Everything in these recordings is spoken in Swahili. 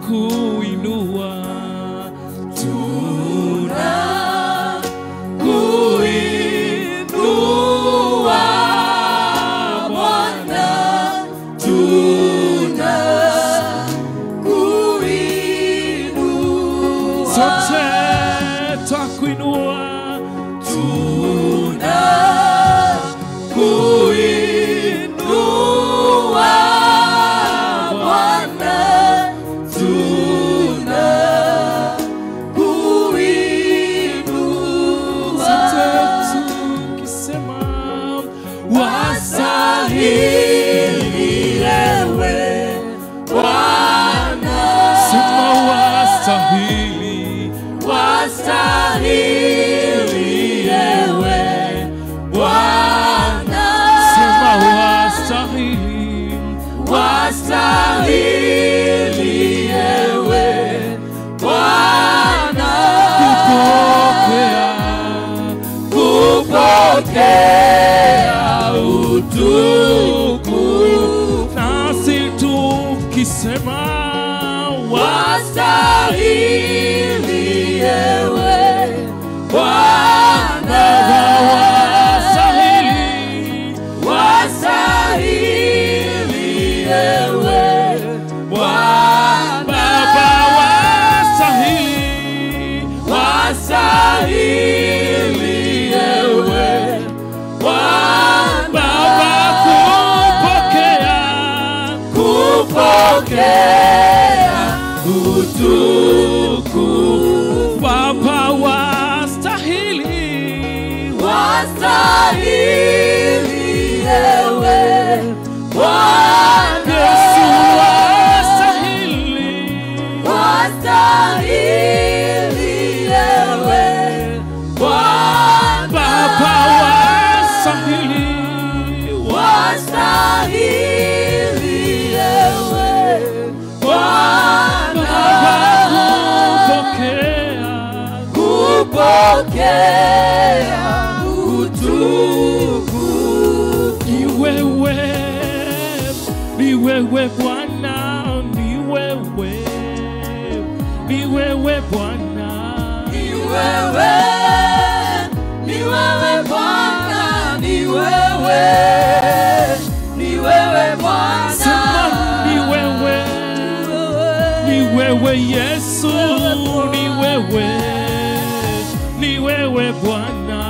tunakuinua, nasi tukisema wastahili ewe Bwana, wastahili ewe Bwana, Baba wastahili ewe Bwana, Baba kupokea utukufu, Baba wastahili ewe Bwana, Yesu wastahili ewe Bwana, Baba wastahili ewe Bwana, kupokea utukufu. Ni wewe Bwana, ni wewe Bwana, ni wewe Bwana, ni wewe Bwana, ni wewe Yesu, ni wewe Bwana,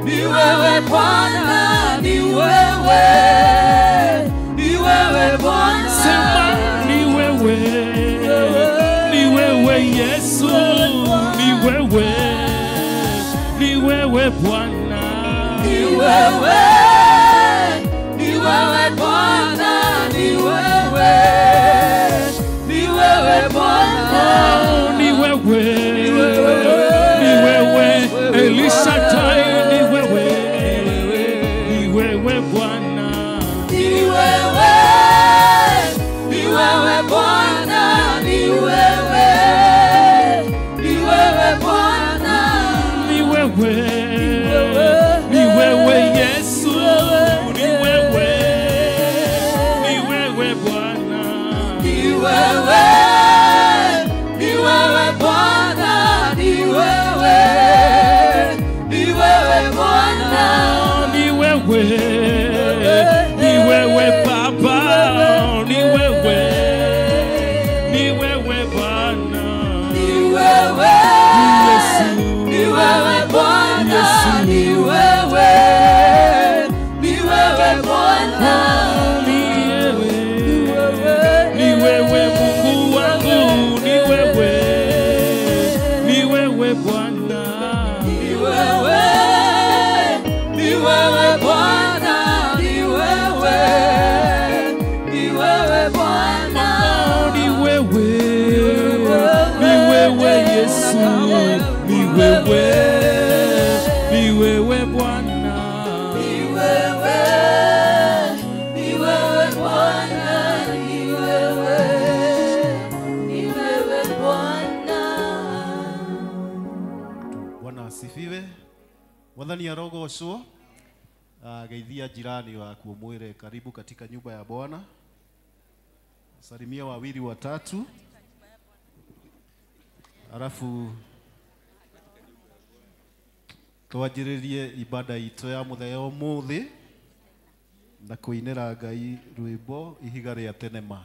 ni wewe Bwana, ni wewe Bwana, sema ni wewe Yesu, ni wewe Bwana, ni wewe Bwana, ni wewe Bwana, ni wewe Elishadai, ni wewe Bwana, ni wewe Bwana, ni wewe Bwana, ni wewe Yesu, ni wewe Bwana, ni wewe Bwana, ni wewe Bwana, ni wewe Baba, ni wewe Bwana, ni wewe Yesu, ni wewe Bwana, ni wewe Bwana, ni wewe Mungu wangu, ni wewe Bwana, ni wewe Bwana, ni wewe Bwana, ni wewe Yesu, ni wewe Bwana, ni wewe Bwana, ni wewe Bwana. Bwana asifiwe. Mwathani arogocwo. Geithia jirani waku umwire karibu katika nyumba ya Bwana. salimia wawili watatu, alafu twanjĩrĩrie ibada itũ ya mũthenya ũmũthĩ na kũinĩra Ngai rwĩmbo ihiga rĩa tenema.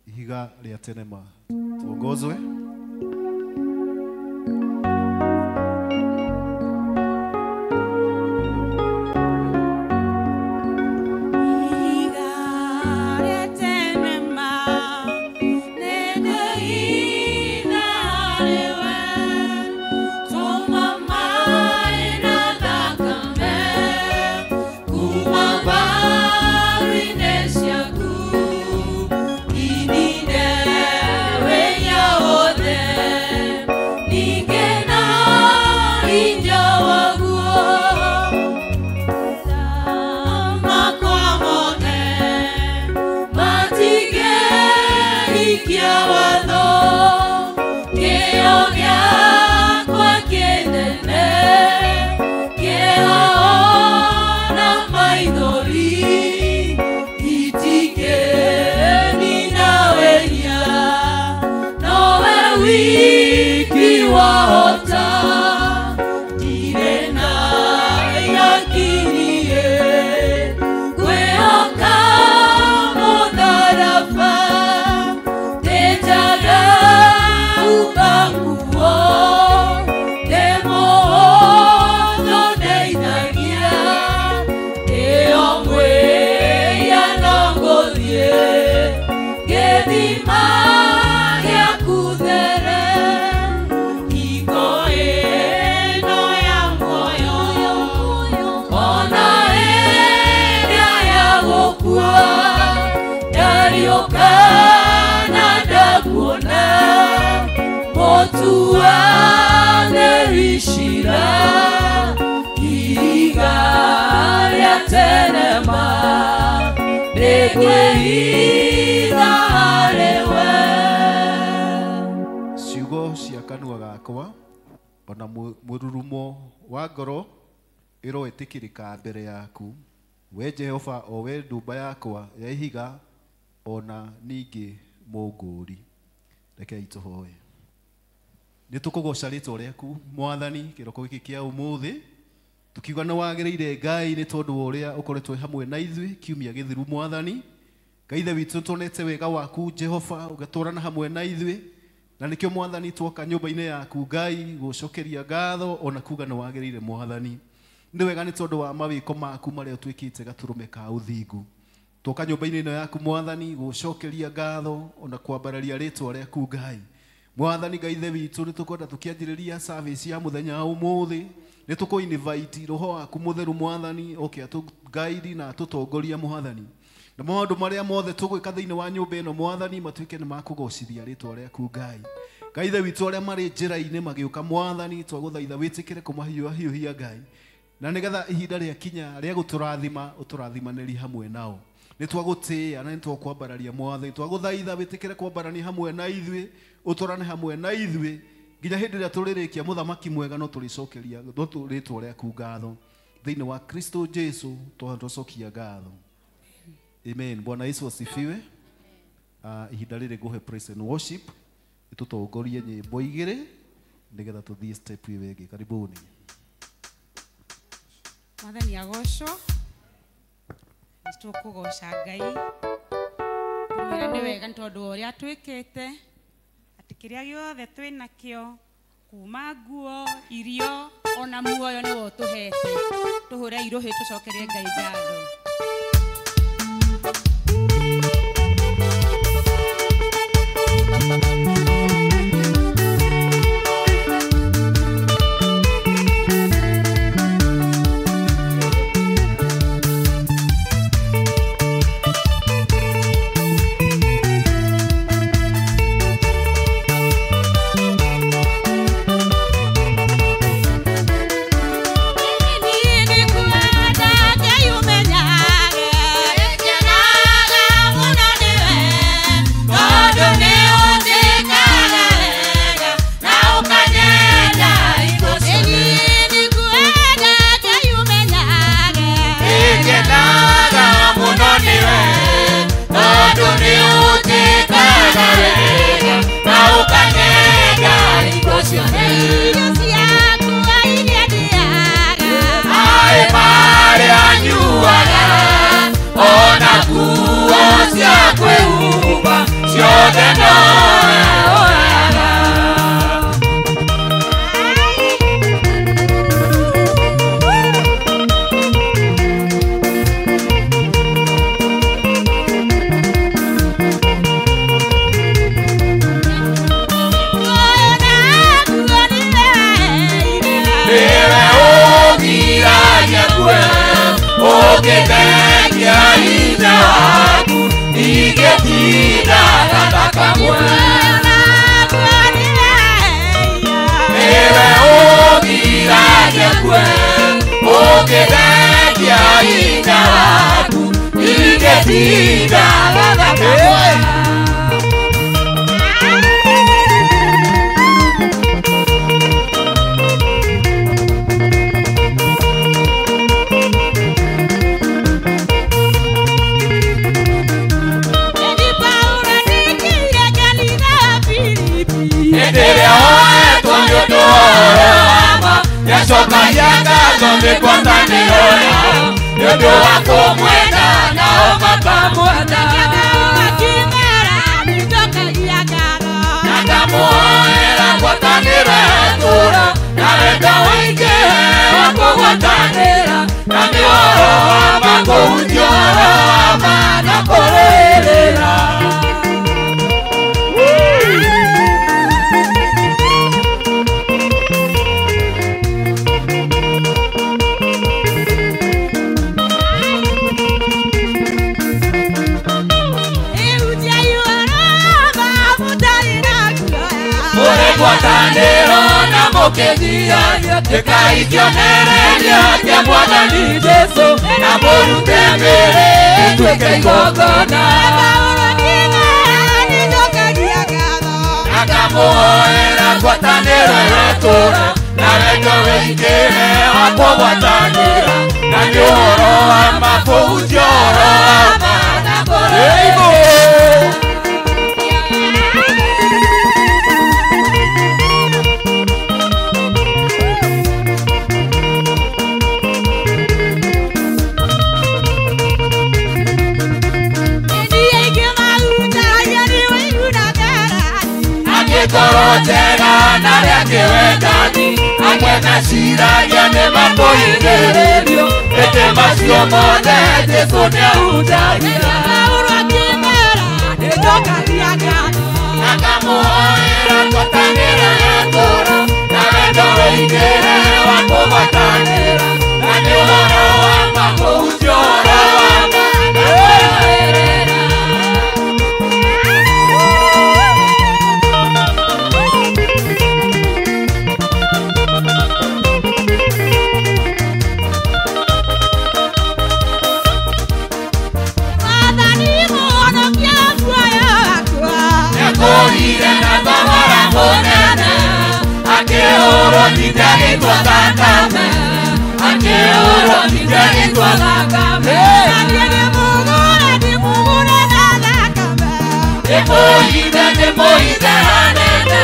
Ihiga rĩa tenema. Tuongozwe. Ciugo cia kanua gakwa ona mururumo wa ngoro iroĩtĩkĩrĩka mbere yaku, we Jehova, o we ndumba yakwa ya ihiga, ona ningĩ mũngũri. Rekei tũhoe. Nĩtũkũgoca rĩĩtwa rĩaku Mwathani kĩroko gĩkĩ kĩa ũmũthĩ, tukiuga nĩ wagĩrĩire Ngai nĩ tondũ wa ũrĩa ũkoretwo hamwe na ithuĩ kiumia gĩthiru Mwathani. Ngai ithe witũ tuonete wega waku Jehova, ũgatũrana hamwe na ithuĩ, na nĩkĩo Mwathani twoka nyũmba-inĩ yaku Ngai gũcokeria ngatho ona kuga nĩ wagĩrĩire Mwathani. Nĩ wega nĩ tondũ wa mawĩko maku marĩa ũtwĩkĩte gatũrũme ka ũthingu. Twoka nyũmba-inĩ ĩno yaku Mwathani gũcokeria ngatho ona kwambararia rĩĩtwa rĩaku Ngai. Mwathani Ngai ithe witũ nĩ tũkwenda tũkĩanjĩrĩria service ya mũthenya ũmũthĩ, nĩ tũkũ-invite roho waku mũtheru Mwathani oke atũguide na atũtongoria Mwathani. Na maũndũ marĩa mothe tũgwĩka thĩinĩ wa nyũmba ĩno Mwathani matuĩke nĩ makũgocithia rĩĩtwa rĩaku Ngai. Ngai ithe witũ arĩa marĩ njĩra-inĩ magĩũka Mwathani twagũthaitha wĩtĩkĩre kũmahiũhahiũhia Ngai, na nĩgetha ihinda rĩa kinya rĩa gũtũrathima ũtũrathimanĩri hamwe nao. Nĩ twagũtĩĩa na nĩ twakwambararia Mwathani, twagũthaitha wĩtĩkĩre kwambarania hamwe na ithuĩ, ũtũrane hamwe na ithuĩ nginya hĩndĩ ĩrĩa tũrĩrĩkia mũthamaki mwega no tũrĩcokeria rĩĩtwa rĩaku ngatho thĩinĩ wa Kristo Jesu twacokia ngatho. Amen. Bwana Yesu asifiwe. Ihinda rĩrĩ ngũhe praise and worship, ĩtũtongorie nyĩmbo igĩrĩ nĩgetha tũthiĩ step ĩyo ĩngĩ. Karibuni. Mwathani agocwo, nĩtũkũgoca Ngai tũmwĩra nĩ wega nĩ tondũ wa ũrĩa atwĩkĩte, atĩ kĩrĩa gĩothe twĩnakĩo kuma nguo, irio ona muoyo nĩwe ũtũhete. Tũhũre irohĩ tũcokerie Ngai ngatho. Nini kuenda, je, umenya tinda kamwe ewe ogiraje kwe ogedakia ina waku ingetinda kamwe Yasoka yanga zonde kwandani oya yodo wako mwenda na omaka mwenda Kimera mitoka yagara Nagamu era kwatanira tura Nareka wike wako kwatanira Namioro wako ujioro wama nakorelera Guatanero na mokedia Tekaitionerelia Kia mwana ni Jesu Na moru tembere Tueke igogona Nakamoera guatanero etura Na reto weikere Wapo guatanera Na nyoro ama Poujioro ama Nakore Korotera naria kiwendani Amwena shira yane mambo ingererio Ete masio mode Jesu ni autagira Mauro kimera Netoka liagano Nakamuoera Kotanera yatora Narendo weigere Wako watanera Nani uro wama Ujioro wama Nakoerera Akeoro nidani twagakame Akeoro nidani twagakame Adiene mugure nadakame Demoide hanene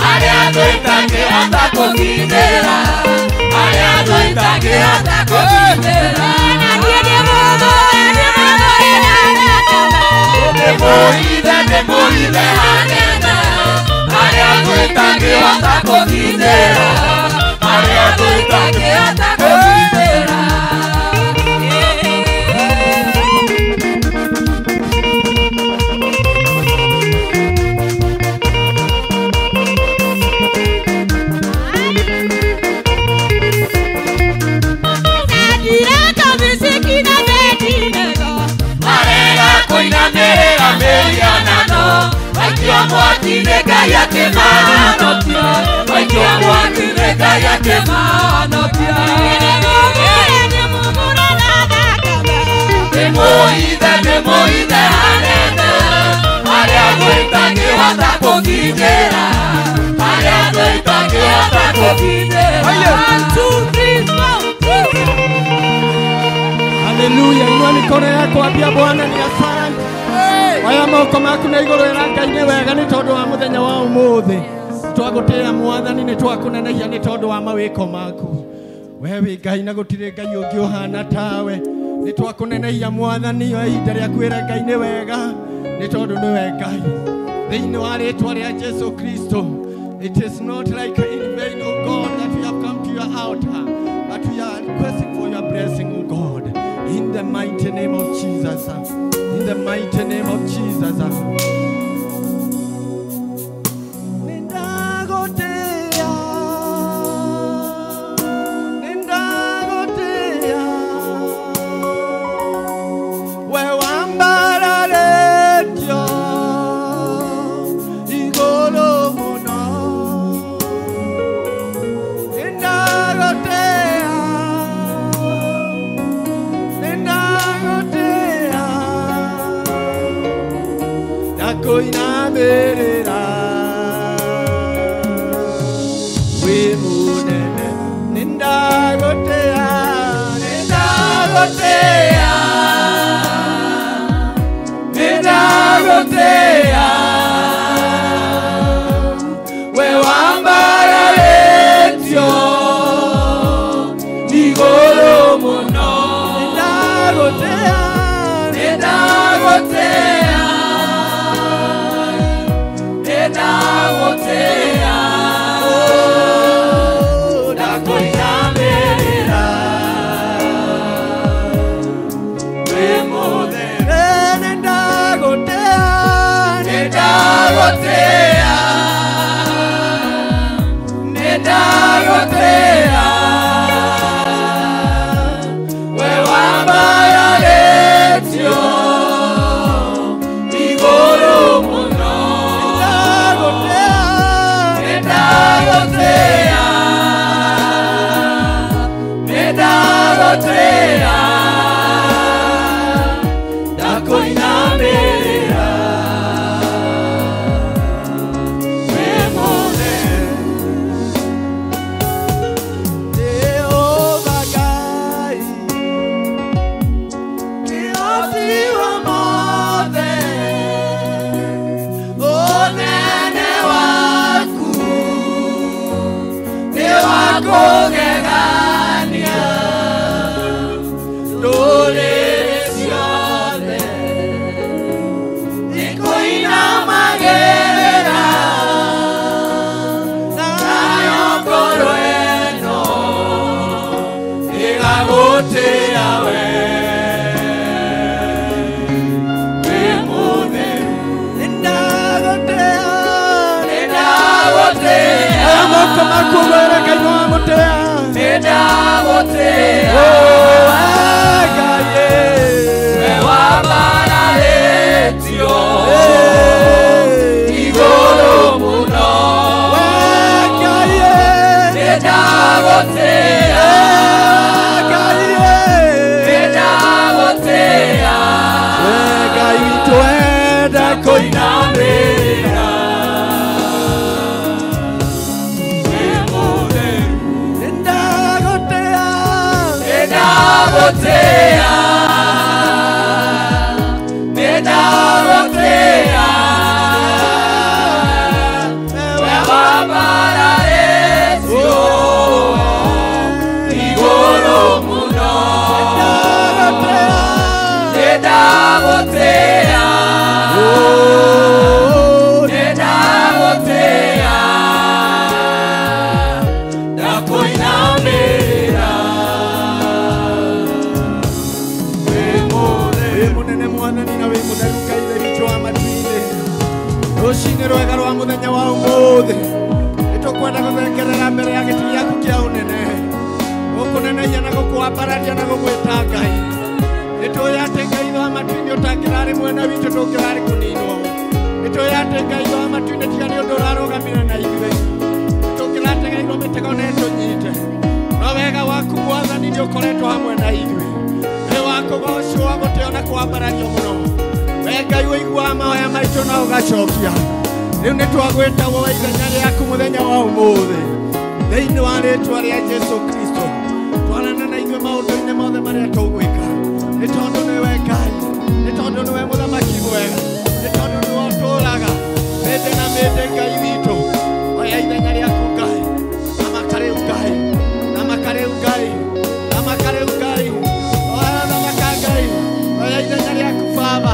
Ariado itange atako kidera Ariado itange atako kidera Adiene mugure nadakame Demoide hanene Ariado itange atako kidera Ariado itange atako kidera Nadireka bisikina betinego Marega koina merega merianano Aikiwa mwatinega yake maano pia Aikiwa mwatinega yake maano pia Nemugure nadakame Demoide hanene Ariado itange watako kidera Ariado itange watako kidera 1, 2, 3, 4 Haleluya, inua mikono yako ambia Bwana ni asante. Oya moko maku na iguru ya Ngai ni wega ni tondu wa muthenya wa umuthi. Twagutia Mwathani ni twakunenehia ni tondu wa mawiko maku. Wewe Ngai na gutire Ngai ungi uhana tawe. Ni twakunenehia Mwathani wa ihinda ria kwira Ngai ni wega ni tondu ni we Ngai. Thiini wa ritwa ria Jesu Kristo. It is not like in vain, O God, that we have come to your altar, but we are requesting for your blessing, O God. In the mighty name of Jesus. In the mighty name of Jesus. Wewe ambara letio ndakuinamirira wi munene nindagotea we wambararetio igoro muno nindagotea ndakuinamirira wi munene nindagotea we wambararetio igoro muno ndakuinamirira wi munene Jehovah Gai kiosiwa mothe onene waku ni wakugegania ndũrĩrĩ ciothe ikuinamagĩrĩra nayo ngoro ĩno ĩgagũtĩĩa we wĩ mũtheru nĩndagũtĩĩa moko maku wĩra Ngai wa mũtĩa nĩndagũtĩĩa we wambararetio igũrũ mũno nĩndagũtĩĩa Ngai witũ enda kũinamĩrĩra wĩ mũtheru nĩndagũtĩĩa we wambararetio igũrũ mũno nĩndagũtĩĩa ndakuinamĩrĩra wĩ mũnene mwathani na wĩ mũtheru Ngai witũ wa matu-inĩ rũcinĩ rwega rwa mũthenya wa ũmũthĩ nĩtũkwenda gũthengerera mbere ya gĩtĩ gĩaku kĩa ũnene gũkũneneia na gũkwambararia na gũgwĩta Ngai nĩtũĩ atĩ Ngai wa matu-inĩ ũtangĩrarĩ mwena witũ ndũngĩrarĩ kũninwo nĩtũĩ atĩ Ngai wa matu-inĩ tiga nĩ ũndũ ũrarũgamĩra na ithuĩ tũngĩrategeirwo mĩtego na ĩtũnyite no wega waku mwathani nĩ ũkoretwo hamwe na ithuĩ nĩ wakũgocwo wa gũtĩo na kwambarario mũno we Ngai ũiguaga mahoya maitũ na ũgacokia rĩu nĩ twagwĩtagwo wa ithenya rĩaku mũthenya wa ũmũthĩ thĩinĩ wa rĩĩtwa rĩa Jesũ Kristo twarana na ithuĩ maũndũ-inĩ mothe marĩa tũgwĩka nĩ tondũ nĩwe Ngai nĩ tondũ nĩwe mũthamaki mwega nĩ tondũ nĩwe ũtũũraga hĩndĩ na mĩndĩ Ngai witũ oya ithenya rĩaku Ngai thamaka rĩu Ngai thamaka rĩu Ngai thamaka rĩu Ngai oya thamaka Ngai oya ithenya rĩaku Baba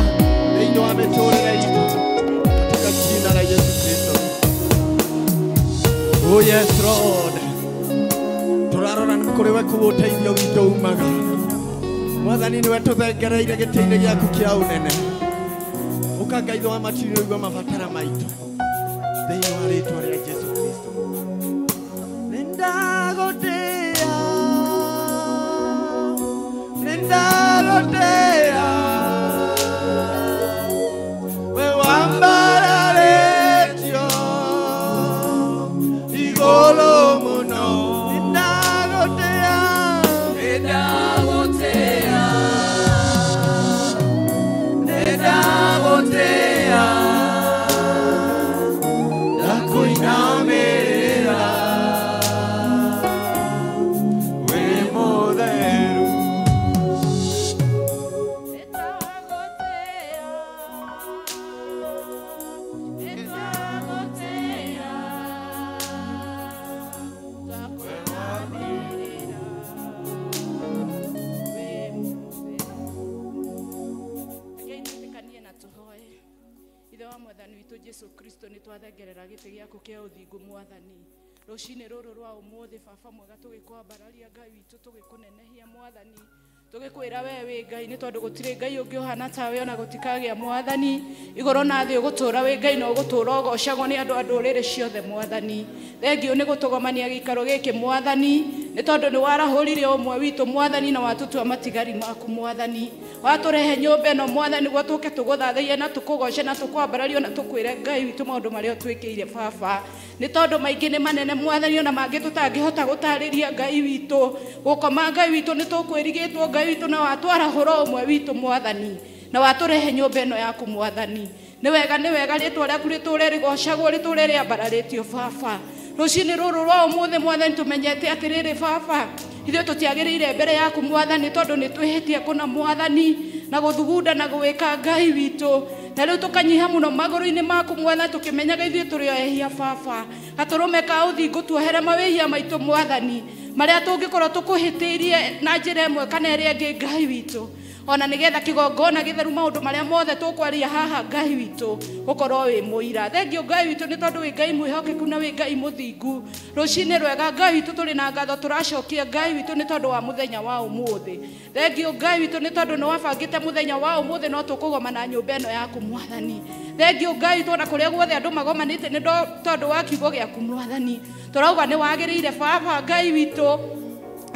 thĩinĩ wa mĩtũũrĩre itũ katika jina la Yesu Kristo. Oh yes Lord tũrarora nĩ kũrĩ we kũu ũteithio witũ umaga mwathani nĩwe tũthengereire gĩtĩ-inĩ gĩaku kĩa ũnene ũka Ngai wa matu-inĩ ũigua mabatara maitũ thĩinĩ wa rĩĩtwa rĩa Jesũ Kristo nĩndagũtĩĩa we wambararetio igũrũ mũno nĩndagũtĩĩa witũ Jesu Kristo nĩ twathengerera gĩtĩ gĩaku kĩa ũthingu Mwathani. Rũcinĩ rũrũ rwa ũmũthĩ Baba mwega tũgĩkwambararia Ngai witũ tũgĩkũnenehia Mwathani. Tũgĩkwĩra we wĩ Ngai nĩ tondũ gũtirĩ Ngai ũngĩ ũhana tawe ona gũtikagĩa Mwathani. Igũrũ na thĩ ũgũtũũra wĩ Ngai na ũgũtũũra ũgocagwo nĩ andũ a ndũrĩrĩ ciothe Mwathani. Thengio nĩ gũtũgomania gĩikaro gĩkĩ Mwathani nĩ tondũ nĩ warahũrire ũmwe witũ Mwathani na watũtua matigari maku Mwathani. Watũrehe nyũmba ĩno Mwathani nĩguo tũke tũgũthathaiye na tũkũgoce na tũkwambarario na tũkwĩre Ngai witũ maũndũ marĩa ũtwĩkĩire Baba. Nĩ tondũ maingĩ nĩ manene Mwathani ona mangĩ tũtangĩhota gũtarĩria Ngai witũ. Gũkoma Ngai witũ nĩ tũkwĩrigĩtwo Ngai witũ na watwarahũra ũmwe witũ Mwathani na watũrehe nyũmba ĩno yaku Mwathani. Nĩ wega rĩtwa rĩaku rĩtũũre rĩgocagwo rĩtũũre rĩambararĩtio Baba. Rũcinĩ rũrũ rwa ũmũthĩ Mwathani tũmenyete atĩrĩrĩ Baba, ithuĩ tũtiagĩrĩire mbere yaku Mwathani tondũ nĩ twĩhĩtie kũna Mwathani na gũthugunda na gwĩka Ngai witũ. Na rĩu tũkanyiha mũno magũrũ-inĩ maku Mwathani tũkĩmenyaga ithuĩ tũrĩ o ehia Baba. Gatũrũme ka ũthingu tuohere mawĩhia maitũ Mwathani marĩa tũngĩkorwo tũkũhĩtĩirie na njĩra ĩmwe kana ĩrĩa ĩngĩ Ngai witũ. Ona nĩgetha kĩgongona gĩtheru maũndũ marĩa mothe tũkwaria haha Ngai witũ ũkorwo wĩ mũira. Thengio Ngai witũ nĩ tondũ wĩ Ngai mwĩhokeku na wĩ Ngai mũthingu. Rũcinĩ rwega Ngai witũ tũrĩ na ngatho tũracokia Ngai witũ nĩ tondũ wa mũthenya wa ũmũthĩ. Thengio Ngai witũ nĩ tondũ nĩ wabangĩte mũthenya wa ũmũthĩ no tũkũgoma na nyũmba ĩno yaku Mwathani. Thengio Ngai witũ ona kũrĩa guothe andũ magomanĩte nĩ tondũ wa kiugo gĩaku Mwathani. Tũrauga nĩ wagĩrĩire Baba Ngai witũ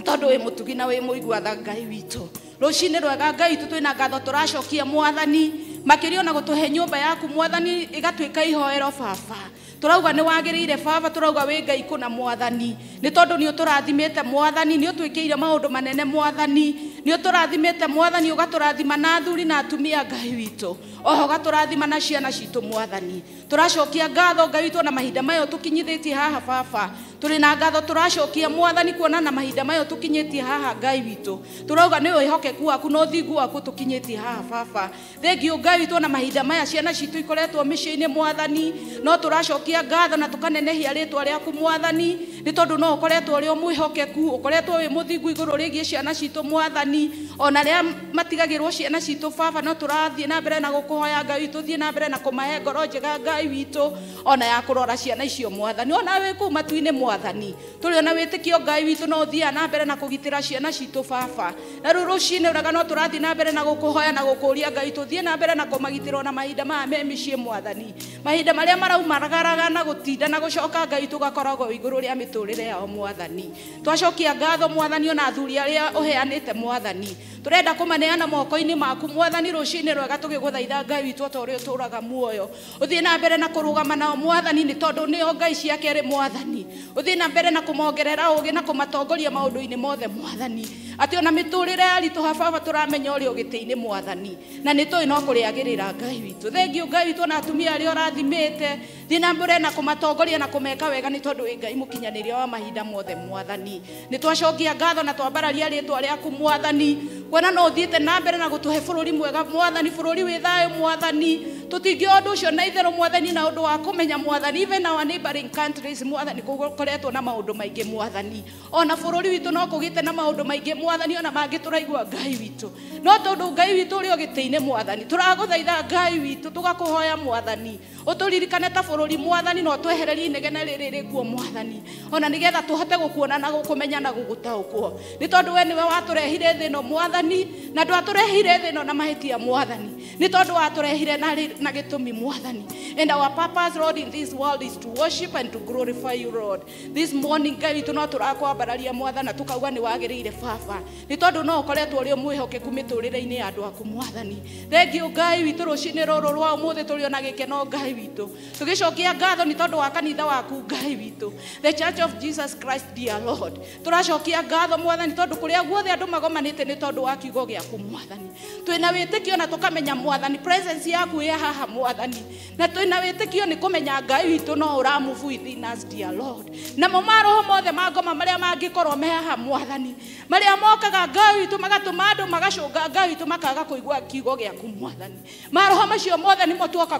tondũ wĩ mũtugi na wĩ mũiguatha Ngai witũ. Rũcinĩ rwega Ngai witũ twĩna ngatho tũracokia Mwathani makĩria na gũtũhe nyũmba yaku Mwathani ĩgatuĩka ihoero Baba. Tũrauga nĩ wagĩrĩire Baba, tũrauga wĩ Ngai kũna Mwathani nĩ tondũ nĩ ũtũrathimĩte Mwathani, nĩ ũtwĩkĩire maũndũ manene Mwathani, nĩ ũtũrathimĩte Mwathani, ũgatũrathima na athuri na atumia Ngai witũ, oho ũgatũrathima na ciana citũ Mwathani. Tũracokia ngatho Ngai witũ na mahinda maya tũkinyithĩtie haha Baba. Tũrĩ na ngatho tũracokia Mwathani kuona na mahinda maya tũkinyĩtie haha Ngai witũ. Tũrauga nĩ wĩhokeku waku na ũthingu waku tũkinyĩtie haha Baba. Thengio Ngai witũ na mahinda maya ciana citũ ikoretwo mĩciĩ-inĩ Mwathani, no tũracokia ngatho na tũkanenehia rĩtwa rĩaku Mwathani nĩ tondũ no ũkoretwo ũrĩ o mwĩhokeku, ũkoretwo wĩ mũthingu igũrũ rĩgiĩ ciana citũ Mwathani. Ona rĩa matigagĩrwo ciana citũ Baba, no tũrathiĩ na mbere na gũkũhoya Ngai witũ, thiĩ na mbere na kũmahe ngoro njega Ngai witũ, ona ya kũrora ciana icio Mwathani. Ona wĩ kũu matu-inĩ Mwathani, tũrĩ ona wĩtĩkio Ngai witũ no ũthiaga na mbere na kũgitĩra ciana citũ Baba. Na rĩu rũcinĩ ũraga no tũrathiĩ na mbere na gũkũhoya na gũkũria Ngai witũ, thiĩ na mbere na kũmagitĩra ona mahinda maya me mĩciĩ Mwathani, mahinda marĩa maraumagaraga na gũtinda na gũcoka Ngai witũ gakoragwo igũrũ rĩa mĩtũrĩre yao Mwathani. Twacokia ngatho Mwathani ona athuri arĩa ũheanĩte Mwathani, turenda kũmaneana moko-inĩ maku Mwathani. Rũcinĩ rwega tũgĩgũthaitha Ngai witũ o ta ũrĩa ũtũũraga muoyo, ũthiĩ na mbere na kũrũgama nao Mwathani nĩ tondũ nĩo Ngai cia kerĩ Mwathani. Ũthiĩ na mbere na kũmongerera ũgĩ na kũmatongoria maũndũ-inĩ mothe Mwathani, atĩ ona mĩtũrĩre yaritũha Baba tũramenya ũrĩ o gĩtĩ-inĩ Mwathani, na nĩ tũĩ no kũrĩagĩrĩra Ngai witũ. Thengio Ngai witũ na atumia arĩa ũrathimĩte, thiĩ na mbere na kũmatongoria na kũmeka wega nĩ tondũ wĩ Ngai mũkinyanĩria wa mahinda mothe Mwathani. Nĩ twacokia ngatho na twambararia rĩtwa rĩaku Mwathani, kuona no ũthiĩte na mbere na gũtũhe bũrũri mwega Mwathani, bũrũri wĩ thayũ Mwathani. Tũtingĩoya ũndũ ũcio na itherũ Mwathani na ũndũ wa kũmenya Mwathani, even our neighboring countries Mwathani kũkoretwo na maũndũ maingĩ Mwathani, ona bũrũri witũ no kũgĩte na maũndũ maingĩ Mwathani ona mangĩ tũraigua Ngai witũ, no tondũ Ngai witũ ũrĩ o gĩtĩ-inĩ Mwathani tũragũthaitha Ngai witũ tũgakũhoya Mwathani, ũtũririkane ta bũrũri Mwathani, no twehererie inegene rĩrĩ rĩkuo Mwathani, ona nĩgetha tũhote gũkuona na gũkũmenya na gũgũtaũkwo, nĩ tondũ we nĩwe watũrehire thĩ ĩno Mwathani, na ndwatũrehire thĩ ĩno na mahĩtia Mwathani, nĩ tondũ watũrehire na gĩtũmi Mwathani. And our purpose Lord in this world is to worship and to glorify you Lord. This morning Ngai witũ no tũrakwambararia Mwathani na tũkauga nĩ wagĩrĩire Baba, nĩ tondũ no ũkoretwo ũrĩ mwĩhokeku mĩtũrĩre-inĩ ya andũ aku Mwathani. Thengio Ngai witũ rũcinĩ rũrũ rwa ũmũthĩ tũrĩ ona gĩkeno Ngai witũ, tũgĩcokia ngatho nĩ tondũ wa kanitha waku Ngai witũ, the Church of Jesus Christ dear Lord. Tũracokia ngatho Mwathani tondũ kũrĩa guothe andũ magomanĩte nĩ tondũ wa kiugo gĩaku Mwathani. Twĩna wĩtĩkio na tũkamenya Mwathani presence yaku ĩ haha Mwathani, na twĩna wĩtĩkio nĩ kũmenya Ngai witũ no ũramove within us dear Lord. Namo maroho mothe mangoma marĩa mangĩkorwo me haha Mwathani, marĩa mokaga Ngai witũ magatũma andũ magacũnga Ngai witũ makaga kũigua kiugo gĩaku Mwathani, maroho macio mothe nĩmo tuoka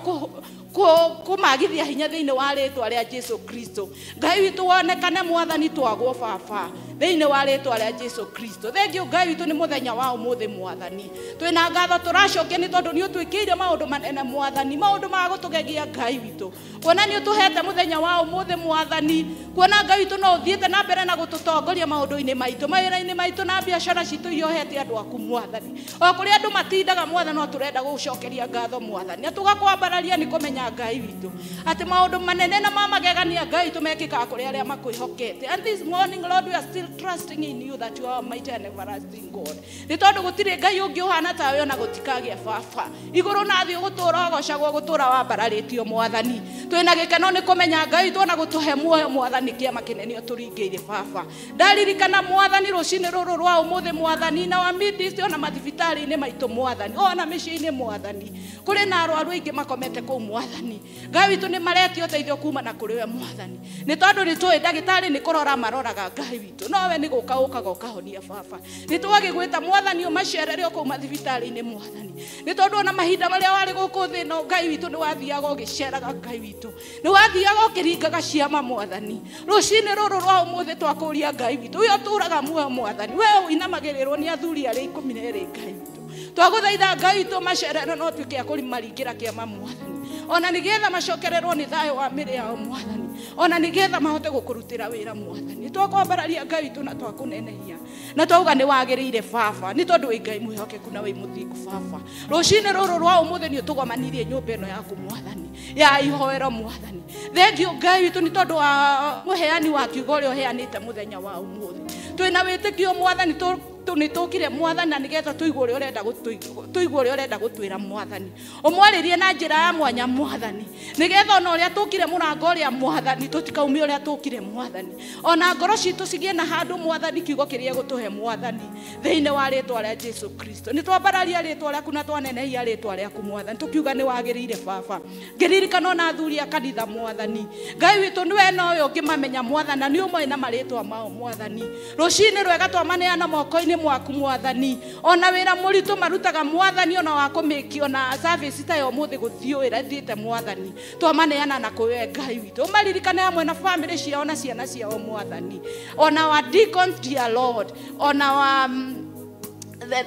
kũmagithia hinya thĩinĩ wa rĩtwa rĩa Jesu Kristo. Ngai witũ wonekane Mwathani twagwo Baba, thĩinĩ wa rĩtwa rĩa Jesu Kristo. Thengio Ngai witũ nĩ mũthenya wa ũmũthĩ Mwathani. Twĩna ngatho tũracokia nĩ tondũ nĩ ũtwĩkĩire maũndũ manene Mwathani, maũndũ ma gũtũgegia Ngai witũ. Kuona nĩ ũtũhete mũthenya wa ũmũthĩ Mwathani, kuona Ngai witũ no ũthiĩte na mbere na gũtũtongoria maũndũ-inĩ maitũ, mawĩra-inĩ maitũ na biacara citũ iria ũhete andũ aku Mwathani. O kũrĩa andũ matindaga Mwathani no tũrenda gũgũcokeria ngatho Mwathani. Na tũgakwambararia nĩ kũmenya Ngai witũ atĩ maũndũ manene na ma magegania Ngai witũ mekĩkaga kũrĩ arĩa makwĩhokete. And this morning Lord, we are still trusting in you that you are mighty and everlasting God. Nĩ tondũ gũtirĩ Ngai ũngĩ ũhana tawe ona gũtikagĩa Baba. Igũrũ na thĩ ũgũtũũra ũgocagwo gũtũũra wambararĩtio Mwathani. Twĩna gĩkeno nĩ kũmenya Ngai witũ ona gũtũhe muoyo Mwathani kĩama kĩnene ũtũringĩire Baba. Ndaririkana Mwathani rũcinĩ rũrũ rwa ũmũthĩ Mwathani na wa midist ona mathibitarĩ-inĩ maitũ Mwathani, ona mĩciĩ-inĩ Mwathani. Kũrĩ na arwaru aingĩ makomete kũu Mwathani. Ngai witũ nĩ maretio ũteithio kuma na kũrĩ we Mwathani. Nĩ tondũ nĩ tũĩ ndagĩtarĩ nĩ kũrora maroraga Ngai witũ, no we nĩ gũka ũkaga ũkahonia Baba. Nĩ twagĩgwĩta Mwathani ũmacerere o kũu mathibitarĩ-inĩ Mwathani. Nĩ tondũ ona mahinda marĩa warĩ gũkũ thĩ no Ngai witũ nĩ wathiaga ũgĩceraga Ngai witũ. Nĩ wathiaga ũkĩringaga ciama Mwathani. Rũcinĩ rũrũ rwa ũmũthĩ twakũria Ngai witũ, we ũtũũraga muoyo Mwathani, we ũinamagĩrĩrwo nĩ athuri arĩa 12 Ngai witũ. Twagũthaitha Ngai witũ macerere no tuĩke akũmaringĩra kĩama Mwathani, ona nĩgetha macokererwo nĩ thayũ wa mĩrĩ yao Mwathani, ona nĩgetha mahote gũkũrutĩra wĩra Mwathani. Twakwambararia Ngai witũ na twakũnenehia na twauga nĩ wagĩrĩire Baba, nĩ tondũ wĩ Ngai mwĩhokeku na wĩ mũthingu Baba. Rũcinĩ rũrũ rwa ũmũthĩ nĩ ũtũgomanirie nyũmba ĩno yaku Mwathani ya ihoero Mwathani. Thengio Ngai witũ nĩ tondũ wa mũheani wa kiugo ũrĩa ũheanĩte mũthenya wa ũmũthĩ. Twĩna wĩtĩkio Mwathani nĩ tũkire Mwathani na nĩgetha tũigwe ũrĩa ũrenda gũtwĩra Mwathani. Ũmwarĩrie na njĩra ya mwanya Mwathani, nĩgetha ona ũrĩa tũkire mũrango ũrĩa Mwathani tũtikaumie ũrĩa tũkire Mwathani. Ona ngoro citũ cigĩe na handũ Mwathani kiugo kĩrĩa gũtũhe Mwathani thĩinĩ wa rĩtwa rĩa Jesu Kristo. Nĩ twambararia rĩtwa rĩaku na twanenehia rĩtwa rĩaku Mwathani, tũkiuga nĩ wagĩrĩire Baba. Ngĩririkana ona athuri a kanitha Mwathani, Ngai witũ nĩwe nowe ũngĩmamenya Mwathani, na nĩ ũmoĩ na marĩtwa mao Mwathani. Rũcinĩ rwega twamaneana moko-inĩ mwaku Mwathani, ona wĩra mũritũ marutaga Mwathani, ona wa kũmĩkio na service ta yo mũthĩ gũthiũĩra thiĩte Mwathani, twamaneana na kũwe Ngai witũ. Ũmaririkane hamwe na family ciao na ciana ciao Mwathani, ona wa deacons dear Lord, ona wa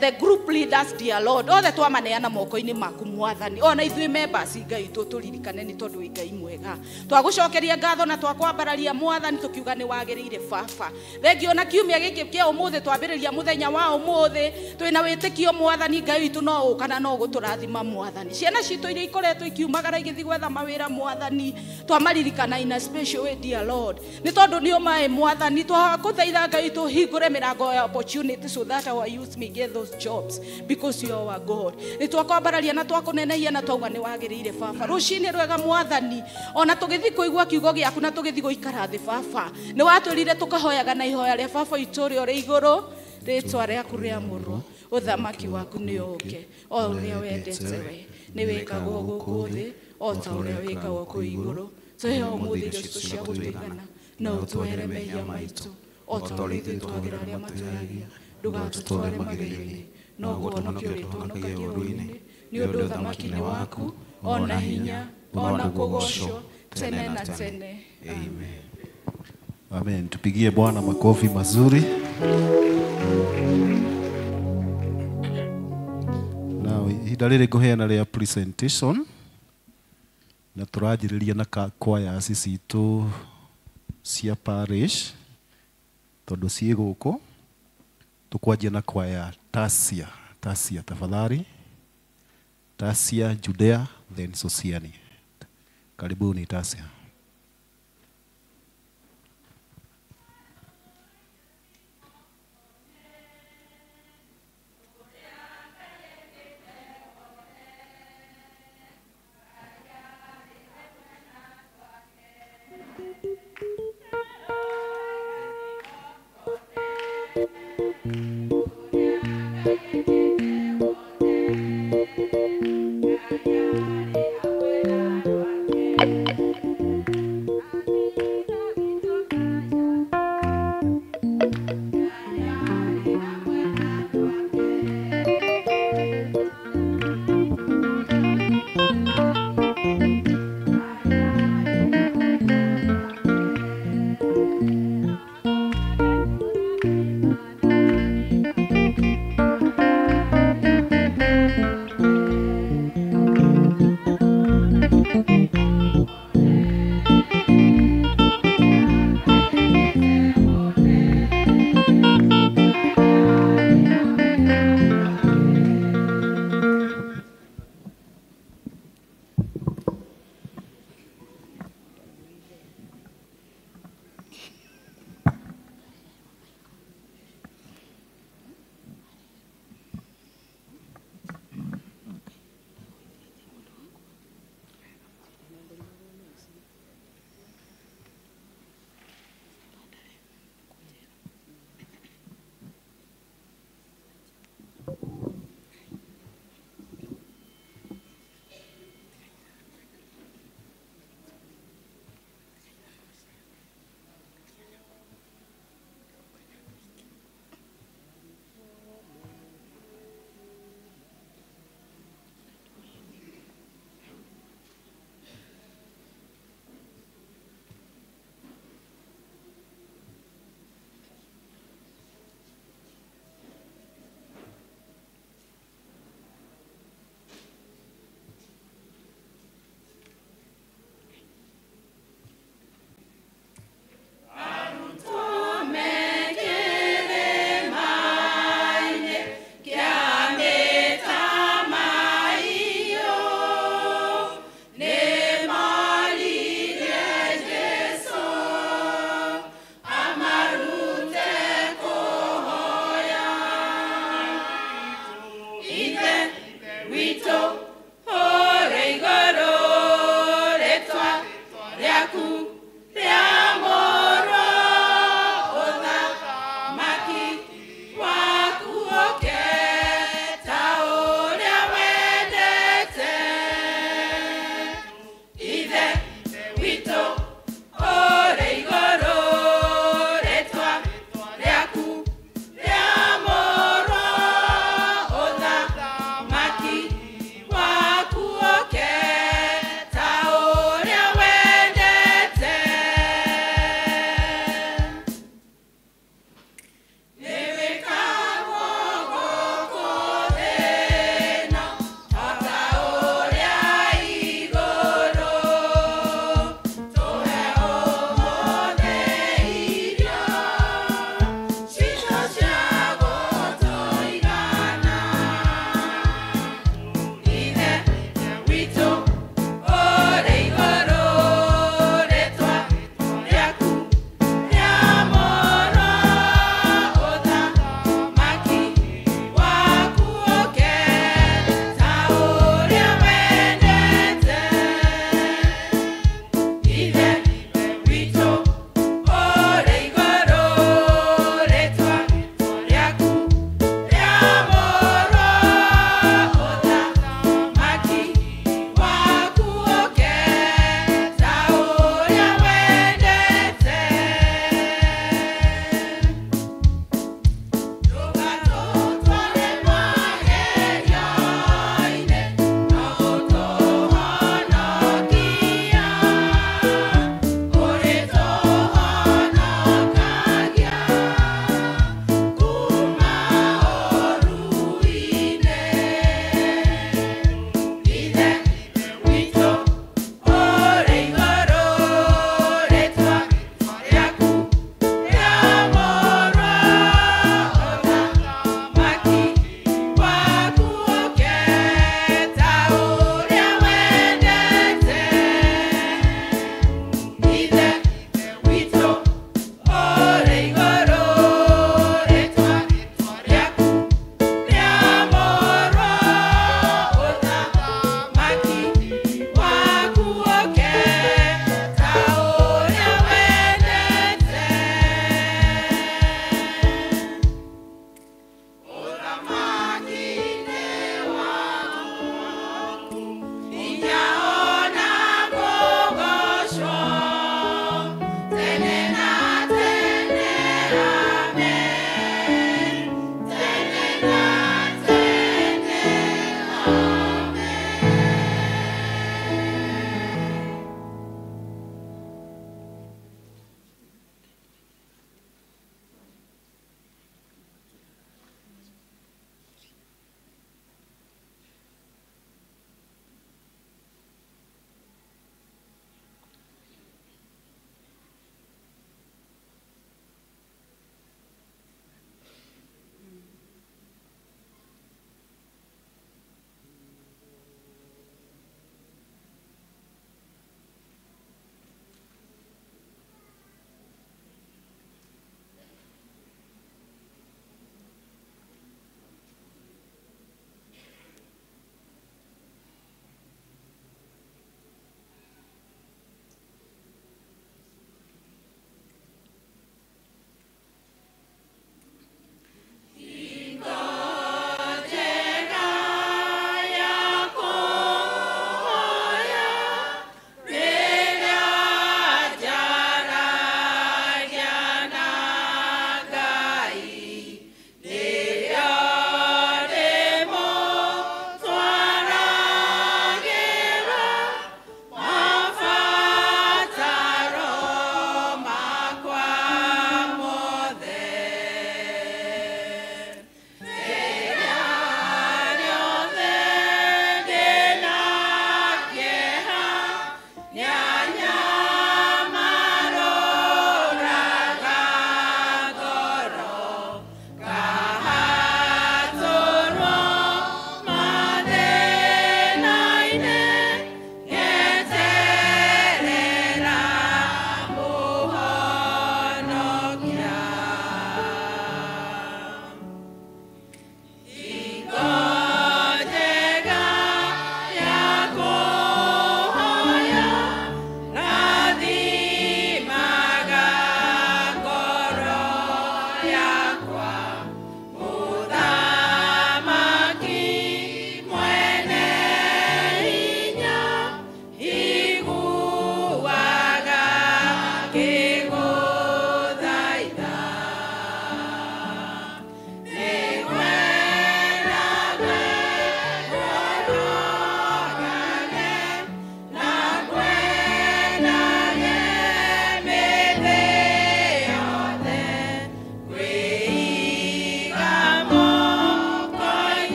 the group leaders dear Lord, othe twamaneana moko-inĩ maku Mwathani, ona ithuĩ members Ngai witũ tũririkane nĩ tondũ wĩ Ngai mwega. Twagũcokeria ngatho na twakwambararia Mwathani tũkiuga nĩ wagĩrĩire Baba. Thengio na kiumia gĩkĩ kĩa ũmũthĩ twambĩrĩria mũthenya wa ũmũthĩ, twĩna wĩtĩkio Mwathani Ngai witũ no ũkana no gũtũrathima Mwathani. Ciana citũ iria ikoretwo ikiumagara igĩthiĩ gwetha mawĩra Mwathani, twamaririkana in a special way dear Lord, nĩ tondũ nĩ ũmaĩ Mwathani. Twagũthaitha Ngai witũ hingũre mĩrango ya opportunity so that our youth may get those jobs because you are our God. Nĩ twakwambararia na twakũnenehia na twauga nĩ wagĩrĩire Baba. Rũcinĩ rwega Mwathani, ona tũgĩthiĩ kũigua kiugo gĩaku na tũgĩthiĩ gũikara thĩ Baba, nĩ watwĩrire tũkahoyaga na ihoya rĩa Baba witũ ũrĩa ũrĩ igũrũ, rĩtwa rĩaku rĩamũrwo, ũthamaki waku nĩ ũũke, o ũrĩa wendete we nĩ wĩkagwo gũkũ thĩ o ta ũrĩa wĩkagwo kũu igũrũ. Tũhe ũmũthĩ irio citũ cia gũtũigana na ũtũhere mehia maitũ o ta ũrĩa ithuĩ twagĩra arĩa matũragia, ndũgatũtware magerio-inĩ no ũhonokie ũrĩtũhonokagia ũũru-inĩ, nĩ ũndũ ũthamaki nĩ waku, ona hinya, ona kũgocwo tene na tene. Amen. Amen. Tupigie Bwana makofi mazuri. Now, ihinda rĩrĩ ngũheana rĩa presentation na tũranjĩrĩria na kwaya citũ cia parish tondũ ciĩ gũkũ. Tukwanjia na kwaya Tasia tafadhali. Tasia, Judea, then Sosiani. Karibuni Tasia.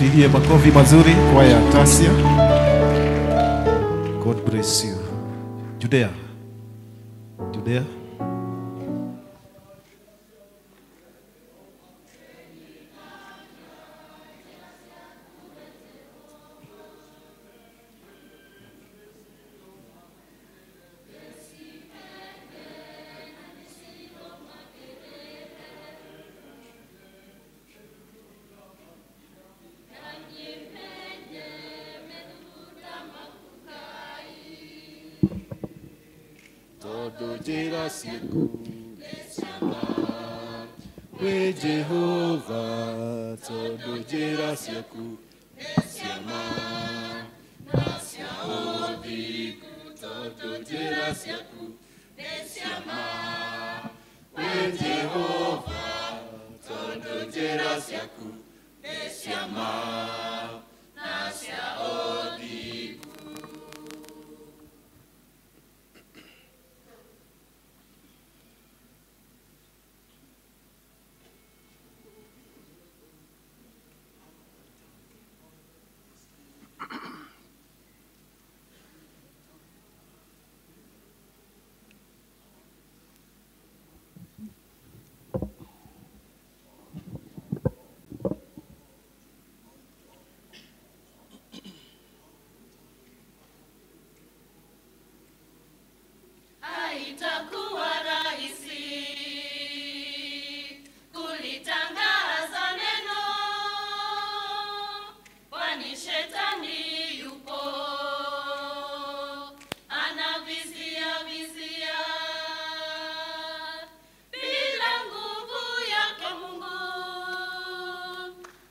Tupigie makofi mazuri kwa ya Tasia. God bless you. Judea. Judea. Todo jira siku we Jehovah, todo jira siku nasya odiku, todo jira siku we Jehovah, todo jira siku nasya odiku. Haitakuwa rahisi kulitangaza neno, kwani shetani yupo anavizia vizia. Bila nguvu yake Mungu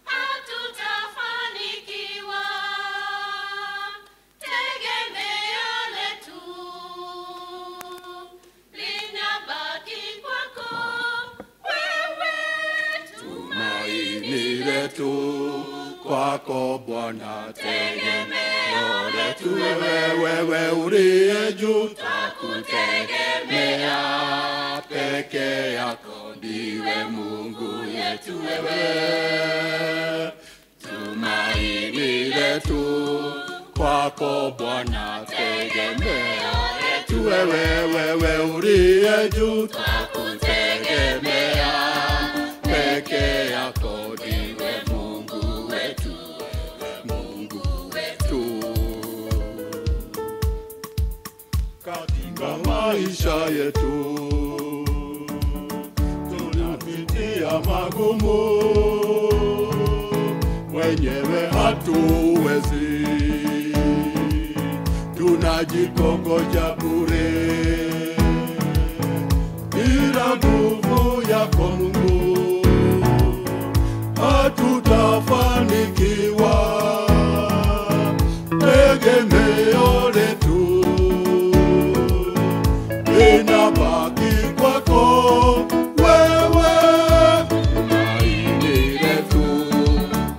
hatutafanikiwa. Tegemeo letu linabaki kwako wewe, Tumaini letu kwako Bwana, tegemeo letu wewe uliye juu, twakutegemea peke yako, ndiwe Mungu yetu wewe. Tumaini letu kwako Bwana, tegemeo letu wewe uliye juu, twakutegemea peke yako, ndiwe Mungu wetu, Mungu wetu. Katika maisha yetu tunapitia magumu, wenyewe hatuwezi, tunajikongoja bure. Bila nguvu yako Mungu hatutafanikiwa. Tegemeo letu linabaki kwako wewe. Tumaini letu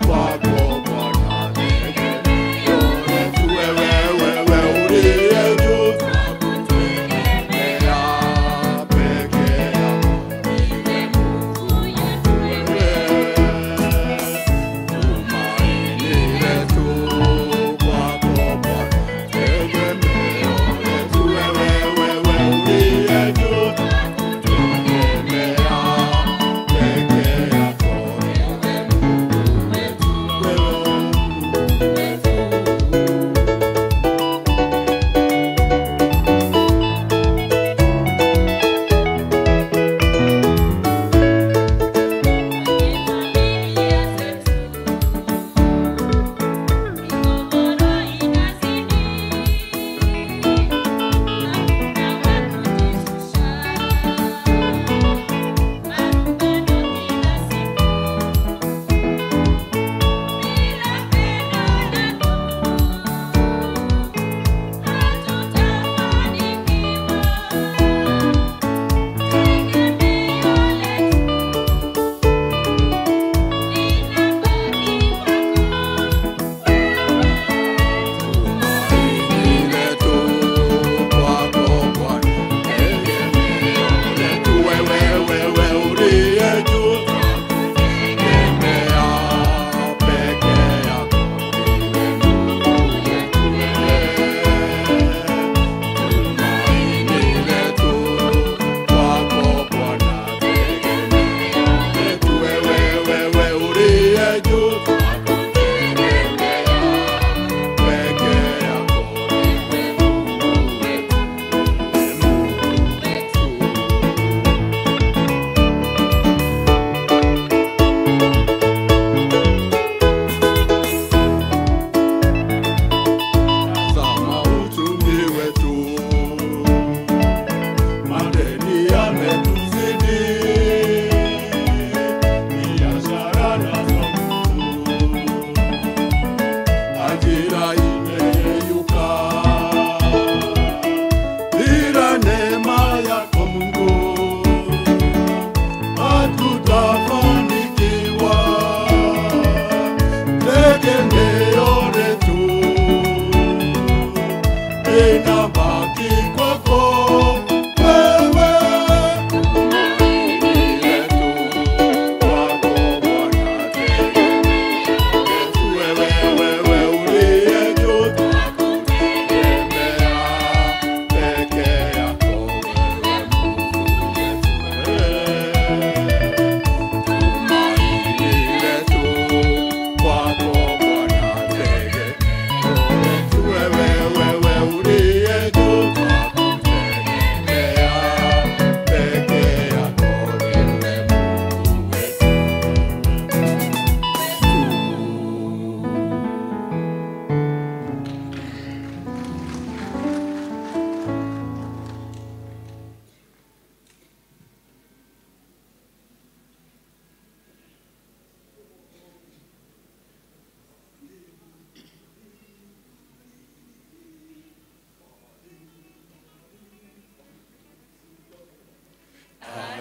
kwako Bwana, tegemeo letu wewe uliye juu, twakutegemea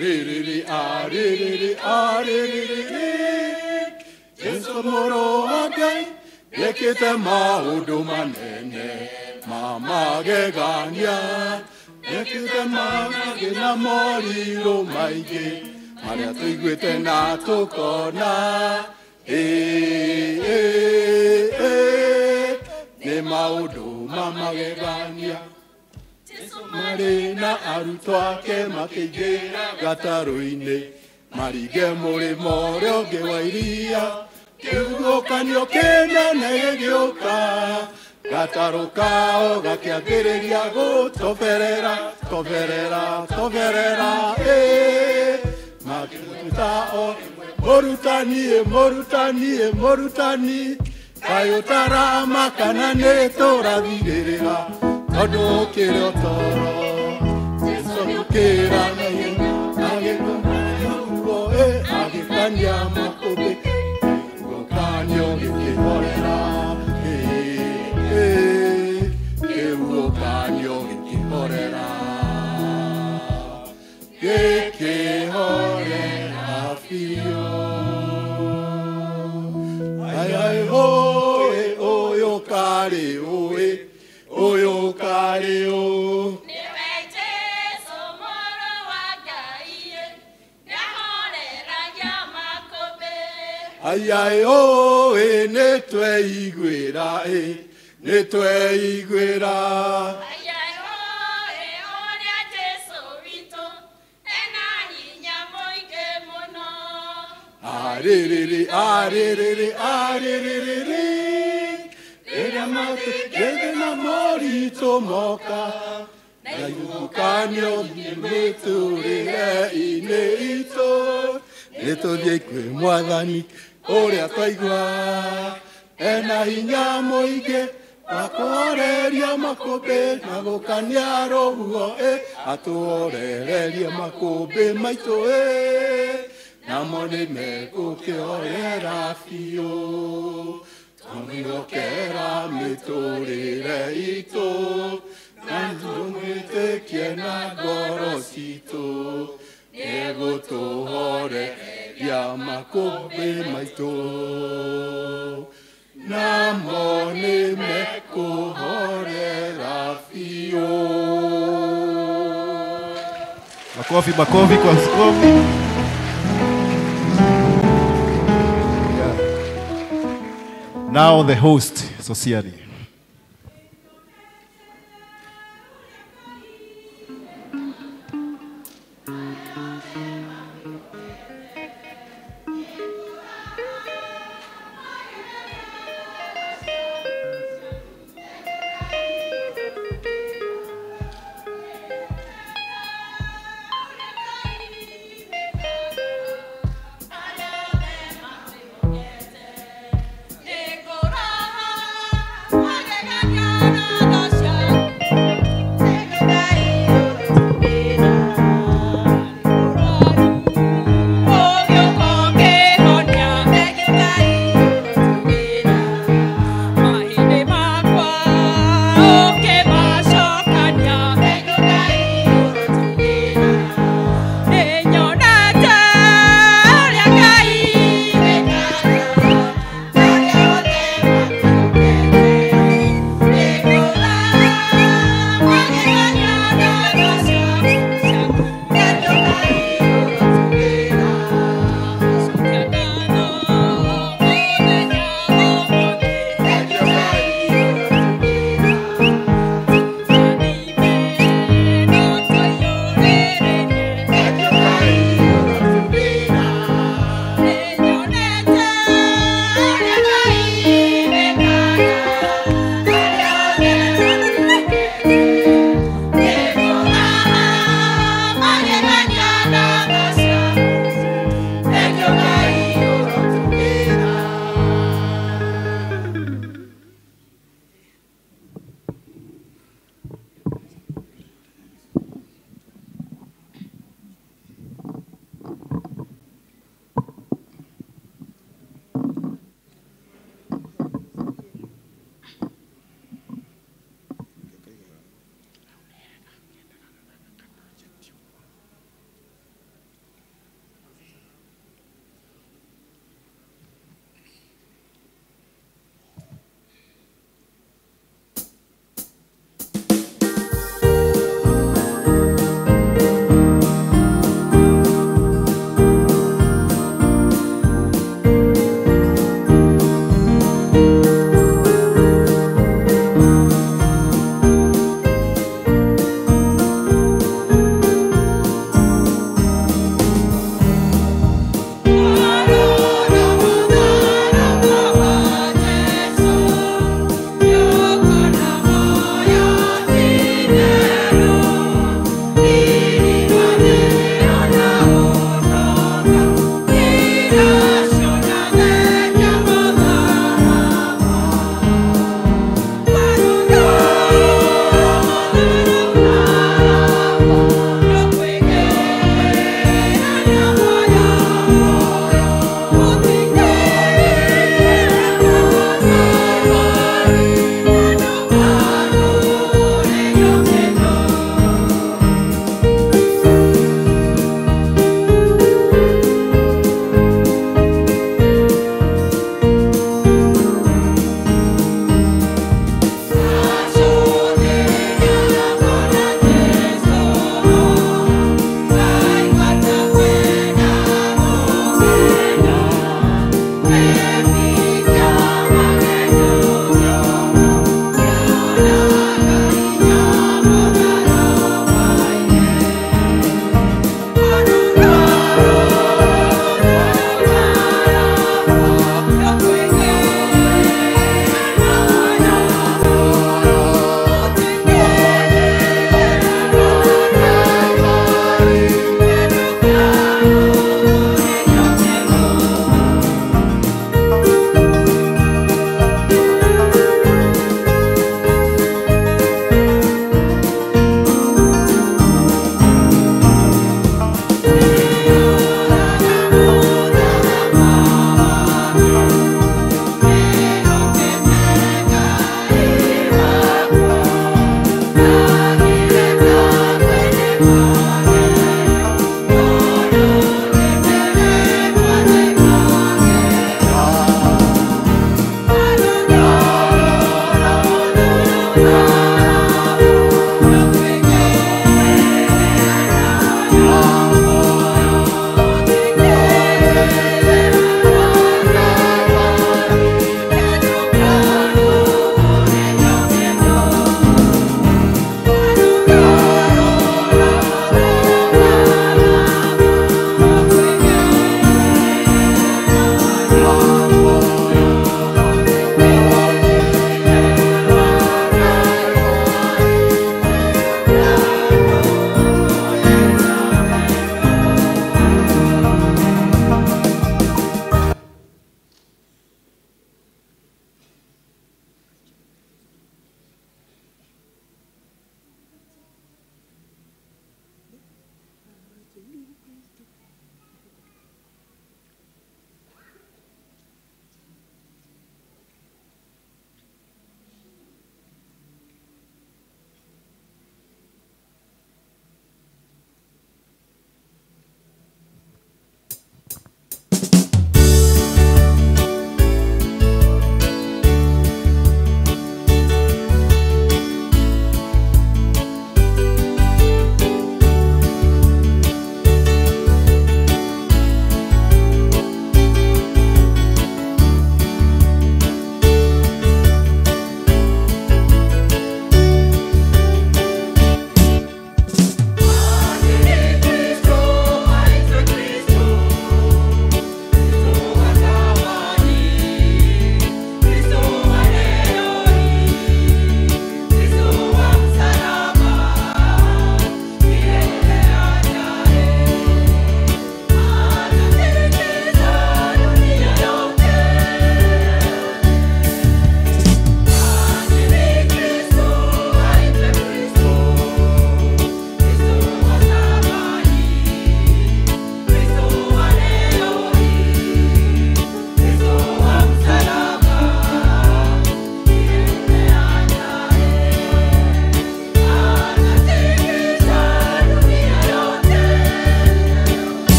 Aririri, aririri, aririri. Jesu moro wa Ngai, ekite maundu manene, mamagegania. Ekite magena moriro maingĩ, marĩa tũiguĩte na tũkona. Nĩ maũndũ mamagegania. Marĩ na arutwo ake makĩingĩra gatarũ-inĩ, maringe mũrĩmo ũrĩa ũngĩ wa iria. Kĩhuhũkanio kĩnene gĩgĩũka, gatarũ kao gakĩambĩrĩria gũtoberera, toberera, toberera. Makĩruta o mũrutani, mũrutani, mũrutani, kaĩ ũtaramaka na nĩ tũrathirĩrĩra, tondũ ũkĩrĩ o toro. Jesũ agĩũkĩra na ihenya, agĩkania makũmbĩ, kĩhuhũkanio gĩkĩhorera. Kĩhuhũkanio gĩkĩhorera, gĩkĩhorera biũ. Ai ai hoĩ, ũyũ karĩ ũĩ, ũyũ karĩ ũ. Nĩwe Jesũ mũrũ wa Ngai, nĩahoreragia makũmbĩ. Ai ai hoĩ, nĩtweiguĩra, nĩtweiguĩra. Ai ai hoĩ, ũrĩa Jesũ witũ ena hinya mũingĩ mũno. Aririri, aririri, aririri. Rĩrĩa mathĩna moritũ moka, na ihuhũkanio mĩtũrĩre-inĩ itũ, nĩtũthiĩ kwĩ Mwathani ũrĩa twaigua ena hinya mũingĩ wa kũhoreria makũmbĩ na gũkania rũhuho, atũhorererie makũmbĩ maitũ, namo nĩmegũkĩhorera biũ. Tũmwĩhokera mĩtũrĩre itũ, na tũmwĩtĩkie na ngoro citũ, nĩegũtũhoreria makũmbĩ maitũ, namo nĩmekũhorera biũ. Makofi, makofi kwa askofu. Now the host, Sosiani. Nĩngũraha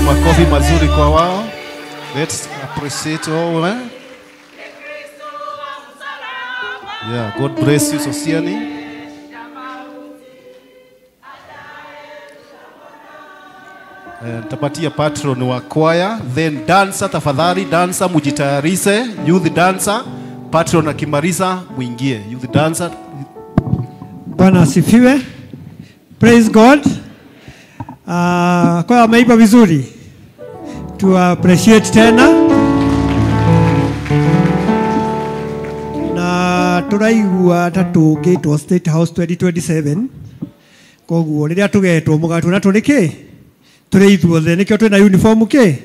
Makofi mazuri kwa wao. Let's appreciate all. Yeah, God bless you Sosiani. Tapatia patron wa choir, then dancer tafadhali, dancer mujitayarishe, youth dancer, patron akimaliza muingie. Youth dancer. Bwana asifiwe. Praise God. Kwa ameiba vizuri. To appreciate tena. Na turaigua tatugitwo State House 2027. Koguo riria tugetwo mugatu na turiki. Turi ithuothe nikio twina uniform ke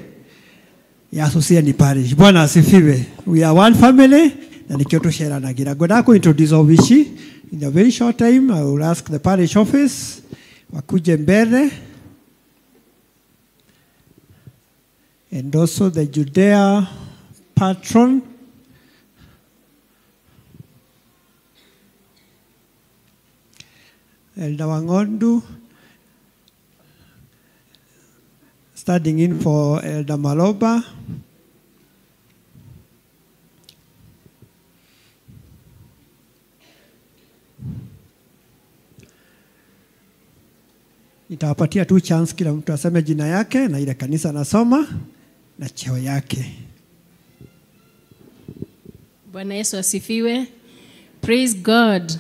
ya Sosiani Parish. Bwana asifiwe. We are one family na nikio tusheranagira. Ngoda ku introduce obishi in a very short time. I will ask the parish office wakuje mbele, and also the Judea patron, Elder Wangondu, standing in for Elder Maloba. Nitawapatia tu chance kila mtu aseme jina yake na ile kanisa anasoma na cheo yake. Bwana Yesu asifiwe. Praise God.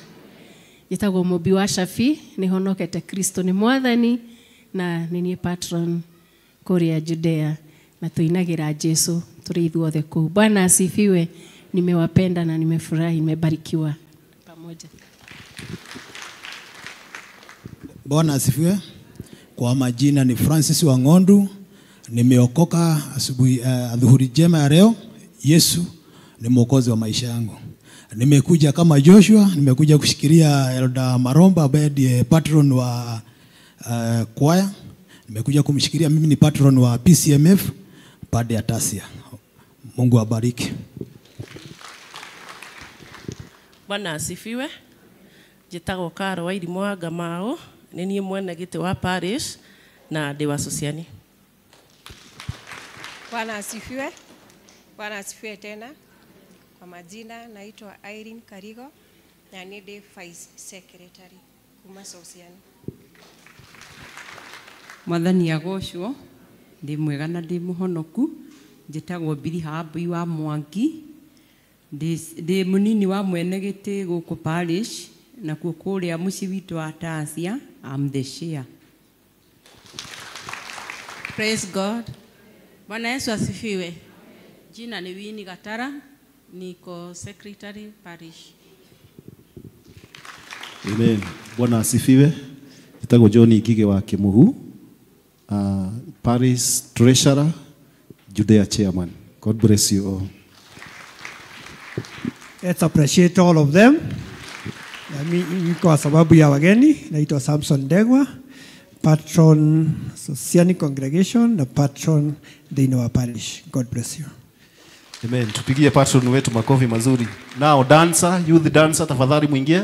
Jitagwo Mubi wa Shafi, ni honokete Kristo ni mwathani na ni patron Korea Judea na tuinagira Jesu turi ithuothe kuu. Bwana asifiwe. Nimewapenda na nimefurahi, nimebarikiwa pamoja. Bwana asifiwe. Kwa majina ni Francis Wangondu. Nimeokoka asubuhi adhuhuri njema ya leo. Yesu ni mwokozi wa maisha yangu. Nimekuja kama Joshua, nimekuja kushikilia Elder Maromba ambaye ndiye patron wa choir. Nimekuja kumshikilia, mimi ni patron wa PCMF pade ya Tasia. Mungu abariki. Bwana asifiwe. Jitagwo Karo wa Irimwa Gamao, nini mwene gite wa parish na de wa Sosiani. Bwana asifiwe. Bwana asifiwe tena. Kwa majina naitwa Irene Karigo na ni de vice secretary kuma Sosiani. Mwathani agoshwo, ndi mwega na ndi muhonoku. Njitagwo Bili Habi wa Mwangi, ndi munini wa mwene gite guku parish na kukuria muci witu wa Tasia. I'm the chair. Praise God. Bwana Yesu asifiwe. Jina ni Winnie Gatara, niko secretary parish. Amen. Bwana asifiwe. Jitagwo John Igige wa Kimuhu, parish treasurer, Judea chairman. God bless you all. Let's appreciate all of them. Kwa sababu ya wageni, naitwa Samson Degwa, patron Sosiani Congregation na patron the wa parish. God bless you. Amen. Tupigie patron wetu makofi mazuri. Now dancer, youth dancer, tafadhali muingie.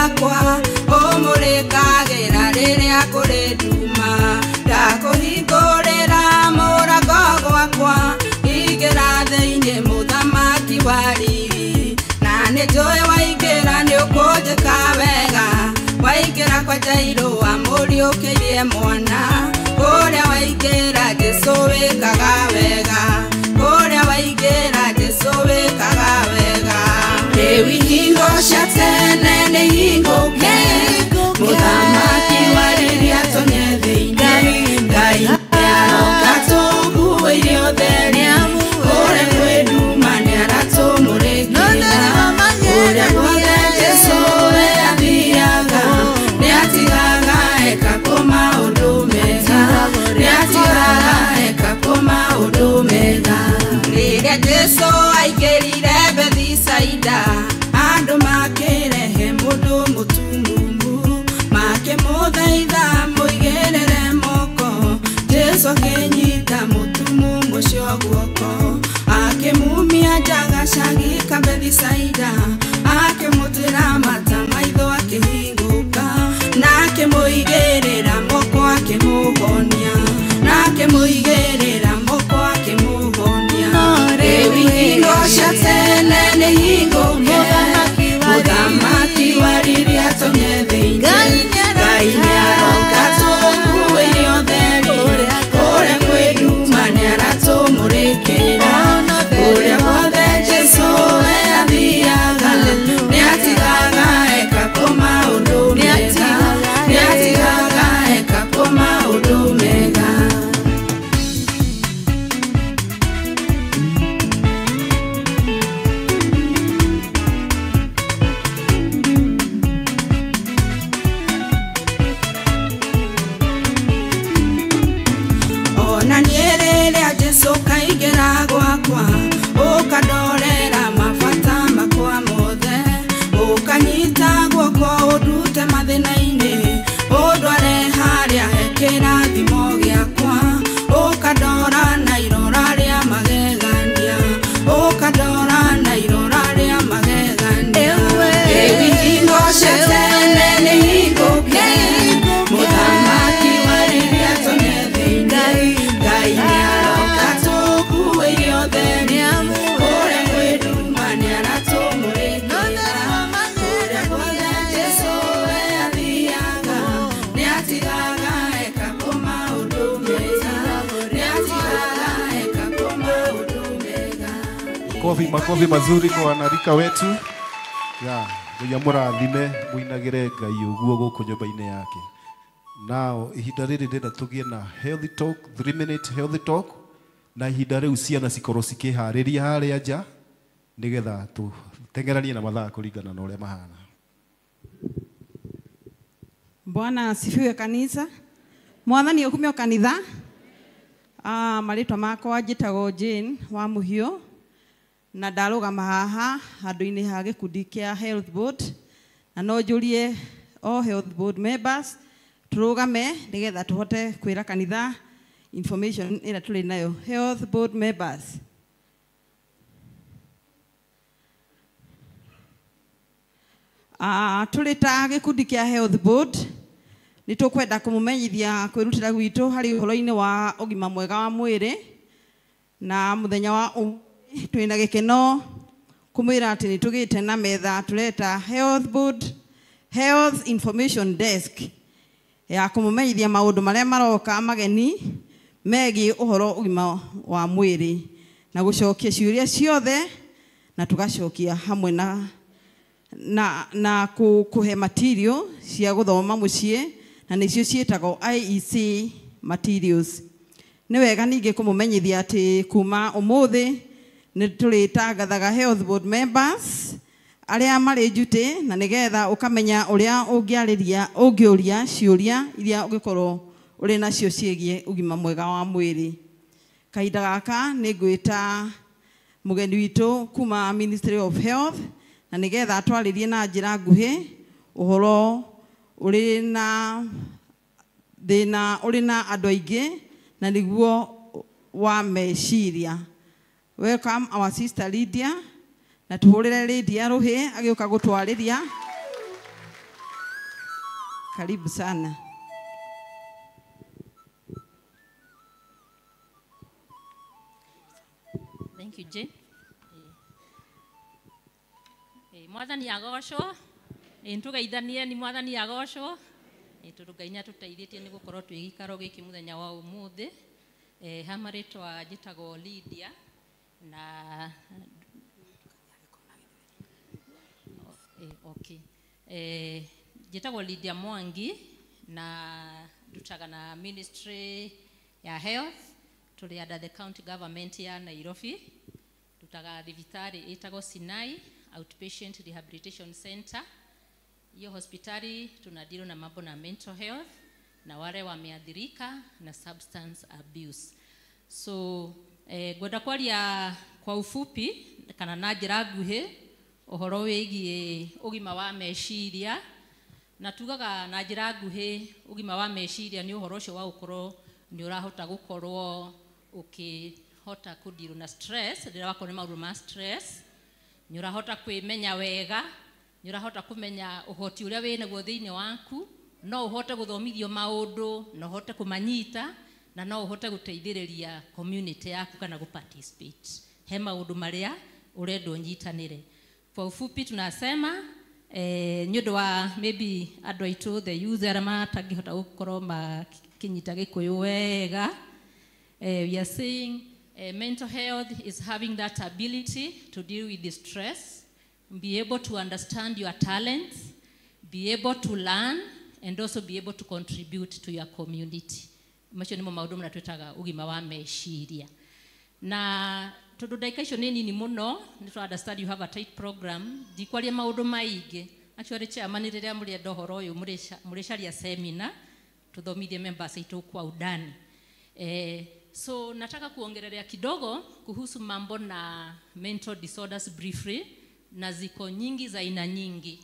wakwa umurikagira riria kuri nduma ndakuhingurira murango gwakwa ingĩra thĩinĩ mũthamaki wa riri na nĩnjũĩ waingĩra nĩũkũnjĩka wega waingĩra kwa Jairũ wamũriũkĩrie mwana kũrĩa waingĩra Jesũ wĩkaga wega kũrĩa waingĩra Jesũ wĩkaga wega rĩu ihingo cia tene nĩihingũke mũthamaki wa riri atonye thĩinĩ Ngai nĩaroka tũkuĩire ũtheri kũrĩa kwĩ nduma nĩaratũmũrĩkĩra kũrĩa guothe Jesũ athiaga nĩatigaga eka maũndũ mega nĩatigaga eka maũndũ mega rĩrĩa Jesũ aingĩrire Bethisaida andũ makĩrehe mũndũ mũtumumu makĩmũthaitha mũigĩrĩre moko Jesũ akĩnyita mũtumumu ũcio guoko akĩmumia njagacagika Bethisaida akĩmũtĩra mata maitho akĩhingũka na akĩmũigĩrĩra moko akĩmũhonia na akĩmũigĩrĩra moko akĩmũhonia rĩu ihingo cia tene nĩihingũke mũthamaki wa riri atonye thĩinĩ Ngai nĩaroka tũkuĩire ũtheri kũrĩa kwĩ nduma nĩaratũmũrĩkĩra kũrĩa guothe Jesũ athiaga nĩatigaga eka maũndũ mega nĩatigaga eka maũndũ mega ona niĩ rĩrĩa Jesũ kaingĩra gwakwa ũkandorera mabata makwa mothe ũkanyita guoko ũndute mathĩna-inĩ ũndware harĩa he kĩrathimo gĩakwa ũkandora na irora rĩa magegania ũkandora na irora rĩa magegania rĩu ihingo cia tene nĩihingũke mũthamaki wa riri atonye thĩinĩ Ngai nĩaroka tũkuĩire ũtheri kũrĩa kwĩ nduma nĩaratũmũrĩkĩra kũrĩa guothe Jesũ athiaga nĩatigaga eka maũndũ mega nĩatigaga eka maũndũ mega. Makofi mazuri kwa wanarika wetu. Ngai amũrathime mũinagĩre Ngai ũguo gũkũ nyũmba-inĩ yake. Now ihinda rĩrĩ ndĩrenda tũgĩe na healthy talk, 3-minute healthy talk na ihinda rĩu ciana cikorwo cikĩharĩria harĩa nja nĩgetha tũtengeranie na mathaa kũringana na ũrĩa mahana. Bwana asifiwe kanisa. Mwathani ũkumio kanitha. Marĩtwa makwa njĩtagwo Jane wa Mũhio na ndarũgama haha handũ-inĩ ha gĩkundi kĩa Health Board na no njũrie all Health Board members turugame nigetha tuhote kwira kanitha information ira tuli nayo. Health Board members, tuli ta gikundi kia Health Board ni tukwenda kumumenyithia kwirutira gwitu hari uhoro-ini wa ugima mwega wa mwiri na muthenya wa twina gikeno kumwira ati ni tugite na metha tureta Health Board Health Information Desk ya kumumenyithia maundu maria maroka mageni megi uhoro ugima wa mwiri na gucokia ciuria ciothe na tugacokia hamwe na kuhe material cia guthoma mucie na nicio cietagwo IEC materials. Ni wega ningi kumumenyithia ati kuma umuthi ni tulitangathaga Health Board members aria mari njute na nigetha ukamenya uria ungiuria ciuria iria ungikorwo uri nacio ciegie ugima mwega wa mwiri. Kahinda gaka ni ngwita mugeni witu kuma Ministry of Health na nigetha atwaririe na njira nguhi uhoro uri na thina uri na andu aingi na niguo wa meciria. Welcome our sister Lydia na tuhurire Lydia ruhi agioka gutwariria Karibu sana. Thank you, Jane. Mwathani agocwo ntugeithanie ni mwathani agocwo turugainya tutaithĩtie nĩ gũkorwo twĩ gĩikaro gĩkĩ mũthenya wa ũmũthĩ hama rĩtwa njĩtagwo Lydia na njĩtagwo Lydia Mwangi na ndutaga na ministry ya health tũrĩ under the county government ya Nairobi ndutaga thibitarĩ ĩtagwo Sinai Outpatient Rehabilitation Center. Hiyo hospitali tunadili na mambo na mental health na wale wameathirika na substance abuse. So gwenda kwaria kwa ufupi kana na njĩra nguhĩ ũhoro wĩgiĩ ũgima wa meciria na tugaga na njĩra nguhĩ ũgima wa meciria nĩ ũhoro ũcio wa gũkorwo nĩ ũrahota gũkorwo ũkĩhota kũdeal na stress rĩrĩa wakorwo nĩ maũndũ ma stress nĩ ũrahota kwĩmenya wega nĩ ũrahota kũmenya ũhoti ũrĩa wĩ naguo thĩinĩ waku no ũhote gũthomithio maũndũ no ũhote kũmanyita na no ũhote gũteithĩrĩria community yaku kana gũparticipate he maũndũ marĩa ũrenda ũnyitanĩre. Kwa ufupi tunasema nĩ ũndũ wa maybe andũ aitũ the youth arĩa matangĩhota gũkorwo makĩnyita gĩkũyũ wega we are saying mental health is having that ability to deal with the stress, be able to understand your talents, be able to learn, and also be able to contribute to your community. Macio nĩmo maũndũ marĩa twĩtaga ũgima wa meciria. Na tondũ ndagĩka icio nĩ nini mũno, nĩ tũ understand you have a tight program, ndikwaria maũndũ maingĩ. Actually, chairman rĩrĩa mũrĩenda ũhoro ũyũ mũrĩcaria seminar, tũthomithie members aitũ kwa undani. So nataka kuongelea kidogo kuhusu mambo na mental disorders briefly na ziko nyingi za aina nyingi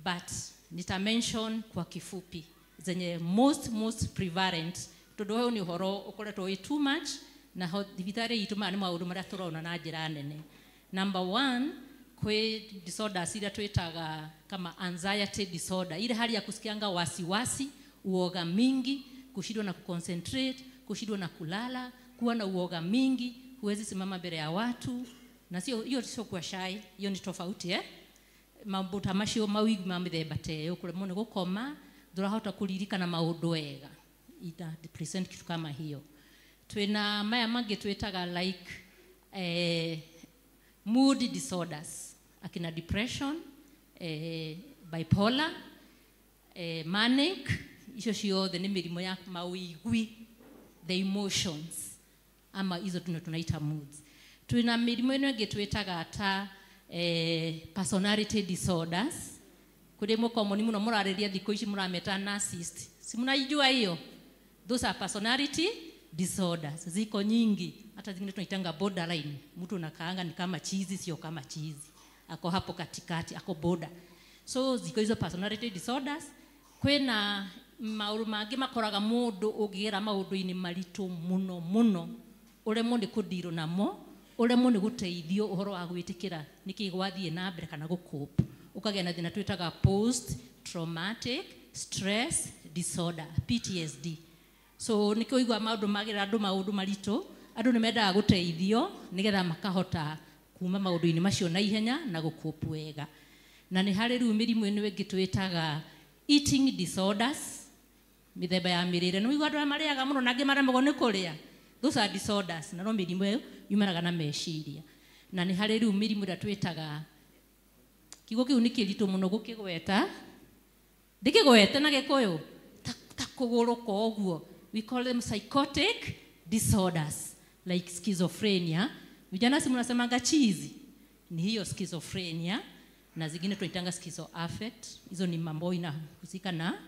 but nita mention kwa kifupi zenye most prevalent tondu hoyo ni uhoro ukoretwo wi too much na thibitarĩ itũ nĩ maũndũ marĩa tũrona na njĩra nene. Number 1 kwe disorders iria twĩtaga kama anxiety disorder ile hali ya kusikianga wasiwasi uoga mingi kushindwa na kuconcentrate kushindwa na kulala kuwa na uoga mingi huwezi simama mbele ya watu na hiyo sio kwa shy hiyo ni tofauti mambo tamasho mawigi mamithemba teyo kuremwo nĩ gũkoma ndũrahota kũririkana maũndũ wega ita present kitu kama hiyo. Twina maya mangĩ twĩtaga like mood disorders akina depression bipolar manic icio ciothe nĩ mĩrimũ ya mawĩigwi the emotions ama hizo tunaita moods. Twina mĩrimũ ĩno ĩngĩ twĩtaga ta personality disorders kũrĩ mũkomo nĩ mũno mũrarĩria thikũ ici mũrameta narcissist si mnaijua hiyo. Those are personality disorders ziko nyingi hata zingine tunaitanga borderline mtu unakaanga ni kama chizi sio kama chizi ako hapo katikati ako border. So ziko hizo personality disorders kwena maũndũ mangĩ makoraga mũndũ ũngĩgera maũndũ-inĩ maritũ mũno ũremwo nĩ kũdeal namo ũremwo nĩ gũteithio ũhoro wa gwĩtĩkĩra nĩkĩ gwathiĩ na mbere kana gũcope ũkagĩa na thĩna twĩtaga post traumatic stress disorder PTSD. So nĩkĩo igua maũndũ magĩra andũ maũndũ maritũ andũ nĩ mendaga gũteithio nĩgetha makahota kuma maũndũ-inĩ macio na ihenya na gũcope wega. Na nĩ harĩ rĩu mĩrimũ ĩno ĩngĩ twĩtaga eating disorders mĩthemba ya mĩrĩre nĩ igua andũ arĩa marĩaga mũno na angĩ maremagwo nĩ kũrĩa. Those are disorders na no mĩrimũ ĩyo yumanaga na meciria. Na nĩ harĩ rĩu mĩrimũ ĩrĩa twĩtaga kiugo kĩu nĩ kĩritũ mũno gũkĩgweta ndĩkĩgwete na gĩkũyũ ta kũgũrũka ũguo. We call them psychotic disorders like schizophrenia. Vijana si mnasemanga chizi ni hiyo schizophrenia na zingine tunaitanga schizoaffect. Hizo ni mambo inahusika na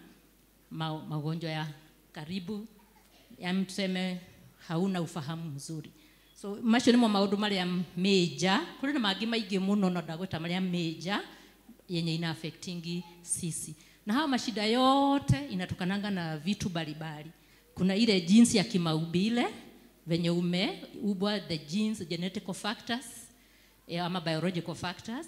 magonjwa ya karibu ya mtuseme hauna ufahamu mzuri. So macio nĩmo maũndũ marĩa major kũrĩ na mangĩ maingĩ mũno na ndagweta marĩa major yenye ina affectingi sisi. Na hawa mashida yote inatokananga na vitu mbalimbali. Kuna ile jinsi ya kimaumbile venye umeubwa the genes genetic factors ama biological factors.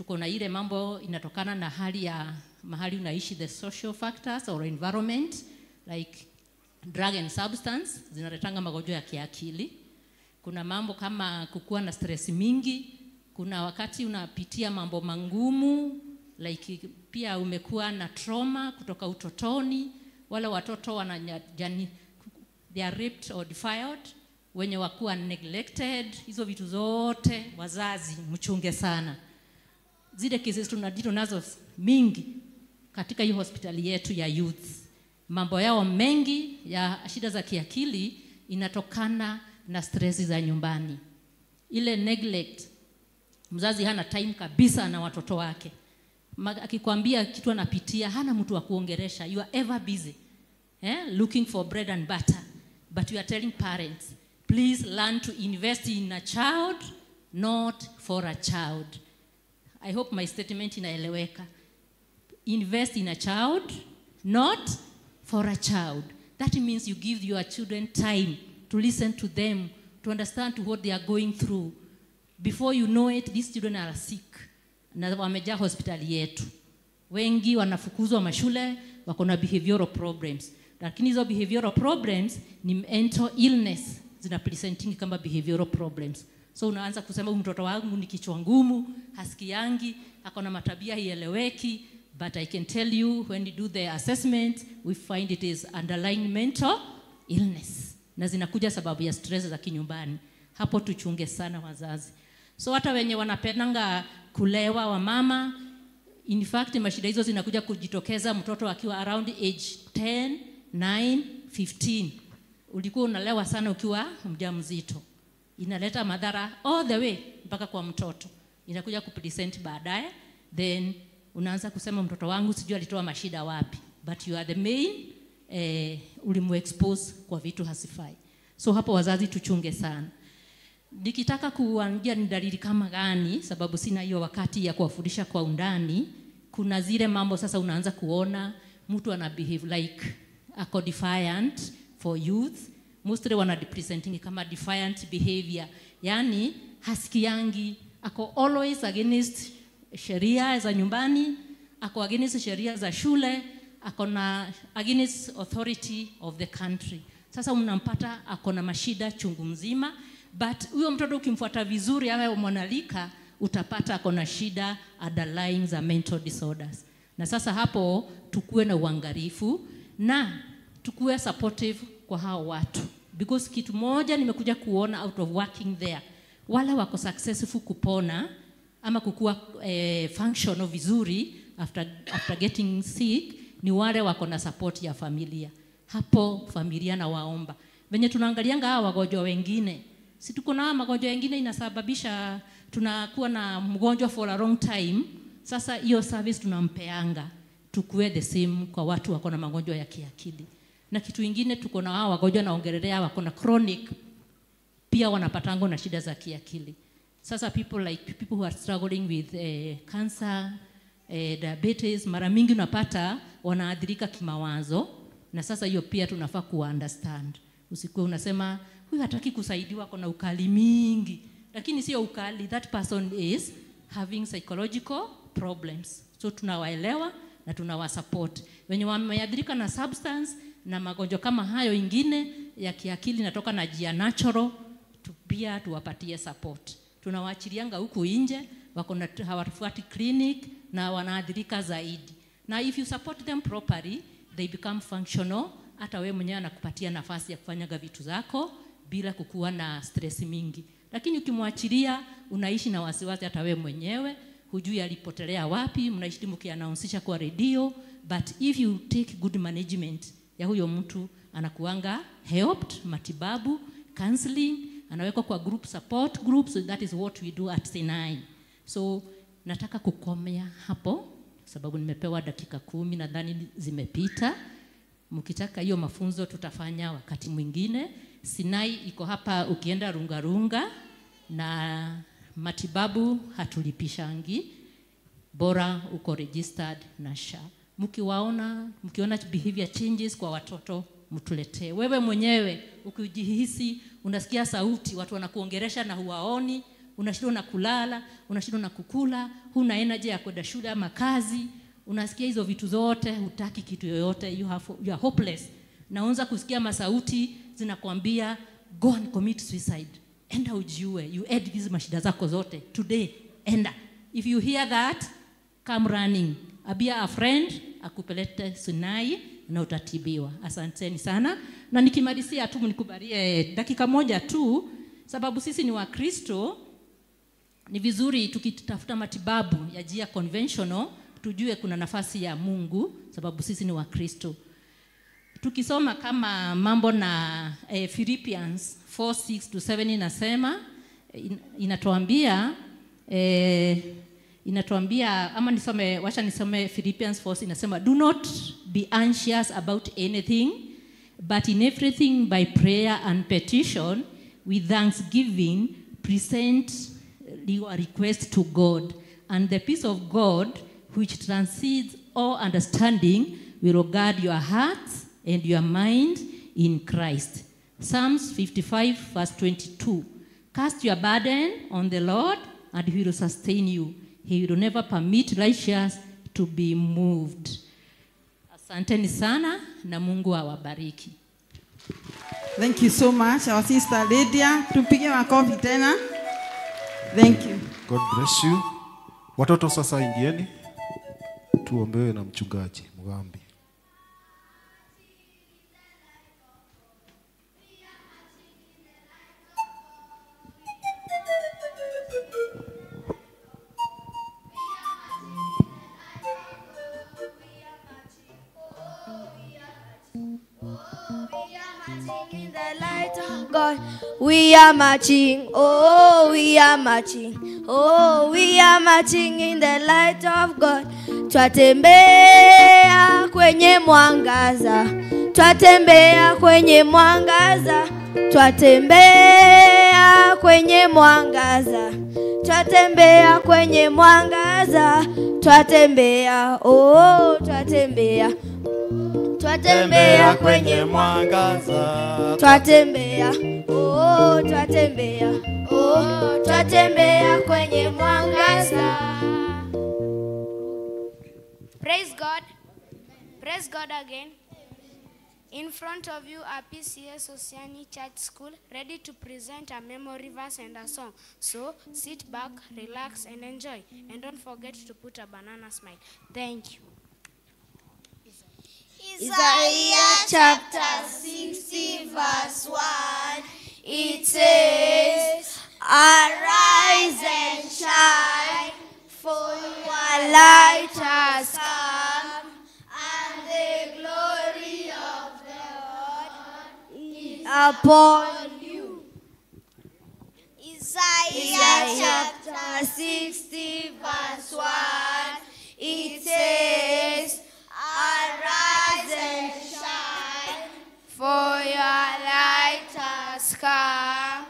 tuko na ile mambo inatokana na hali ya mahali unaishi, the social factors or environment like drug and substance zinaletanga magonjwa ya kiakili. Kuna mambo kama kukuwa na stress mingi, kuna wakati unapitia mambo mangumu like pia umekuwa na trauma kutoka utotoni, wale watoto wanajani they are raped or defiled, wenye wakuwa neglected, hizo vitu zote wazazi mchunge sana. Zile cases tunadito nazo mingi katika hii hospitali yetu ya youth. Mambo yao mengi ya shida za kiakili inatokana na stress za nyumbani. Ile neglect, mzazi hana time kabisa na watoto wake. Akikwambia kitu anapitia, hana mtu wa kuongelesha. You are ever busy, looking for bread and butter. But you are telling parents, please learn to invest in a child, not for a child. I hope my statement inaeleweka. Invest in a child, not for a child. That means you give your children time to listen to them, to understand what they are going through. Before you know it, these children are sick. Na wamejaa hospitali yetu. Wengi wanafukuzwa mashule, wako na behavioral problems. Lakini hizo behavioral problems ni mental illness zinapresenting kama behavioral problems. So unaanza kusema mtoto wangu ni kichwa ngumu, hasikiangi, ako na matabia hieleweki, but I can tell you when you do the assessment, we find it is underlying mental illness. Na zinakuja sababu ya stress za kinyumbani. Hapo tuchunge sana wazazi. So hata wenye wanapendanga kulewa wa mama, in fact mashida hizo zinakuja kujitokeza mtoto akiwa around age 10, 9, 15. Ulikuwa unalewa sana ukiwa mjamzito. Inaleta madhara all the way mpaka kwa mtoto. Inakuja kupresent baadaye, then unaanza kusema mtoto wangu sijui alitoa mashida wapi. But you are the main ulimu-expose kwa vitu hasifai. So hapo wazazi tuchunge sana. Nikitaka kuangia ni dalili kama gani, sababu sina hiyo wakati ya kuwafundisha kwa undani, kuna zile mambo sasa unaanza kuona mtu ana behave like ako defiant for youth. Mostly wana representing kama defiant behavior. Yani hasikiangi, ako always against sheria za nyumbani, ako against sheria za shule, ako na against authority of the country. Sasa unampata ako na mashida chungu mzima, but huyo mtoto ukimfuata vizuri awe mwanalika, utapata ako na shida underlying za mental disorders. Na sasa hapo tukue na uangalifu na tukue supportive kwa hao watu. Because kitu moja nimekuja kuona out of working there, wale wako successful kupona ama kukua functional vizuri after getting sick ni wale wako na support ya familia. Hapo familia na waomba. Venye tunaangalianga hawa wagonjwa wengine, si tuko na magonjwa mengine inasababisha tunakuwa na mgonjwa for a long time. Sasa hiyo service tunampeanga tukue the same kwa watu wako na magonjwa ya kiakili. Na kitu kingine tuko na hao wagonjwa naongelelea wako na chronic pia wanapatango na shida za kiakili. Sasa people who are struggling with cancer, diabetes, mara mingi unapata wanaathirika kimawazo, na sasa hiyo pia tunafaa kuunderstand. Usikuwe unasema huyu hataki kusaidiwa, kuna ukali mingi, lakini sio ukali, that person is having psychological problems. So tunawaelewa na tunawasupport. Wenye wameathirika na substance na magonjwa kama hayo ingine ya kiakili natoka na jia natural, pia tuwapatie support. Tunawaachilianga huku nje, wako na hawafuati clinic na wanaathirika zaidi. Na if you support them properly, they become functional. Hata wewe mwenyewe anakupatia nafasi ya kufanya vitu zako bila kukuwa na stress mingi. Lakini ukimwachilia unaishi na wasiwasi hata wewe mwenyewe, hujui alipotelea wapi, mnaishi mkianaonsisha kwa radio, but if you take good management ya huyo mtu anakuanga helped, matibabu, counseling, anawekwa kwa group support groups, so that is what we do at Sinai. So nataka kukomea hapo sababu nimepewa dakika 10 nadhani zimepita. Mkitaka hiyo mafunzo tutafanya wakati mwingine. Sinai iko hapa ukienda Rungarunga, na matibabu hatulipishangi, bora uko registered na SHA. Mkiona behavior changes kwa watoto mtuletee. Wewe mwenyewe ukijihisi unasikia sauti watu wanakuongelesha na huwaoni, unashindwa na kulala, unashindwa na kukula, huna energy ya kwenda shule ama kazi, unasikia hizo vitu zote, hutaki kitu yoyote, you are hopeless. Naanza kusikia masauti zinakwambia go and commit suicide. Enda ujiue, you add hizi mashida zako zote. Today, enda. If you hear that, come running. Abia a friend, akupelete Sinai na utatibiwa. Asanteni sana. Na nikimalizia tu nikubalie dakika moja tu, sababu sisi ni Wakristo, ni vizuri tukitafuta matibabu ya njia conventional, tujue kuna nafasi ya Mungu, sababu sisi ni Wakristo. Tukisoma kama mambo na Philippians 4:6-7 inasema, inatuambia ama nisome Philippians 4 inasema, do not be anxious about anything, but in everything by prayer and petition with thanksgiving present your request to God, and the peace of God which transcends all understanding will guard your hearts and your mind in Christ. Psalms 55:22. Cast your burden on the Lord and he will sustain you. He will never permit righteous to be moved. Asanteni sana na Mungu awabariki. Thank you so much, our sister Lydia. Tupige makofi tena. Thank you. God bless you. Watoto sasa ingieni. Tuombewe na mchungaji Mugambi. In the light of God, we are marching. Oh, we are marching. Oh, we are marching in the light of God. Twatembea kwenye mwangaza. Twatembea kwenye mwangaza. Twatembea kwenye mwangaza. Twatembea kwenye mwangaza. Twatembea. Oh, twatembea. Twatembea kwenye mwangaza. Twatembea. Oh, twatembea. Oh, twatembea kwenye mwangaza. Praise God. Praise God again. In front of you are PCS Oceani Church School, ready to present a memory verse and a song. So sit back, relax and enjoy. And don't forget to put a banana smile. Thank you. Isaiah chapter 60 verse 1, it says, arise and shine, for your light has come, and the glory of the Lord is upon you. Isaiah chapter 60 verse 1, it says, arise and shine, for your light has come,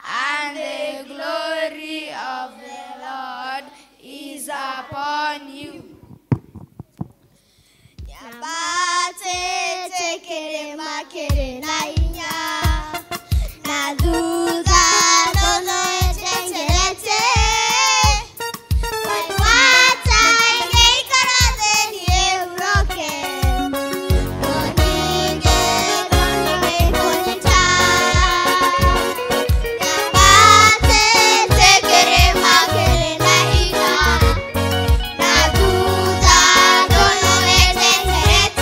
and the glory of the Lord is upon you. Nyabate tekere makere na inya, na duda dono etengerete. Thank you.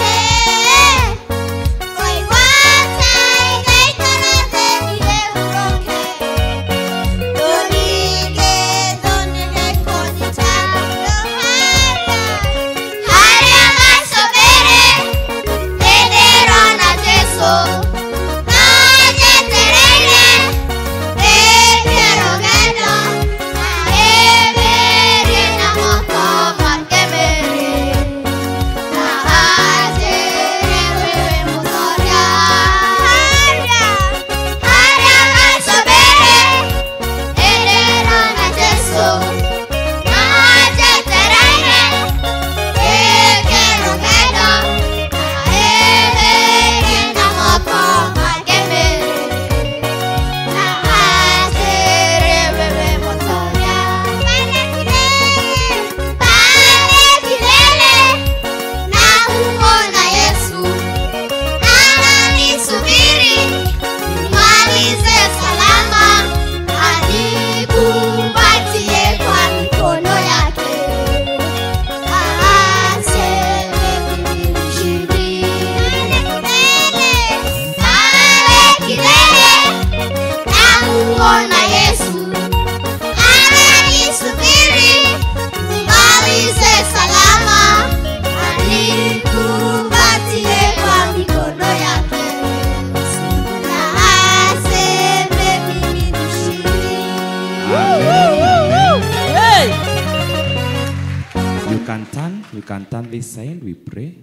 can turn this side, we pray.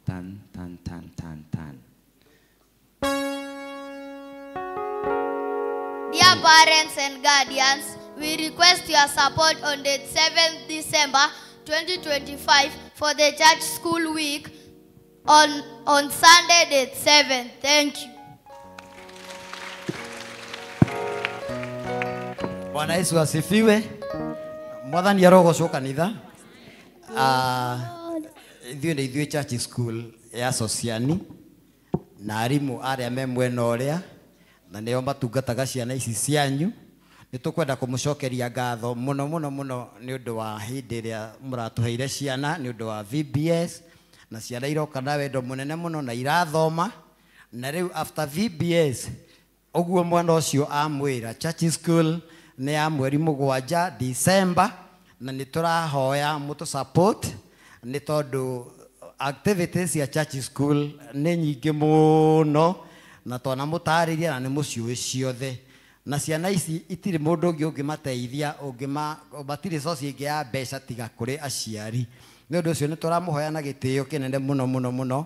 Turn, turn, turn, turn, turn. Dear parents and guardians, we request your support on date 7th December 2025 for the church school week on Sunday date 7th. Thank you. Bwana Yesu asifiwe. Mwathani arogocwo kanitha. Ithuĩ church school ya Sociani na arimũ arĩa me mwena ũrĩa na nĩo matungataga ciana ici cianyu. Nĩ tũkwenda kũmũcokeria ngatho mũno mũno mũno nĩ ũndũ wa hĩndĩ ĩrĩa mũratũheire ciana, nĩ ũndũ wa VBS na ciana iroka na wendo mũnene mũno na irathoma. Na rĩu after VBS ũguo mwana ũcio amwĩra church school nĩ ya mweri 7 December na nĩ tũrahoya mũtũ support nĩ tondũ activities ya church school nĩ nyingĩ mũno na twana mũtarĩria na nĩ mũciĩ ciothe na ciana ici itirĩ mũndũ ũngĩ ũngĩmateithia matirĩ source ĩngĩ ya mbeca tiga kũrĩ aciari. Nĩ ũndũ ũcio nĩ tũramũhoya na gĩtĩo kĩnene mũno mũno mũno.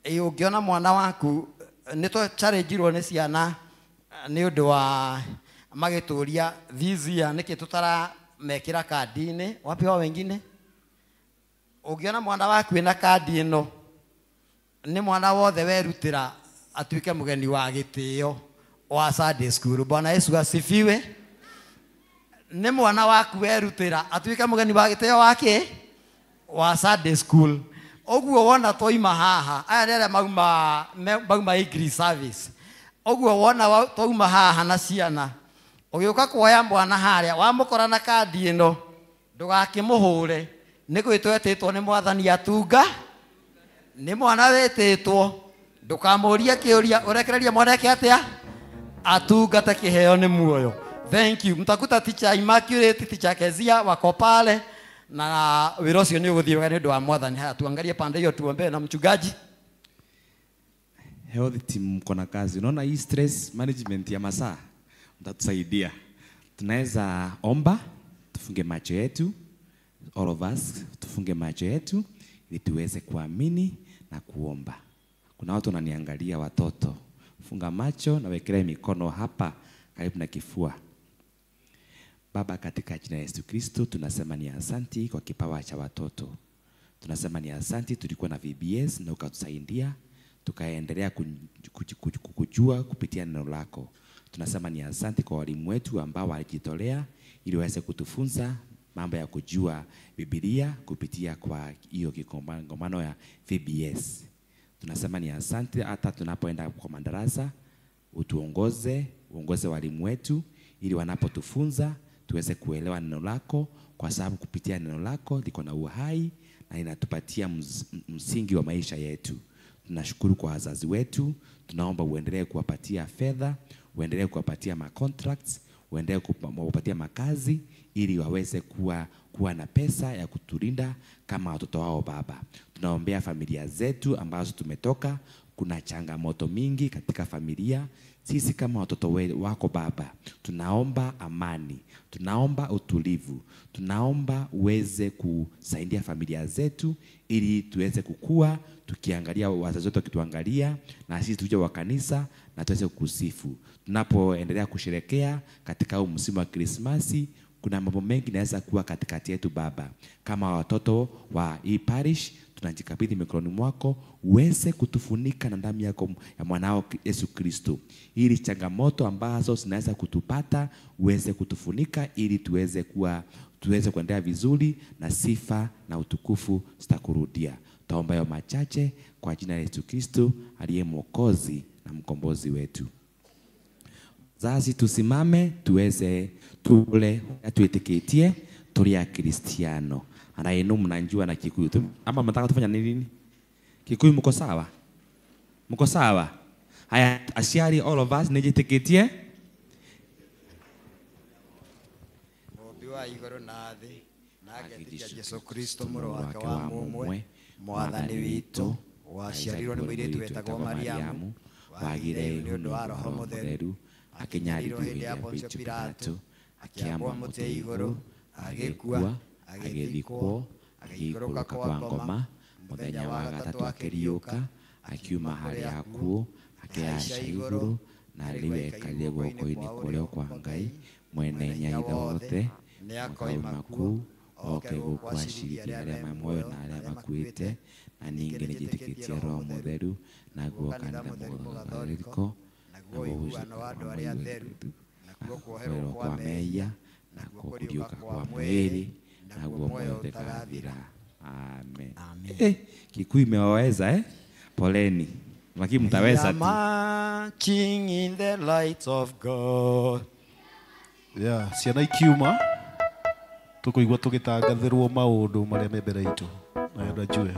Ũngĩona mwana waku nĩ tũchallengeirwo nĩ ciana nĩ ũndũ wa magĩtũria this year nĩkĩ tũtaramekĩra kandi-inĩ wapi wa wengine. Ũngĩona mwana waku ena kandi ĩno nĩ mwana wothe werutĩra atuĩke mũgeni wa gĩtĩo wa Sunday school. Bwana Yesu asifiwe. Nĩ mwana waku werutĩra atuĩke mũgeni wa gĩtĩo wake wa Sunday school. Ũguo wona toima haha aya nĩ arĩa mauma English service. Ũguo wona toima haha na ciana ũgĩũka kuoya mwana harĩa wamũkora na kandi ĩno ndũgakĩmũhũre nĩ gwĩtwetĩtwo nĩ Mwathani atunga nĩ mwana wĩtĩtwo ndũkamũria kĩũria ũrekereria mwana yake atĩa atungate kĩheo nĩ muoyo. Thank you. Mtakuta teacher Immaculate, teacher Kezia wako pale na wĩra ũcio nĩ ũgũthiĩ wega nĩ ũndũ wa Mwathani. Haya tuangalie pande hiyo tuombe na mchungaji. Health team mko na kazi. Unaona hii stress management ya masaa mtatusaidia. Tunaweza omba tufunge macho yetu. All of us tufunge macho yetu ili tuweze kuamini na kuomba. Kuna watu wananiangalia watoto. Funga macho na wekelea mikono hapa karibu na kifua. Baba, katika jina la Yesu Kristo tunasema ni asante kwa kipawa cha watoto. Tunasema ni asante tulikuwa na VBS na ukatusaidia tukaendelea kujua kupitia neno lako. Tunasema ni asante kwa walimu wetu ambao walijitolea ili waweze kutufunza mambo ya kujua Biblia kupitia kwa hiyo kongamano ya VBS. Tunasema ni asante hata tunapoenda kwa madarasa uongoze walimu wetu ili wanapotufunza tuweze kuelewa neno lako, kwa sababu kupitia neno lako liko na uhai na inatupatia msingi wa maisha yetu. Tunashukuru kwa wazazi wetu, tunaomba uendelee kuwapatia fedha, uendelee kuwapatia contracts, uendelee kuwapatia makazi ili waweze kuwa na pesa ya kutulinda kama watoto wao Baba. Tunaombea familia zetu ambazo tumetoka, kuna changamoto mingi katika familia. Sisi kama watoto wako Baba, tunaomba amani, tunaomba utulivu, tunaomba uweze kusaidia familia zetu ili tuweze kukua, tukiangalia wazazi wetu wakituangalia na sisi tuje wa kanisa na tuweze kukusifu. Tunapoendelea kusherehekea katika huu msimu wa Krismasi, kuna mambo mengi naweza kuwa katikati yetu Baba. Kama watoto wa hii parish, tunajikabidhi mikononi mwako, uweze kutufunika na damu yako ya mwanao Yesu Kristo. Ili changamoto ambazo zinaweza kutupata, uweze kutufunika ili tuweze kuendelea vizuri na sifa na utukufu zitakurudia. Taomba hayo machache kwa jina la Yesu Kristo aliye Mwokozi na mkombozi wetu. Zazi tusimame tuweze tule atuetikitie tulia Kristiano. Anainu mnanjua na Kikuyu tu. Ama mnataka tufanya nini? Kikuyu mko sawa? Mko sawa? Haya asiari all of us nijitikitie. Obiwa igoro na thĩ na agetikia Yesu Kristo mũrũ wake wa mũmwe mwathani witũ waciarirwo nĩ mũirĩtu wetagwo Mariamu wagire nĩ ũndũ wa Roho Mũtheru akinyarirwo hĩndĩ ya Poncio Pilato akiambwo mũtĩ igũrũ agĩkua agĩthikwo agĩikũrũka kwa ngoma mũthenya wa gatatũ akĩriũka akiuma harĩa akuũ akĩaca igũrũ na rĩu ekarire guoko-inĩ kũrĩa kwa Ngai mwene hinya ithe akauma kũu oke gũkwacirithia arĩa muoyo na arĩa makuĩte na ningĩ nĩnjĩtĩkĩtie Roho Mũtheru na guokanĩra mũgarũrĩko na kuoherwo kwa mehia na kũriũka kwa mwĩrĩ naguo mothe gathira. Amen. Kikuyu imewaweza poleni, lakini mtaweza tu. Marching in the light of God. Yeah, ciana ikiuma tukuigua tugitangathirwo maundu maria me mbere itu na yenda njue.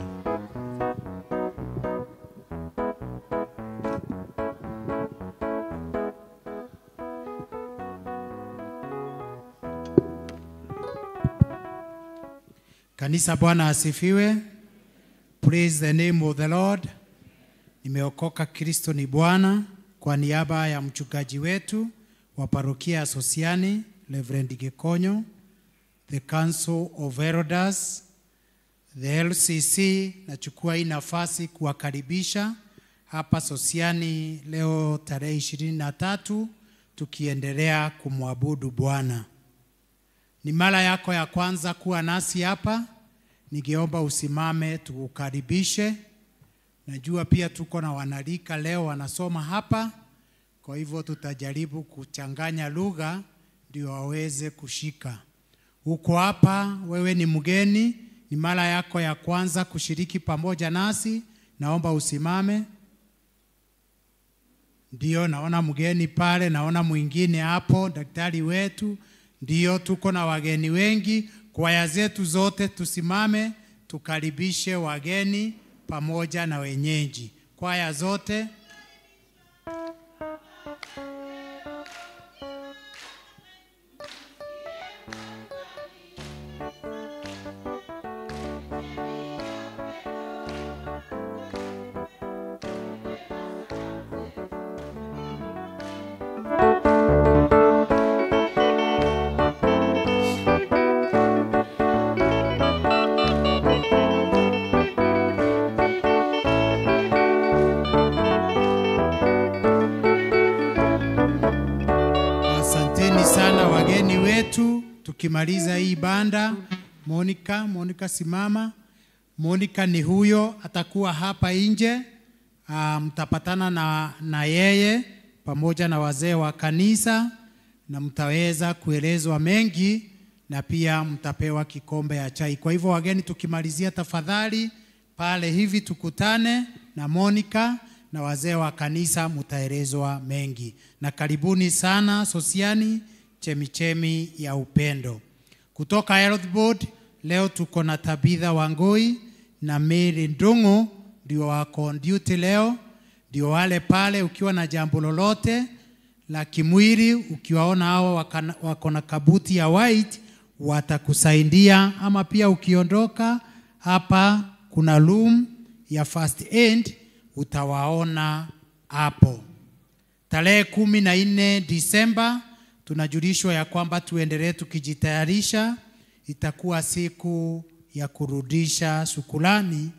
Kanisa, Bwana asifiwe. Praise the name of the Lord. Nimeokoka, Kristo ni Bwana. Kwa niaba ya mchungaji wetu wa parokia Sosiani, Reverend Gikonyo, the Council of Elders, the LCC, nachukua hii nafasi kuwakaribisha hapa Sosiani leo tarehe 23 tukiendelea kumwabudu Bwana. Ni mara yako ya kwanza kuwa nasi hapa, ningeomba usimame tukukaribishe. Najua pia tuko na wanalika leo wanasoma hapa, kwa hivyo tutajaribu kuchanganya lugha ndio waweze kushika. Uko hapa, wewe ni mgeni, ni mara yako ya kwanza kushiriki pamoja nasi, naomba usimame. Ndio, naona mgeni pale, naona mwingine hapo, daktari wetu. Ndio, tuko na wageni wengi. Kwaya zetu zote tusimame tukaribishe wageni pamoja na wenyeji. Kwaya zote. Tukimaliza hii banda, Monica simama. Monica ni huyo, atakuwa hapa nje. Mtapatana na yeye pamoja na wazee wa kanisa na mtaweza kuelezwa mengi na pia mtapewa kikombe ya chai. Kwa hivyo wageni, tukimalizia tafadhali pale hivi tukutane na Monica na wazee wa kanisa, mtaelezwa mengi. Na karibuni sana Sosiani, chemichemi ya upendo. Kutoka Health Board leo tuko na Tabitha Wangui na Mary Ndungu, ndio wako on duty leo. Ndio wale pale, ukiwa na jambo lolote la kimwili, ukiwaona hao wako na kabuti ya white, watakusaidia. Ama pia ukiondoka hapa kuna room ya first aid, utawaona hapo. Tarehe 14 Disemba tunajulishwa ya kwamba tuendelee tukijitayarisha. Itakuwa siku ya kurudisha shukrani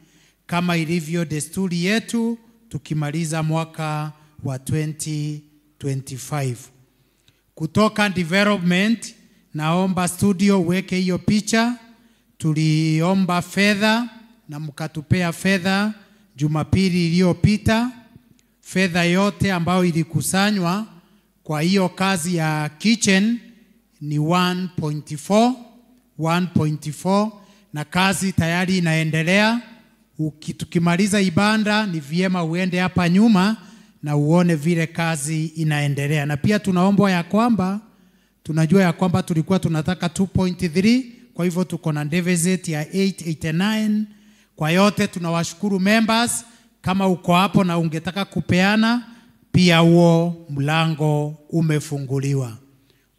kama ilivyo desturi yetu tukimaliza mwaka wa 2025. Kutoka development, naomba studio uweke hiyo picha. Tuliomba fedha na mkatupea fedha Jumapili iliyopita. Fedha yote ambayo ilikusanywa kwa hiyo kazi ya kitchen ni 1.4 na kazi tayari inaendelea. Tukimaliza ibada ni vyema uende hapa nyuma na uone vile kazi inaendelea. Na pia tunaomba ya kwamba, tunajua ya kwamba tulikuwa tunataka 2.3, kwa hivyo tuko na deficit ya 889. Kwa yote tunawashukuru members. Kama uko hapo na ungetaka kupeana, pia huo mlango umefunguliwa.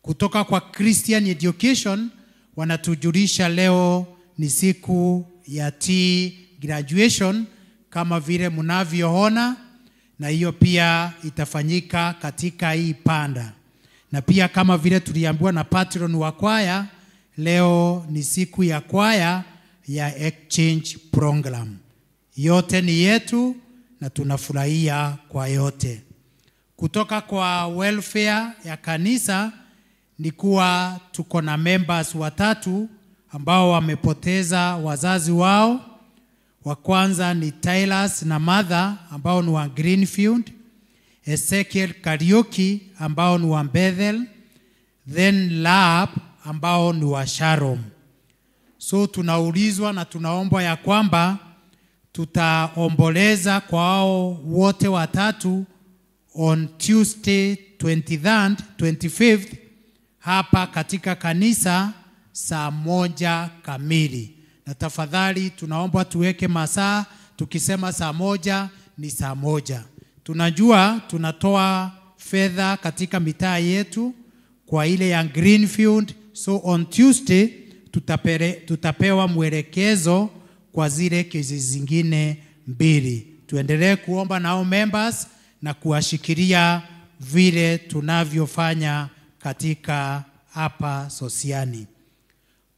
Kutoka kwa Christian Education wanatujulisha leo ni siku ya graduation kama vile mnavyoona, na hiyo pia itafanyika katika hii panda. Na pia kama vile tuliambiwa na patron wa kwaya, leo ni siku ya kwaya ya exchange program. Yote ni yetu na tunafurahia kwa yote. Kutoka kwa welfare ya kanisa ni kuwa tuko na members watatu ambao wamepoteza wazazi wao. Wa kwanza ni Tylas na Mother ambao ni wa Greenfield, Ezekiel Kariuki ambao ni wa Bethel, then Lab ambao ni wa Sharon. So tunaulizwa na tunaomba ya kwamba tutaomboleza kwa hao wote watatu on Tuesday 23rd, 25th hapa katika kanisa saa 1 kamili. Na tafadhali tunaomba tuweke masaa, tukisema saa 1 ni saa 1. Tunajua tunatoa fedha katika mitaa yetu kwa ile ya Greenfield, so on Tuesday tutapewa mwelekezo kwa zile kesi zingine mbili. Tuendelee kuomba nao members na kuwashikilia vile tunavyofanya katika hapa Sosiani.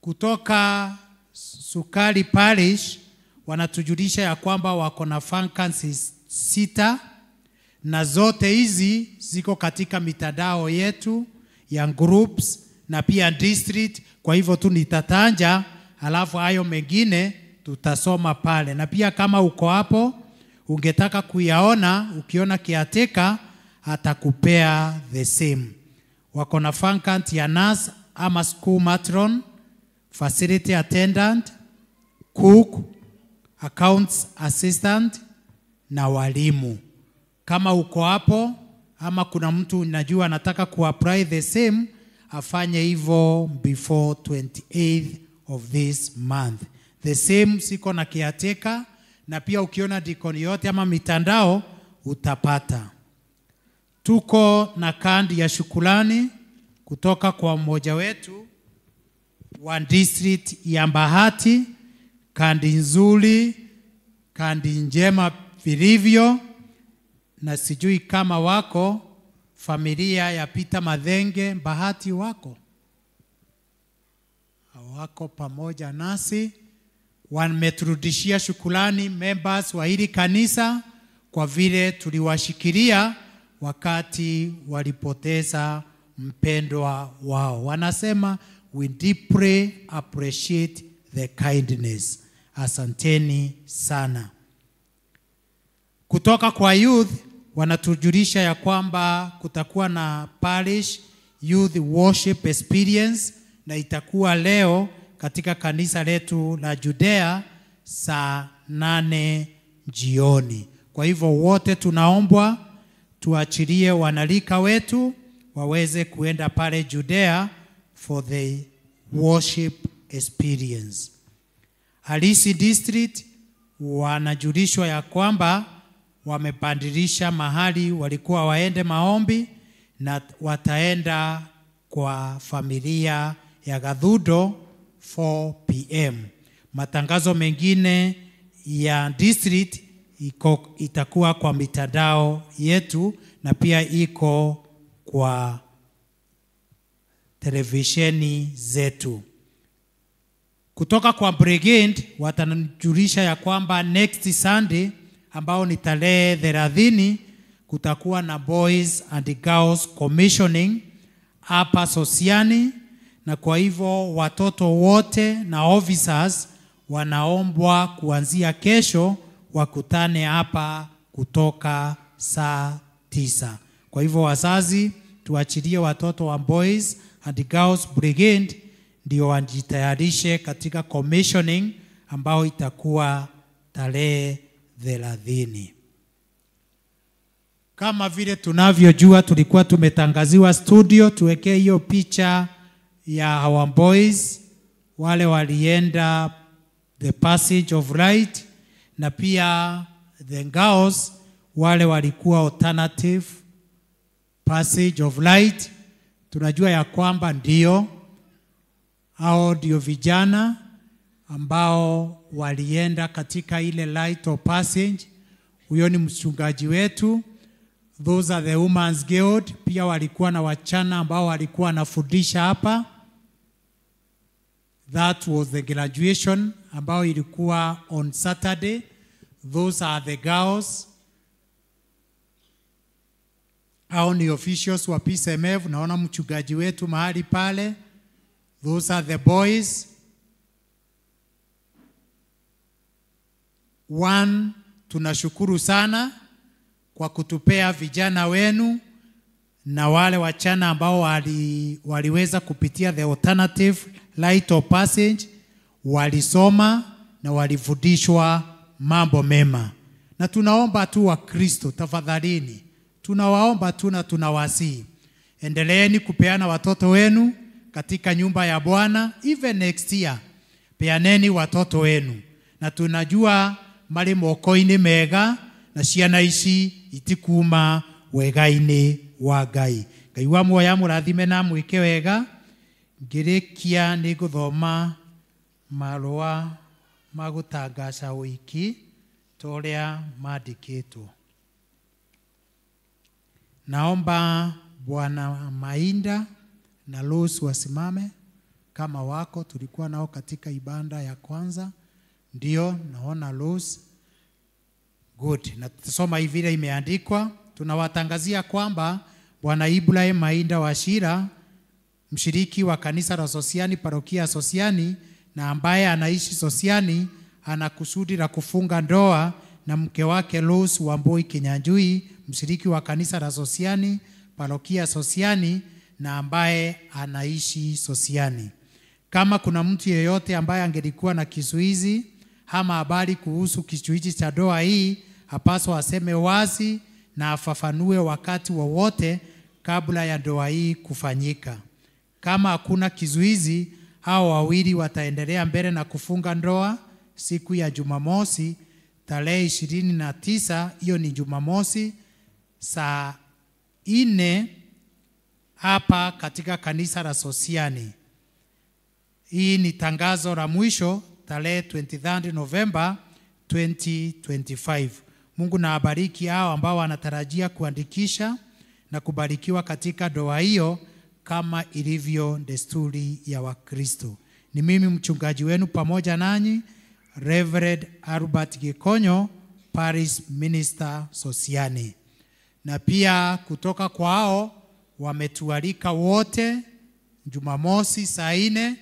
Kutoka Sukari Parish wanatujulisha ya kwamba wako na vacancies 6 na zote hizi ziko katika mitandao yetu ya groups na pia district. Kwa hivyo tu nitatanja, alafu hayo mengine tutasoma pale. Na pia kama uko hapo ungetaka kuyaona, ukiona kiateka atakupea the same. Wako na vacant ya nurse ama school matron, facility attendant, cook, accounts assistant na walimu. Kama uko hapo ama kuna mtu unajua anataka kuapply the same, afanye hivyo before 28th of this month. The same siko na kiateka, na pia ukiona dikoni yote ama mitandao utapata. Tuko na kandi ya shukrani kutoka kwa mmoja wetu wa district ya Bahati. Kandi nzuri, kandi njema vilivyo, na sijui kama wako familia ya Peter Madhenge Bahati wako pamoja nasi. Wameturudishia shukrani members wa hili kanisa kwa vile tuliwashikilia wakati walipoteza mpendwa wao. Wanasema we deeply appreciate the kindness. Asanteni sana. Kutoka kwa youth wanatujulisha ya kwamba kutakuwa na parish youth worship experience, na itakuwa leo katika kanisa letu la Judea saa 8 jioni. Kwa hivyo wote tunaombwa tuachilie wanalika wetu waweze kuenda pale Judea for the worship experience. Halisi district wanajulishwa ya kwamba wamepandilisha mahali walikuwa waende maombi, na wataenda kwa familia ya Gadhudo 4 p.m. Matangazo mengine ya district itakuwa kwa mitandao yetu na pia iko kwa televisheni zetu. Kutoka kwa brigade watanajulisha ya kwamba next Sunday ambao ni tarehe 30 kutakuwa na boys and girls commissioning hapa Sosiani, na kwa hivyo watoto wote na officers wanaombwa kuanzia kesho wakutane hapa kutoka saa 9. Kwa hivyo wazazi tuachilie watoto wa boys and girls brigade ndio wajitayarishe katika commissioning ambao itakuwa tarehe 30. Kama vile tunavyojua tulikuwa tumetangaziwa studio tuwekee hiyo picha ya our boys wale walienda the passage of light, na pia the girls wale walikuwa alternative passage of light. Tunajua ya kwamba ndio hao ndio vijana ambao walienda katika ile light of passage. Huyo ni mchungaji wetu. Those are the women's guild. Pia walikuwa na wachana ambao walikuwa wanafundisha hapa. That was the graduation ambao ilikuwa on Saturday. Those are the girls. Hao ni officials wa PCMF. Naona mchungaji wetu mahali pale. Those are the boys. One, tunashukuru sana kwa kutupea vijana wenu na wale wachana ambao waliweza kupitia the alternative light of passage, walisoma na walifundishwa mambo mema. Na tunaomba tu wa Kristo, tafadhalini, tunawaomba tu na tunawasihi, endeleeni kupeana watoto wenu katika nyumba ya Bwana. Even next year peaneni watoto wenu, na tunajua mali moko-ini mega na ciana ici itikuma wega-ini wa Ngai. Ngai wa muoya mũrathime na mwĩke wega. Ngĩrĩkia nĩ gũthoma marũa ma gũtangaca ũhiki ta ũrĩa mandĩkĩtwo. Naomba Bwana Mainda na Rose wasimame kama wako. Tulikuwa nao katika ibada ya kwanza. Ndio, naona Rose. Good. Na tutasoma hivi vile imeandikwa. Tunawatangazia kwamba Bwana Ibrahim Mainda Washira, mshiriki wa kanisa la Sosiani, parokia Sosiani, na ambaye anaishi Sosiani, ana kusudi la kufunga ndoa na mke wake Rose Wambui Kinyanjui, mshiriki wa kanisa la Sosiani, parokia Sosiani, na ambaye anaishi Sosiani. Kama kuna mtu yeyote ambaye angelikuwa na kizuizi ama habari kuhusu kizuizi cha ndoa hii, hapaswa aseme wazi na afafanue wakati wowote kabla ya ndoa hii kufanyika. Kama hakuna kizuizi, hao wawili wataendelea mbele na kufunga ndoa siku ya Jumamosi tarehe 29, hiyo ni Jumamosi, saa 4 hapa katika kanisa la Sosiani. Hii ni tangazo la mwisho tarehe 23 November 2025. Mungu na abariki hao ambao wanatarajia kuandikisha na kubarikiwa katika ndoa hiyo kama ilivyo desturi ya Wakristo. Ni mimi mchungaji wenu pamoja nanyi, Reverend Albert Gikonyo, Parish Minister Sosiani. Na pia kutoka kwao wametualika wote Jumamosi saa 4,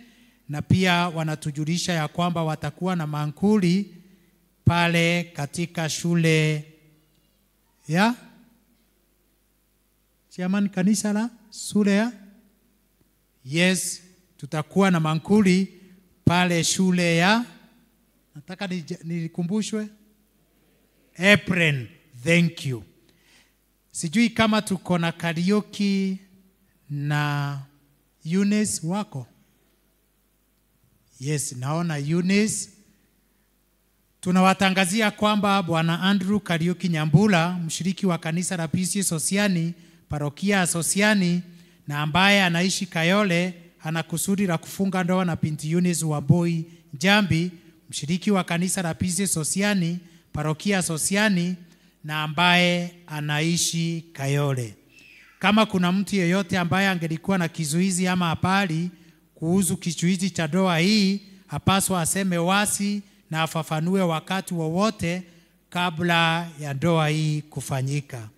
na pia wanatujulisha ya kwamba watakuwa na mankuli pale katika shule ya Chairman kanisa la shule ya Yes, tutakuwa na mankuli pale shule ya, nataka nikumbushwe, April. Thank you. Sijui kama tuko na karaoke na Eunice wako. Yes, naona Eunice. Tunawatangazia kwamba Bwana Andrew Kariuki Nyambula, mshiriki wa kanisa la PCA Sosiani, parokia Sosiani, na ambaye anaishi Kayole, ana kusudi la kufunga ndoa na binti Eunice Wambui Njambi, mshiriki wa kanisa la PCA Sosiani, parokia Sosiani, na ambaye anaishi Kayole. Kama kuna mtu yeyote ambaye angelikuwa na kizuizi ama habari kuhusu kizuizi cha ndoa hii, hapaswa aseme wasi na afafanue wakati wowote kabla ya ndoa hii kufanyika.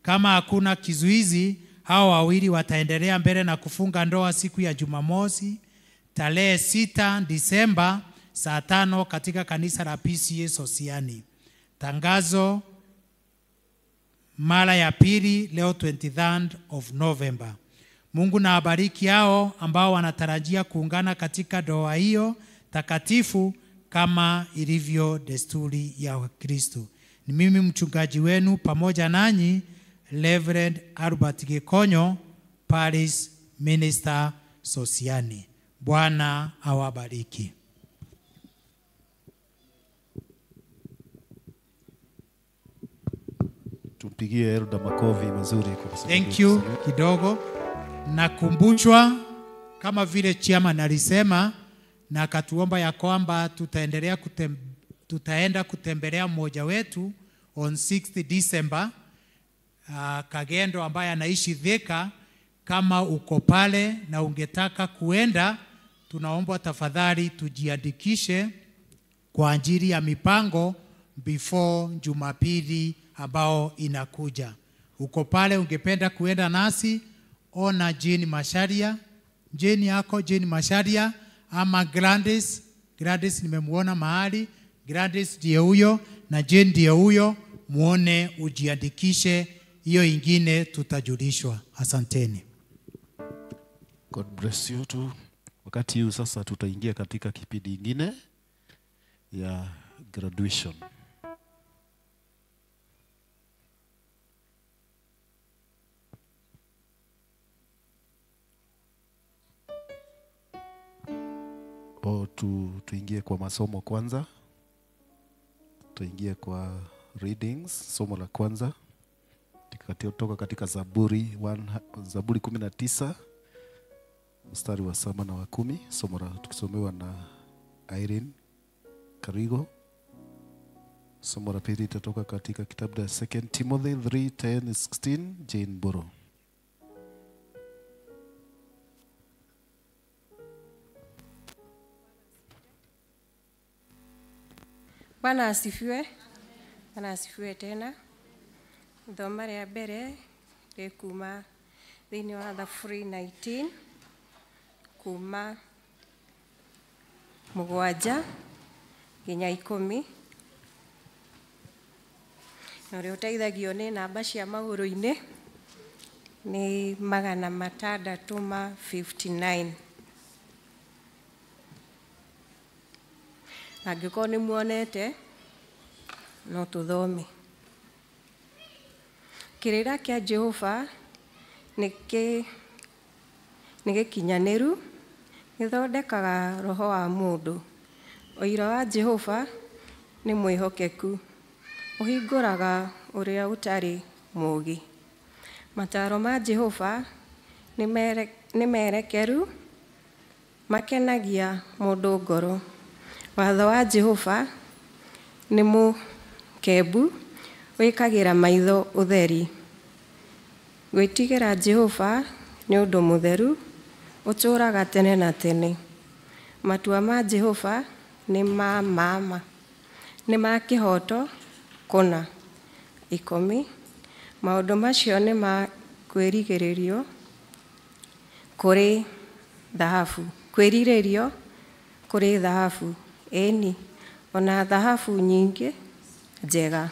Kama hakuna kizuizi, hao wawili wataendelea mbele na kufunga ndoa siku ya Jumamosi tarehe 6 Disemba saa 5 katika kanisa la PCA Sosiani. Tangazo mara ya pili leo 23rd of November. Mungu na abariki hao ambao wanatarajia kuungana katika ndoa hiyo takatifu kama ilivyo desturi ya Kristo. Ni mimi mchungaji wenu pamoja nanyi, Reverend Albert Gikonyo, Parish Minister Sosiani. Bwana awabariki. Tumpigie Elda makofi mazuri kwa sababu. Thank you kidogo. Nakumbushwa kama vile chairman alisema na akatuomba ya kwamba tutaenda kutembelea mmoja wetu on 6th December, Kagendo ambaye anaishi Thika. Kama uko pale na ungetaka kuenda, tunaomba tafadhali tujiandikishe kwa ajili ya mipango before Jumapili ambao inakuja. Uko pale ungependa kuenda nasi, ona Jane Masharia, Jane yako Jane Masharia ama Gladys. Gladys nimemuona mahali, Gladys ndiye huyo na Jane ndiye huyo, muone ujiandikishe, hiyo ingine tutajulishwa. Asanteni. God bless you too. Wakati huu sasa tutaingia katika kipindi ingine ya graduation. Tuingie kwa masomo kwanza. Tuingie kwa readings. Somo la kwanza kutoka katika Zaburi 19 mstari wa 7 na wa 10. Somo la tukisomewa na Irene Karigo. Somo la pili litatoka katika kitabu cha 2 Timothy 3:10-16, Jane Boro. Bwana asifiwe. Bwana asifiwe tena. Thoma rĩa mbere rĩkuma thĩinĩ wa Thaburi 19 kuma 7 nginya 10. Na ũrĩa ũteithagio nĩ namba cia magũrũ-inĩ nĩ 659. Angĩkorwo nĩ muonete no tũthome. Kĩrĩra kĩa Jehova nĩ gĩkinyanĩru, gĩthondekaga roho wa mũndũ. Ũira wa Jehova nĩ mwĩhokeku, ũhingũraga ũrĩa ũtarĩ mũũgĩ. Mataro ma Jehova nĩ merekeru, makenagia mũndũ ngoro. Watho wa Jehova nĩ mũkembu, wĩkagĩra maitho ũtheri. Gwĩtigĩra Jehova nĩ ũndũ mũtheru, ũtũũraga tene na tene. Matua ma Jehova nĩ ma kĩhoto kũna. 10. Maũndũ macio nĩ ma kwĩrigĩrĩrio kũrĩ thahabu. Kwĩrirĩrio kũrĩ thahabu. Ĩni, ona thahabu nyingĩ njega.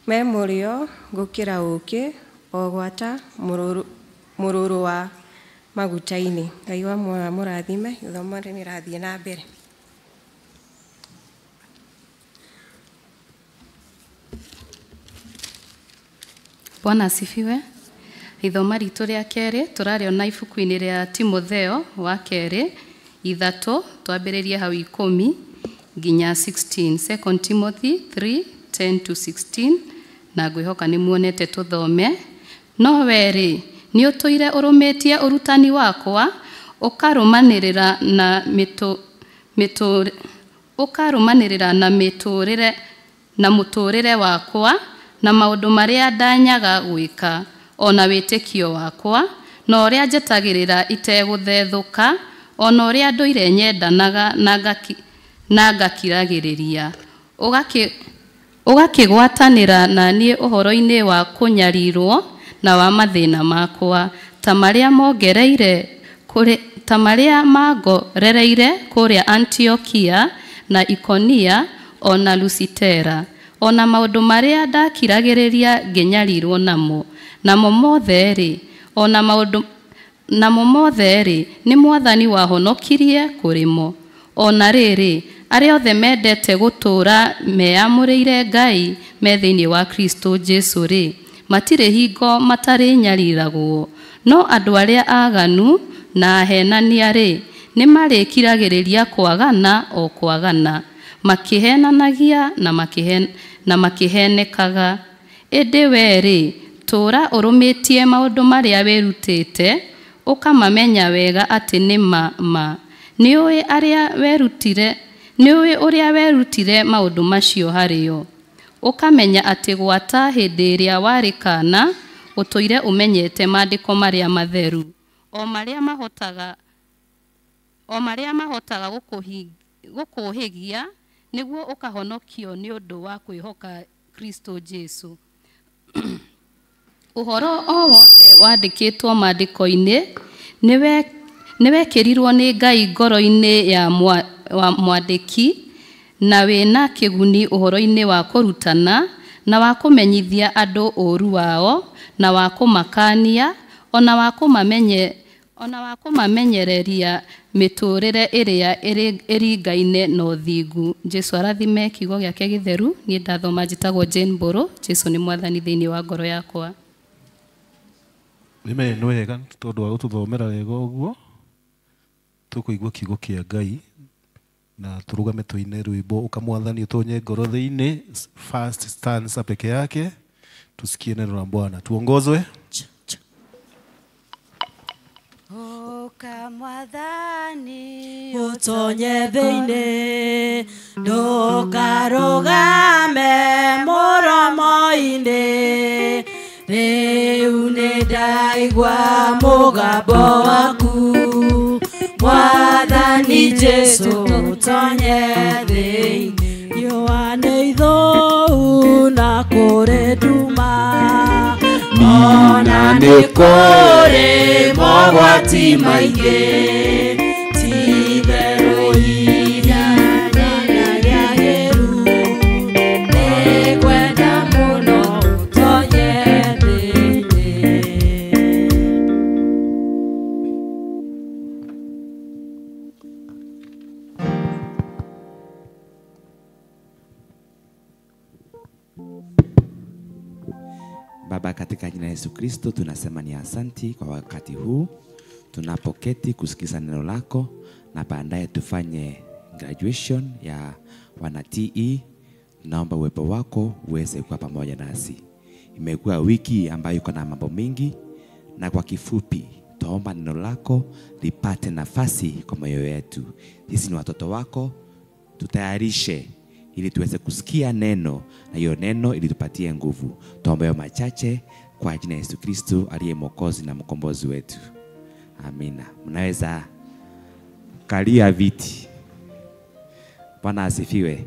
Me mũrĩo gũkĩra ũkĩ, o gwata mũrũrũ wa maguta-inĩ. Ngai wa muoyo mũrathime, gĩthomo nĩ rathiĩ na mbere. Bwana asifiwe. Ithomo ritũ rĩa kerĩ tũrarĩona ibuku-inĩ rĩa Timotheo wa kerĩ 3, twambĩrĩrie hau 10 nginya 16. 2 Timothy 3:10-16, na ngwĩhoka nĩ muonete tũthome. No wee-rĩ, nĩ ũtũire ũrũmĩtie ũrutani wakwa, ũkarũmanĩrĩra na mũtũrĩre wakwa na maũndũ marĩa ndanyaga gwĩka, ona wĩtĩkio wakwa, na ũrĩa njetagĩrĩra itegũthethũka, ona ũrĩa ndũire nyendanaga na ngakiragĩrĩria. Ũgakĩgwatanĩra na niĩ ũhoro-inĩ wa kũnyarirwo na wa mathĩna makwa, ta marĩa mangorereire kũrĩa Antiokia na Ikonia ona Lusitera, ona maũndũ marĩa ndakiragĩrĩria ngĩnyarirwo namo. Namo mothe-rĩ, nĩ Mwathani wahonokirie kũrĩmo. Ona rĩrĩ, arĩa othe mendete gũtũũra meyamũrĩire Ngai me thĩinĩ wa Kristo Jesũ-rĩ, matirĩ hingo matarĩ nyariragwo. No andũ arĩa aganu na ahenania-rĩ, nĩ marĩkiragĩrĩria kwagana o kwagana, makĩhenanagia na makĩhenekaga. Ĩndĩ wee-rĩ, tũũra ũrũmĩtie maũndũ marĩa wĩrutĩte, ũkamamenya wega atĩ nĩ ma. Nĩũĩ ũrĩa werutire maũndũ macio harĩo. Ũkamenya atĩ gwata hĩndĩ ĩrĩa warĩ kana, ũtũire ũmenyete maandĩko marĩa matheru, o marĩa o maria mahotaga gukuhigia niguo ukahonokio ni undu wa kwihoka Kristo Jesu. Uhoro o wothe wandikitwo maandiko-ini niwekirirwo ni Ngai ngoro-ini ya mwandiki na wina kiguni uhoro-ini wa kurutana na wa kumenyithia andu uru wao na wa kumakania ona wa kumamenyereria miturire iria iringaine na uthingu. Jesu arathime kiugo giake githeru. Ni ndathoma njitagwo Jane Mburu. Jesu ni mwathani thiini wa ngoro yakwa. Amen. Nĩ wega tondũ wa gũtũthomera wega ũguo tũkũigua kiugo kĩa Ngai na tũrũgame tũine rwĩmbo ũkamwathani ũtonye ngoro thĩinĩ first stanza peke yake. Tusikie neno la Bwana, tuongozwe. Ukamwathani utonye thĩinĩ ndũkarũgame mũromo-inĩ. Rĩu nĩ ndaigua mũgambo waku Mwathani Jesu utonye thĩinĩ. Riũa nĩ ithũu na kũrĩ nduma ona nĩ kũrĩ mogwati maingĩ. Ti-itherũ iria rĩagĩrĩru nĩ kwenda mũno ũtonye thĩinĩ. Baba, katika jina la Yesu Kristo tunasema ni asanti kwa wakati huu tunapoketi kusikiza neno lako na baadaye tufanye graduation ya wana TE. Naomba uwepo wako uweze kuwa pamoja nasi. Imekuwa wiki ambayo iko na mambo mengi, na kwa kifupi tuomba neno lako lipate nafasi kwa moyo yetu. Sisi ni watoto wako, tutayarishe ili tuweze kusikia neno na hiyo neno ili tupatie nguvu. Tuombe machache kwa jina Yesu Kristo aliye Mwokozi na mkombozi wetu. Amina. Mnaweza kalia viti. Bwana asifiwe.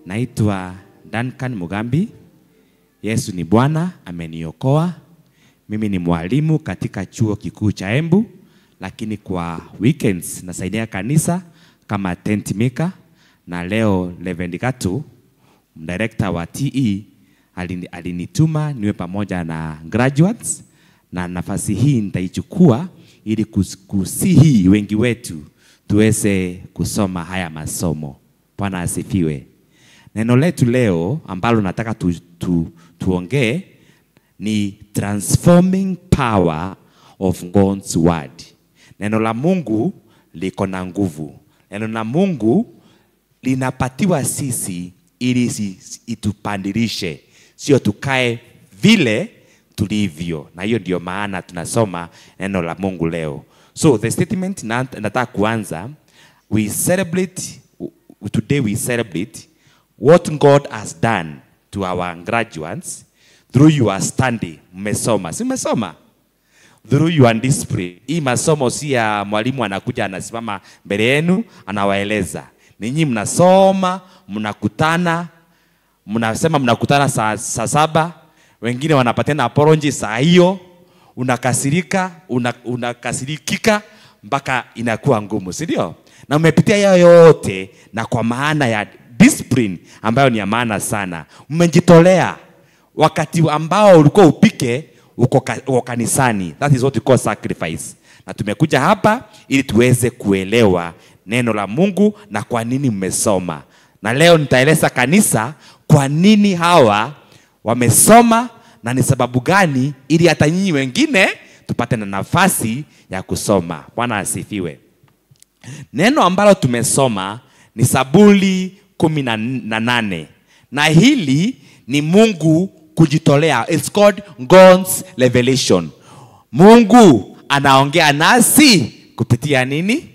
Naitwa Duncan Mugambi. Yesu ni Bwana, ameniokoa. Mimi ni mwalimu katika chuo kikuu cha Embu, lakini kwa weekends nasaidia kanisa kama tent maker. Na leo Reverend Gatu, director wa TE, alinituma niwe pamoja na graduates, na nafasi hii nitaichukua ili kusihi wengi wetu tuweze kusoma haya masomo. Bwana asifiwe. Neno letu leo ambalo nataka tuongee ni transforming power of God's word. Neno la Mungu liko na nguvu. Neno la Mungu linapatiwa sisi ili itupandilishe, sio tukae vile tulivyo. Na hiyo ndio maana tunasoma neno la Mungu leo. So the statement nataka kuanza, today we celebrate what God has done to our graduates through your study. Mmesoma, si mmesoma? Through your discipline. Hii masomo si ya mwalimu anakuja anasimama mbele yenu anawaeleza. Ninyi mnasoma, mnakutana, mnasema mnakutana saa 7, wengine wanapatana apology saa hiyo, unakasirikika mpaka inakuwa ngumu, si ndio? Na umepitia hayo yote na kwa maana ya discipline ambayo ni ya maana sana. Mmejitolea wakati ambao ulikuwa upike uko kanisani. That is what we call sacrifice. Na tumekuja hapa ili tuweze kuelewa neno la Mungu na kwa nini mmesoma. Na leo nitaeleza kanisa kwa nini hawa wamesoma na ni sababu gani, ili hata nyinyi wengine tupate na nafasi ya kusoma. Bwana asifiwe. Neno ambalo tumesoma ni Zaburi 18. Na hili ni Mungu kujitolea. It's called God's revelation. Mungu anaongea nasi kupitia nini?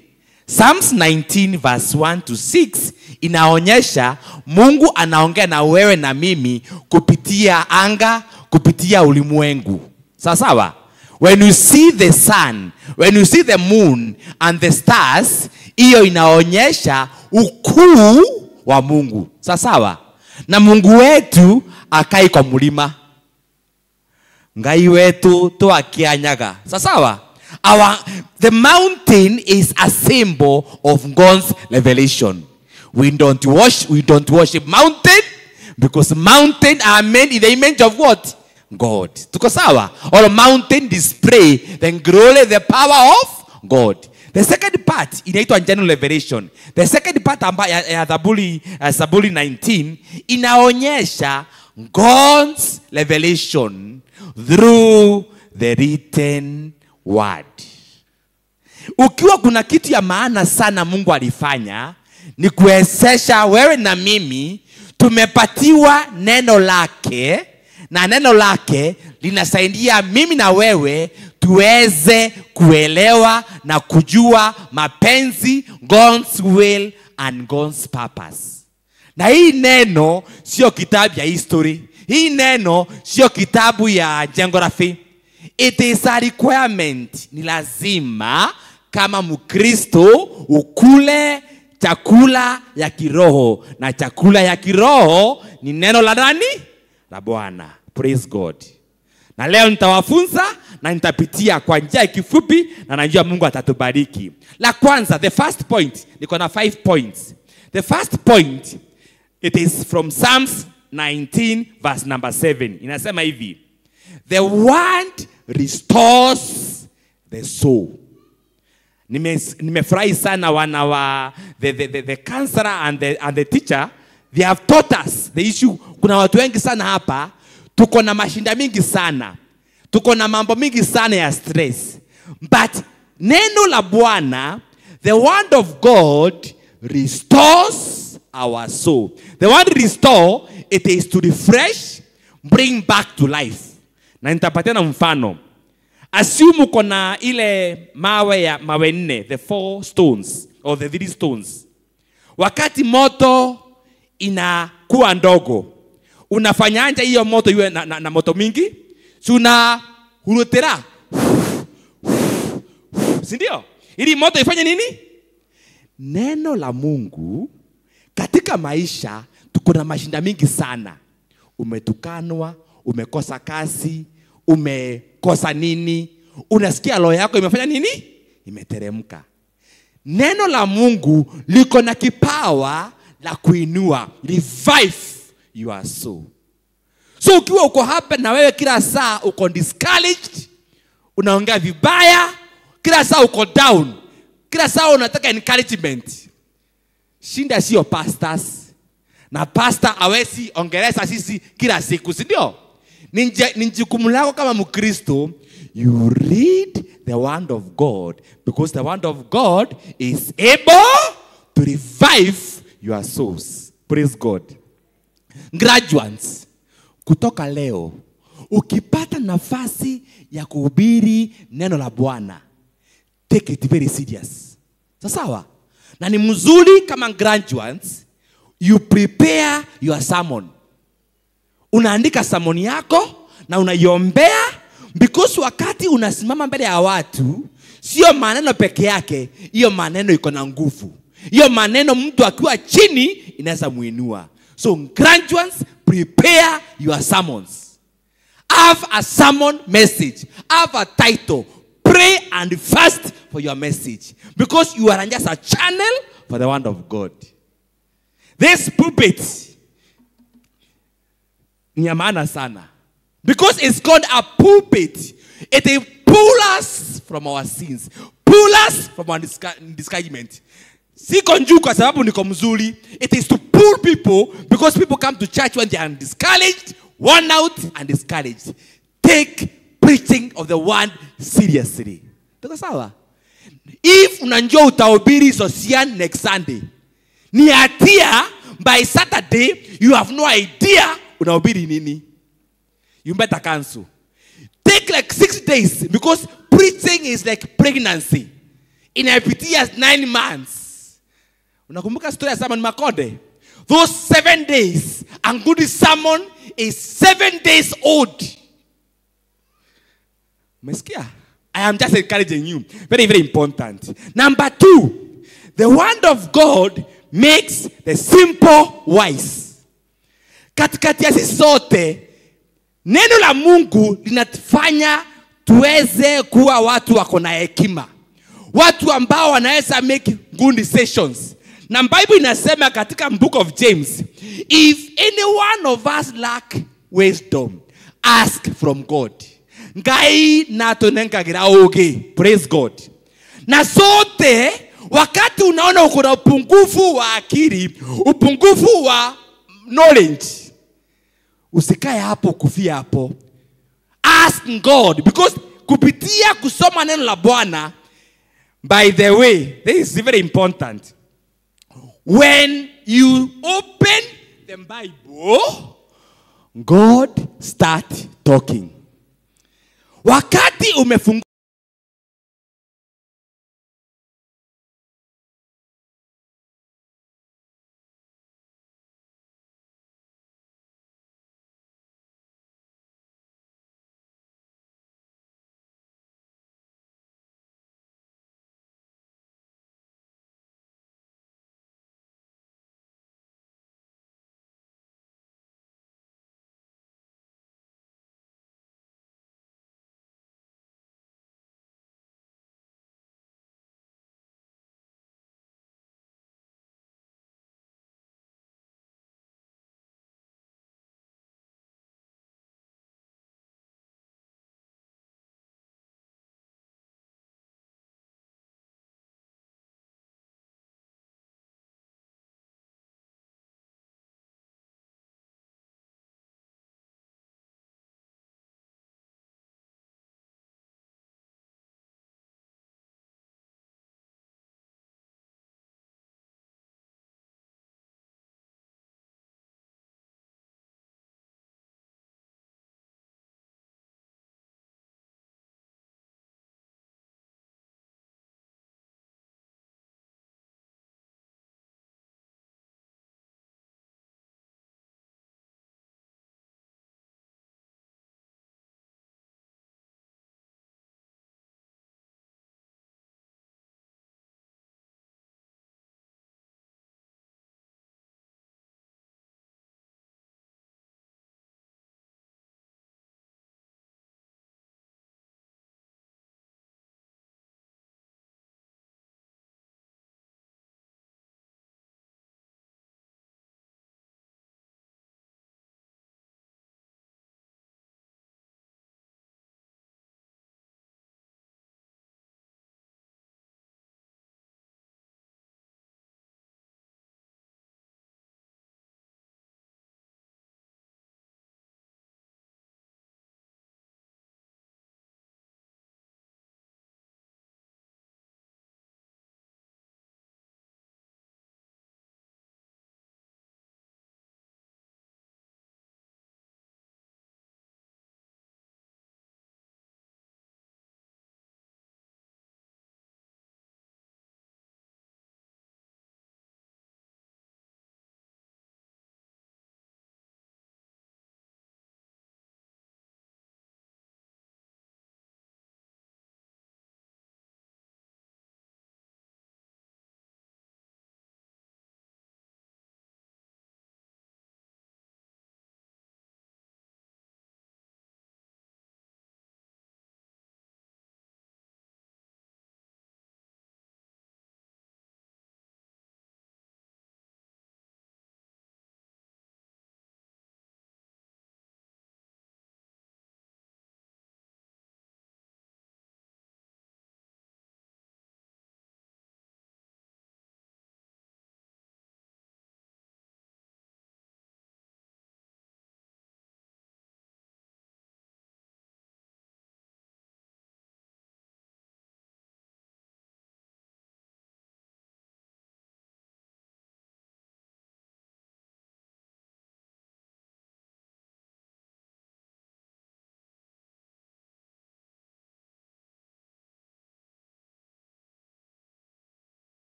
Psalms 19 verse 1 to 6 inaonyesha Mungu anaongea na wewe na mimi kupitia anga, kupitia ulimwengu. Sawa sawa? When you see the sun, when you see the moon and the stars, hiyo inaonyesha ukuu wa Mungu. Sawa? Na Mungu wetu akai kwa mlima. Ngai wetu to akianyaga. Sawa? The mountain is a symbol of God's revelation. We don't worship mountain because mountain are made in the image of what? God. Tuko sawa? Or a mountain display the glory, the power of God. The second part inaitwa general revelation. The second part ya Zaburi 19 inaonyesha God's revelation through the written word. Ukiwa kuna kitu ya maana sana Mungu alifanya ni kuwezesha wewe na mimi tumepatiwa neno lake, na neno lake linasaidia mimi na wewe tuweze kuelewa na kujua mapenzi, God's will and God's purpose. Na hii neno sio kitabu ya history. Hii neno sio kitabu ya geography. It is a requirement. Ni lazima kama Mkristo ukule chakula ya kiroho, na chakula ya kiroho ni neno la nani? La Bwana. Praise God. Na leo nitawafunza na nitapitia kwa njia kifupi na najua Mungu atatubariki. La kwanza, the first point, niko na 5 points. The first point, it is from Psalms 19 verse number 7. Inasema hivi: the word restores the soul. Nimefurahi sana wana wa the counselor and the teacher, they have taught us the issue. Kuna watu wengi sana hapa tuko na mashinda mingi sana, tuko na mambo mingi sana ya stress, but neno la Bwana, the word of God restores our soul. The word restore, it is to refresh, bring back to life. Na nitapatia na mfano. Assume uko na ile mawe nne, the 4 stones or the 3 stones. Wakati moto inakuwa ndogo, unafanyanja hiyo moto iwe na moto mingi? Suna hurutera. Sindio? Ili moto ifanye nini? Neno la Mungu katika maisha tuko na mashinda mingi sana. Umetukanwa, umekosa kazi, umekosa nini, unasikia roho yako imefanya nini? Imeteremka. Neno la Mungu liko na kipawa la kuinua, revive your soul. So ukiwa uko hapa na wewe kila saa uko discouraged, unaongea vibaya, kila saa uko down, kila saa unataka encouragement, shinda sio pastors. Na pastor hawezi ongeleza sisi kila siku, si ndio? Ni jukumu lako kama Mkristo, you read the word of God, because the word of God is able to revive your souls. Praise God. Graduates, kutoka leo ukipata nafasi ya kuhubiri neno la Bwana, take it very serious. Sawa? Na ni mzuri kama graduates you prepare your sermon. Unaandika sermon yako na unaiombea, because wakati unasimama mbele ya watu sio maneno peke yake, hiyo maneno iko na nguvu. Hiyo maneno mtu akiwa chini inaweza muinua. So graduates, prepare your sermons. Have a sermon message. Have a title. Pray and fast for your message, because you are just a channel for the word of God. This pulpit ni ya maana sana, because it's called a pulpit. It will pull us from our sins, pull us from our discouragement. Siko njuu kwa sababu niko mzuri. It is to pull people, because people come to church when they are discouraged, worn out and discouraged. Take preaching of the word seriously. Tuko sawa? If unanjua utahubiri Sosian next Sunday, ni hatia by Saturday you have no idea unahubiri nini, you better cancel. Take like 6 days, because preaching is like pregnancy. Inapitia 9 months. Unakumbuka story ya Simon Makode? Those 7 days, and good sermon is 7 days old. Umesikia? I am just encouraging you. Very, very important. Number 2, the word of God makes the simple wise. Katikati ya sisi sote, neno la Mungu linatufanya tuweze kuwa watu wako na hekima. Watu ambao wanaweza make good decisions. Na Bible inasema katika book of James, if any one of us lack wisdom, ask from God. Ngai na tonenkagira oge. Praise God. Na sote wakati unaona uko na upungufu wa akili, upungufu wa knowledge, usikae hapo kufia hapo. Ask God, because kupitia kusoma neno la Bwana, by the way, this is very important. When you open the Bible, God start talking. Wakati umefungua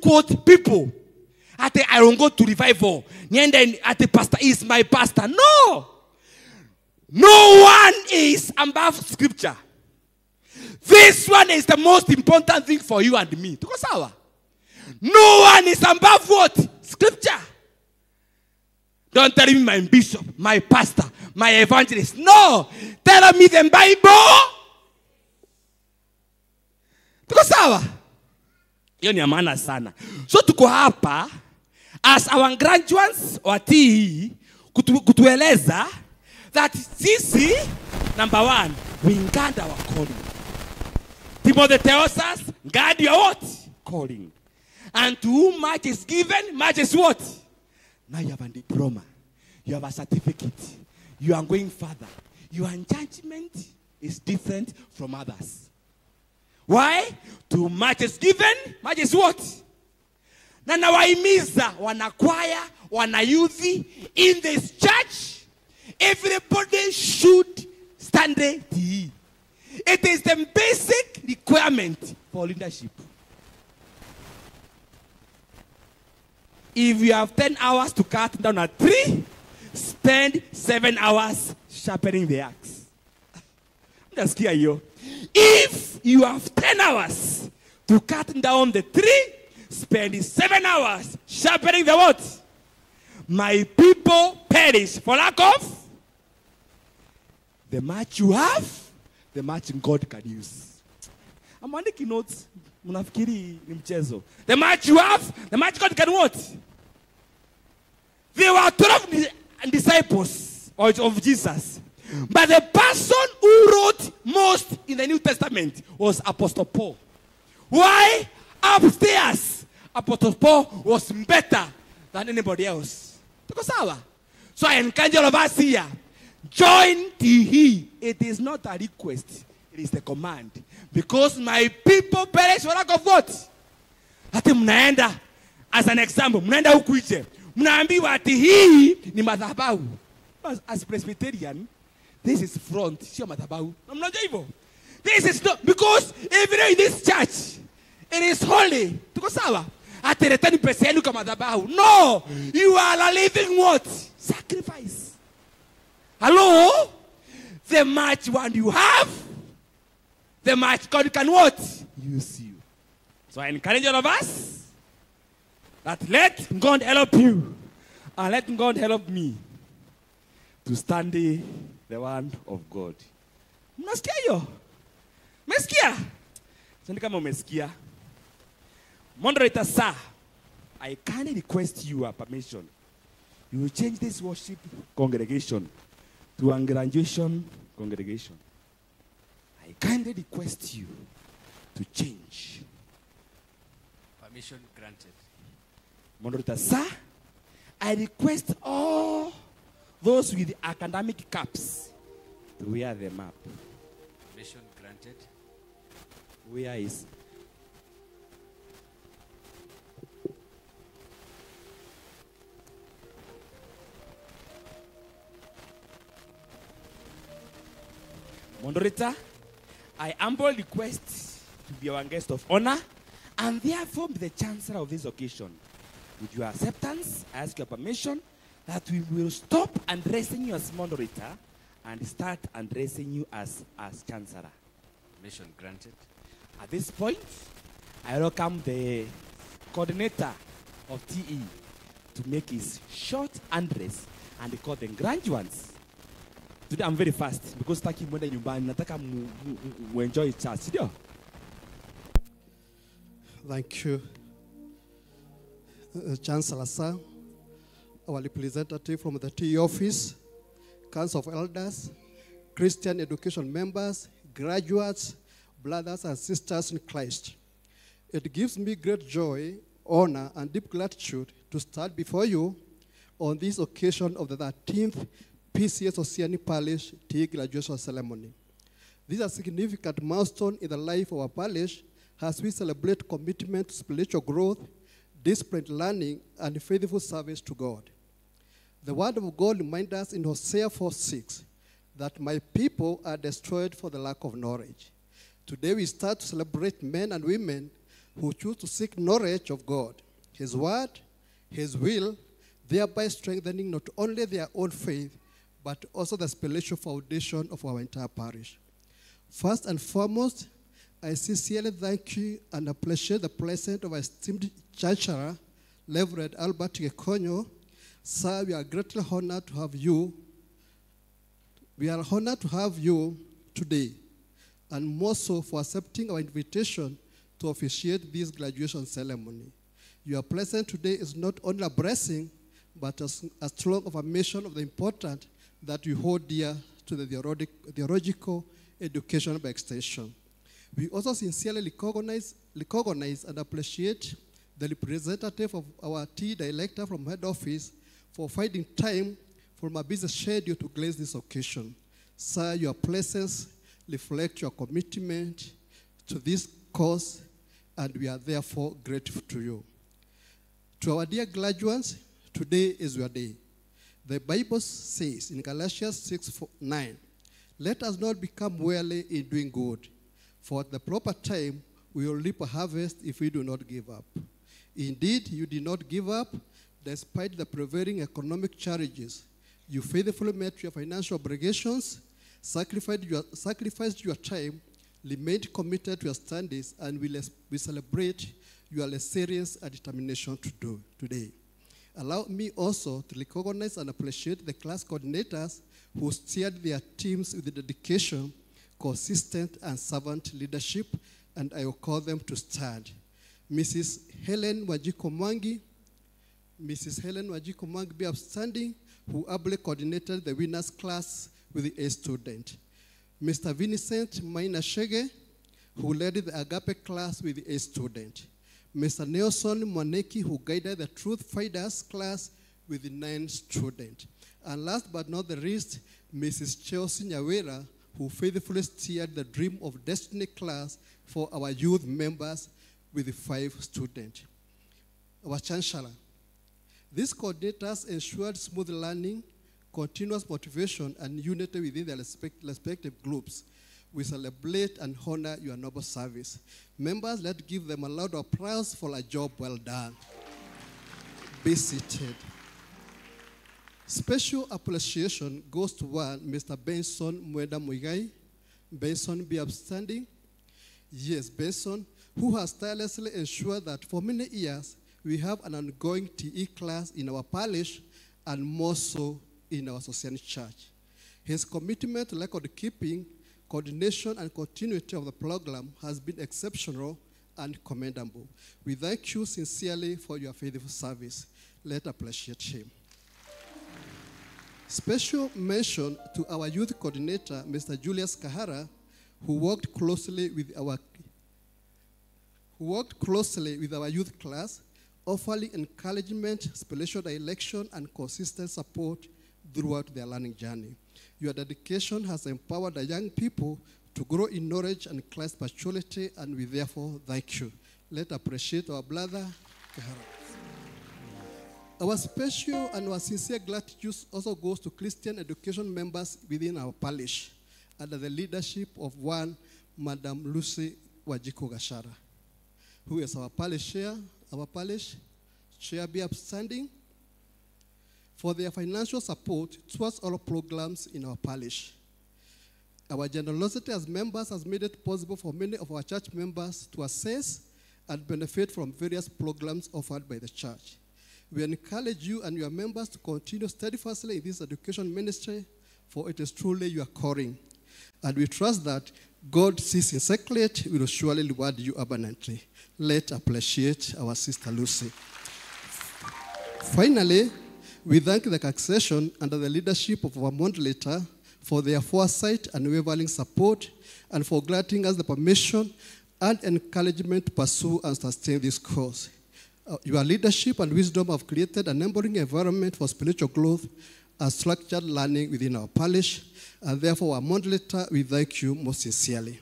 quote people. I don't go to revival. Niende pastor is my pastor. No. No one is above scripture. This one is the most important thing for you and me. No one is above what? Scripture. Don't tell me my bishop, my pastor, my evangelist. No. Tell me the Bible. Tuko sawa? Hiyo ni maana sana. So tuko hapa as our graduates wa TE kutueleza that sisi, number one, we guard our calling. Timothy tells us, guard your what? Calling. And to whom much is given, much is what? Now you have a diploma. You have a certificate. You are going further. Your judgment is different from others. Why? To much is given, much is what? Na nawaimiza wanakwaya, wanayuthi in this church, everybody should stand TE. It is the basic requirement for leadership. If you have 10 hours to cut down a tree, spend 7 hours sharpening the axe. Just hear you. If you have 10 hours to cut down the tree, spend 7 hours sharpening the what? My people perish for lack of the much you have, the much God can use. I'm making notes. Mnafikiri ni mchezo. The much you have, the much God can what? There were 12 disciples of Jesus. But the person who wrote most in the New Testament was Apostle Paul. Why? Upstairs, Apostle Paul was better than anybody else. So I encourage all of us here, join TE. It is not a request, it is the command. Because my people perish for lack of what? Hati mnaenda, as an example, mnaenda huku nje. Mnaambiwa ati hii ni madhabahu. As Presbyterian, this is front, sio madhabahu. Mnajua hivyo? This is not, because even in this church, it is holy. Tuko sawa? Ati leteni pesa yenu kama madhabahu. No! You are a living what? Sacrifice. Hello? The much one you have, the much God can what? Use you. So I encourage all of us that let God help you and let God help me to study the word of God. Mnasikia hiyo? Mesikia? Sasa kama umesikia. Moderator sir, I kindly request you a permission. You will change this worship congregation to a graduation congregation. I kindly request you to change. Permission granted. Moderator sir, I request all those with academic caps to wear them up. Permission granted. Where is? Moderator, I humbly request to be our guest of honor and therefore be the chancellor of this occasion. With your acceptance, I ask your permission that we will stop addressing you as moderator and start addressing you as chancellor. Permission granted. At this point, I welcome the coordinator of TE to make his short address and call the graduates. Today I'm very fast because taki mwenda nyumbani nataka mu enjoy church, ndio? Thank you, Chancellor Sir, our representative from the TE office, Council of Elders, Christian education members, graduates, brothers and sisters in Christ. It gives me great joy, honor, and deep gratitude to stand before you on this occasion of the 13th PCS Oceanic Parish TE graduation ceremony. This is a significant milestone in the life of our parish as we celebrate commitment to spiritual growth, disciplined learning, and faithful service to God. The word of God reminds us in Hosea 4:6 that my people are destroyed for the lack of knowledge. Today we start to celebrate men and women who choose to seek knowledge of God, His word, His will, thereby strengthening not only their own faith, but also the spiritual foundation of our entire parish. First and foremost, I sincerely thank you and appreciate the presence of our esteemed Chancellor, Reverend Albert Gekonyo. Sir, we are greatly honored to have you. We are honored to have you today, and more so for accepting our invitation to officiate this graduation ceremony. Your presence today is not only a blessing, but a strong affirmation of the importance that you hold dear to the theological education by extension. We also sincerely recognize and appreciate the representative of our T director from head office for finding time from a busy schedule to grace this occasion. Sir, your presence reflects your commitment to this cause, and we are therefore grateful to you. To our dear graduates, today is your day. The Bible says in Galatians 6:9, let us not become weary in doing good, for at the proper time we will reap a harvest if we do not give up. Indeed, you did not give up despite the prevailing economic challenges. You faithfully met your financial obligations, sacrificed your time, remained committed to your studies, and we celebrate your resilience and determination to do today. Allow me also to recognize and appreciate the class coordinators who steered their teams with dedication, consistent, and servant leadership, and I will call them to stand. Mrs. Helen Wajikomangi be upstanding, who ably coordinated the winners class with the A student. Mr. Vincent Maina Shege, who led the Agape class with the A student. Mr. Nelson Mwaneki, who guided the Truth Fighters class with the 9 students. And last but not the least, Mrs. Chelsea Nyawera, who faithfully steered the Dream of Destiny class for our youth members with the 5 students. Our Chancellor, these coordinators ensured smooth learning, continuous motivation, and unity within their respective groups. We celebrate and honor your noble service. Members, let's give them a loud applause for a job well done. Be seated. Special appreciation goes to one, Mr. Benson Mwenda Muigai. Benson, be upstanding. Yes, Benson, who has tirelessly ensured that for many years we have an ongoing TE class in our parish and more so in our Society Church. His commitment to record keeping, coordination, and continuity of the program has been exceptional and commendable. We thank you sincerely for your faithful service. Let's appreciate him. Special mention to our youth coordinator, Mr. Julius Kahara, who worked closely with our youth class, offering encouragement, spiritual direction, and consistent support throughout their learning journey. Your dedication has empowered the young people to grow in knowledge and class maturity, and we therefore thank you. Let's appreciate our brother Kahara. Our special and our sincere gratitude also goes to Christian education members within our parish, under the leadership of one Madam Lucy Wajiko Gashara, who is our parish chair, be upstanding, for their financial support towards all programs in our parish. Our generosity as members has made it possible for many of our church members to access and benefit from various programs offered by the church. We encourage you and your members to continue steadfastly in this education ministry, for it is truly your calling. And we trust that God sees in secret will surely reward you abundantly. Let's appreciate our sister Lucy. Finally, we thank the congregation under the leadership of our moderator for their foresight and unwavering support, and for granting us the permission and encouragement to pursue and sustain this course. Your leadership and wisdom have created an enabling environment for spiritual growth and structured learning within our parish, and therefore, our moderator, we thank you most sincerely.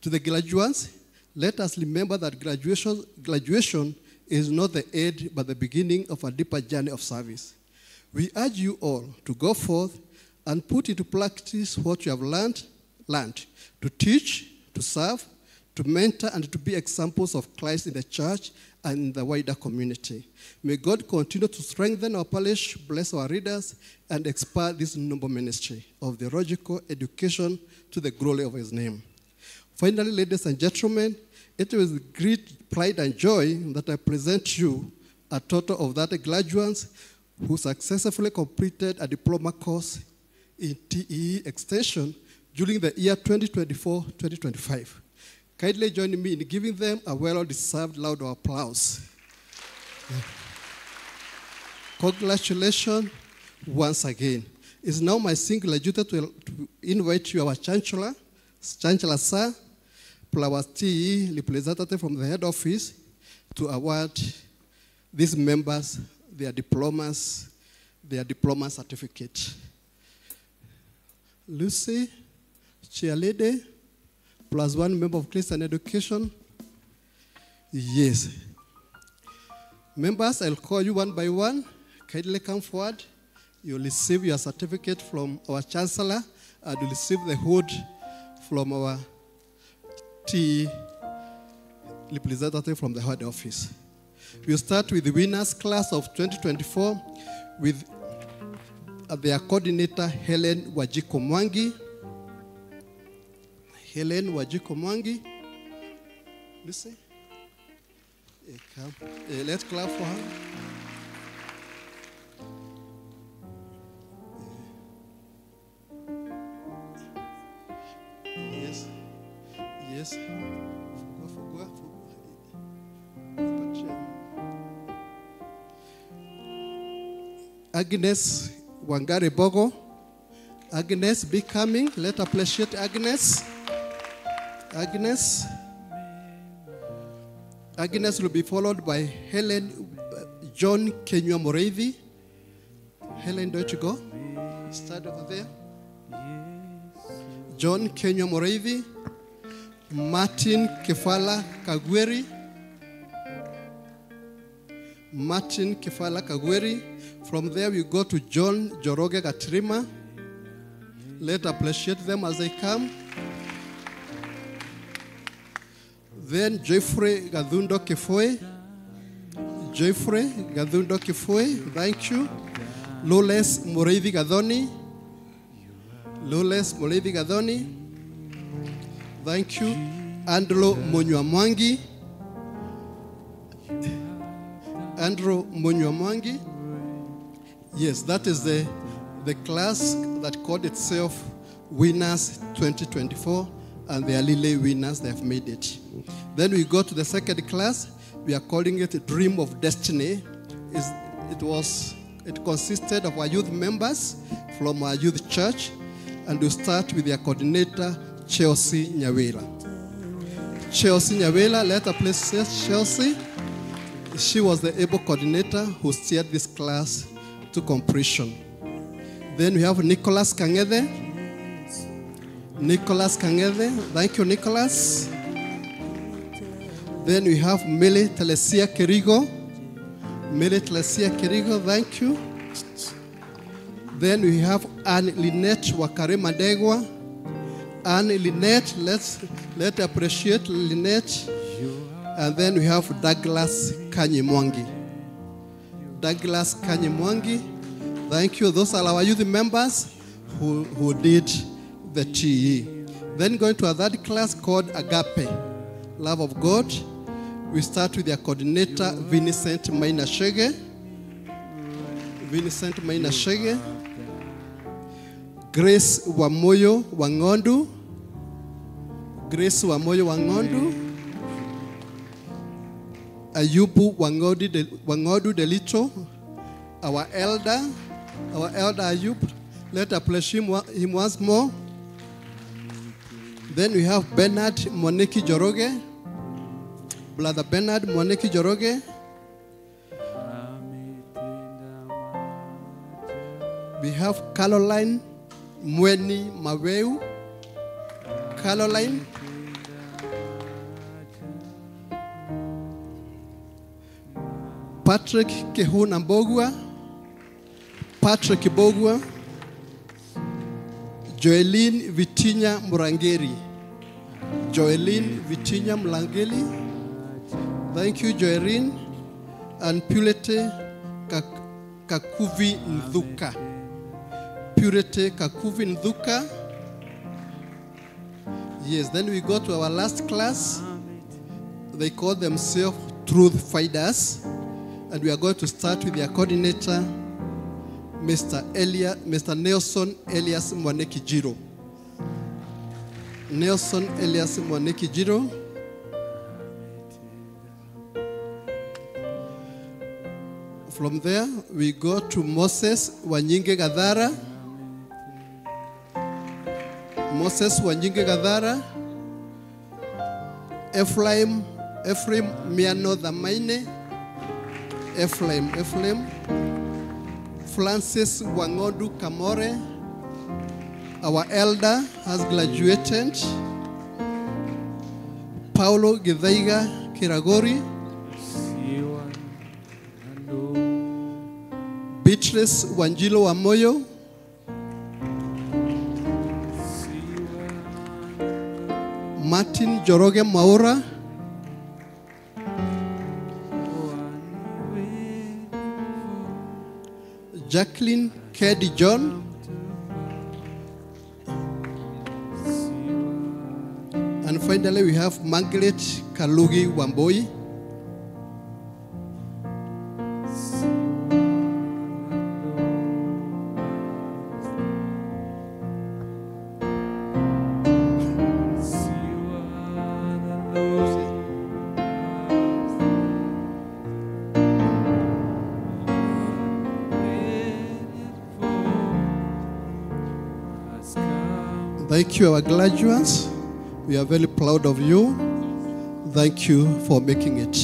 To the graduates, let us remember that graduation is not the end, but the beginning of a deeper journey of service. We urge you all to go forth and put into practice what you have learned, to teach, to serve, to mentor and to be examples of Christ in the church and in the wider community. May God continue to strengthen our parish, bless our readers, and expand this noble ministry of theological education to the glory of his name. Finally, ladies and gentlemen, it is with great pride and joy that I present you a total of 30 graduates who successfully completed a diploma course in TEE extension during the year 2024-2025. Kindly join me in giving them a well-deserved round of applause. Congratulations once again. It's now my singular duty to invite you, our Chancellor Sir, Flowers TE representative from the head office, to award these members their diploma certificate. Lucy, cheerleader, +1 member of Christian Education. Yes. Members, I'll call you one by one. Kindly come forward. You'll receive your certificate from our Chancellor, and you'll receive the hood from our TE representative from the head office. We'll start with the winners class of 2024 with their coordinator, Helen Wajiko Mwangi. Helen Wajiko Mwangi. Listen. Let's clap for her. Yes. Yes. Agnes Wangari Bogo. Agnes, be coming. Let's appreciate Agnes. Agnes. Agnes will be followed by Helen John Kenywa Moreithi. Helen, don't you go? Start over there. John Kenywa Moreithi. Martin Kefala Kagweri. Martin Kefala Kagweri. From there we go to John Joroge Gatrima. Let's appreciate them as they come. Then Jeffrey Gadhundo Kifoe. Jeffrey Gadhundo Kifoe, thank you. Loles Moreithi Gadhoni. Loles Moreithi Gadhoni. Thank you. Andrew Munywa Mwangi. Andrew Munywa Mwangi. Yes, that is the class that called itself Winners 2024, and they are relay winners, they have made it. Then we go to the second class. We are calling it Dream of Destiny. It consisted of our youth members from our youth church, and we start with their coordinator, Chelsea Nyawela. Chelsea Nyawela, let us please say Chelsea. She was the able coordinator who steered this class to completion. Then we have Nicholas Kangede. Nicholas Kangede, thank you, Nicholas. Then we have Mele Telesia Kerigo. Mele Telesia Kerigo, thank you. Then we have Anne Lynette Wakare Madegwa. Anne Lynette, let's appreciate Lynette. And then we have Douglas Kanyimwangi. Douglas Kanyimwangi, thank you. Those are our youth members who did the TE. Then going to a third class called Agape, Love of God. We start with their coordinator, Vincent Maina Shege. Vincent Maina Shege. Grace Wamoyo Wangondu. Grace Wamoyo Wangondu. Ayubu Wangodu Delito, our elder Ayub. Let us appreciate him once more. Then we have Bernard Moneki Joroge. Brother Bernard Moneki Joroge. We have Caroline Mweni Maweu. Caroline. Patrick Kehuna Mbogwa. Patrick Bogwa. Joeline Vitinya Murangeri. Joeline Vitinya Mlangeli. Thank you, Joeline. And Purity Kakuvi Ndhuka. Purity Kakuvi Ndhuka. Yes, then we go to our last class. They call themselves Truth Fighters. And we are going to start with their coordinator, Mr. Nelson Elias Mwaneki Jiro. Nelson Elias Mwaneki Jiro. From there, we go to Moses Wanyinge Gadhara. Moses Wanyinge Gadhara. Ephraim Miano Dhamaine. Ephraim. Francis Wangodu Kamore. Our elder has graduated. Paulo Githaiga Kiragori. Beatrice Wanjilo Wamoyo. Martin Joroge Maura. Jacqueline Kedi John. And finally we have Margaret Kalugi Wamboi. Thank you, our graduates. We are very proud of you. Thank you for making it.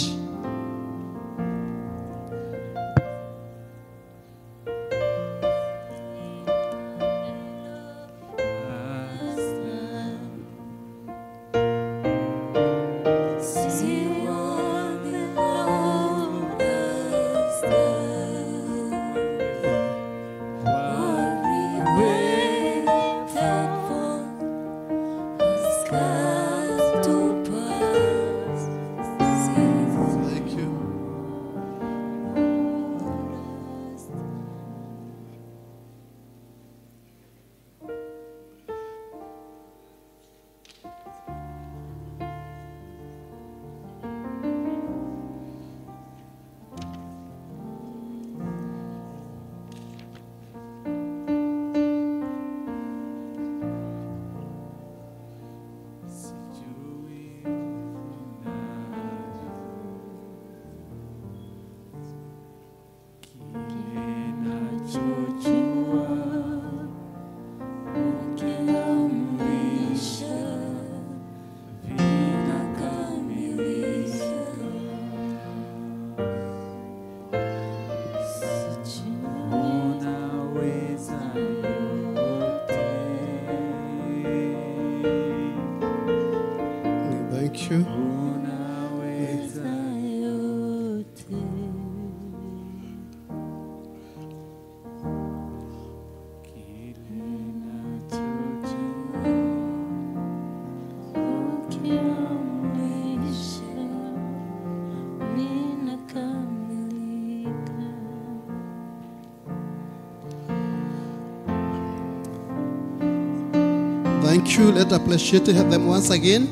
Thank you. Let's appreciate them once again.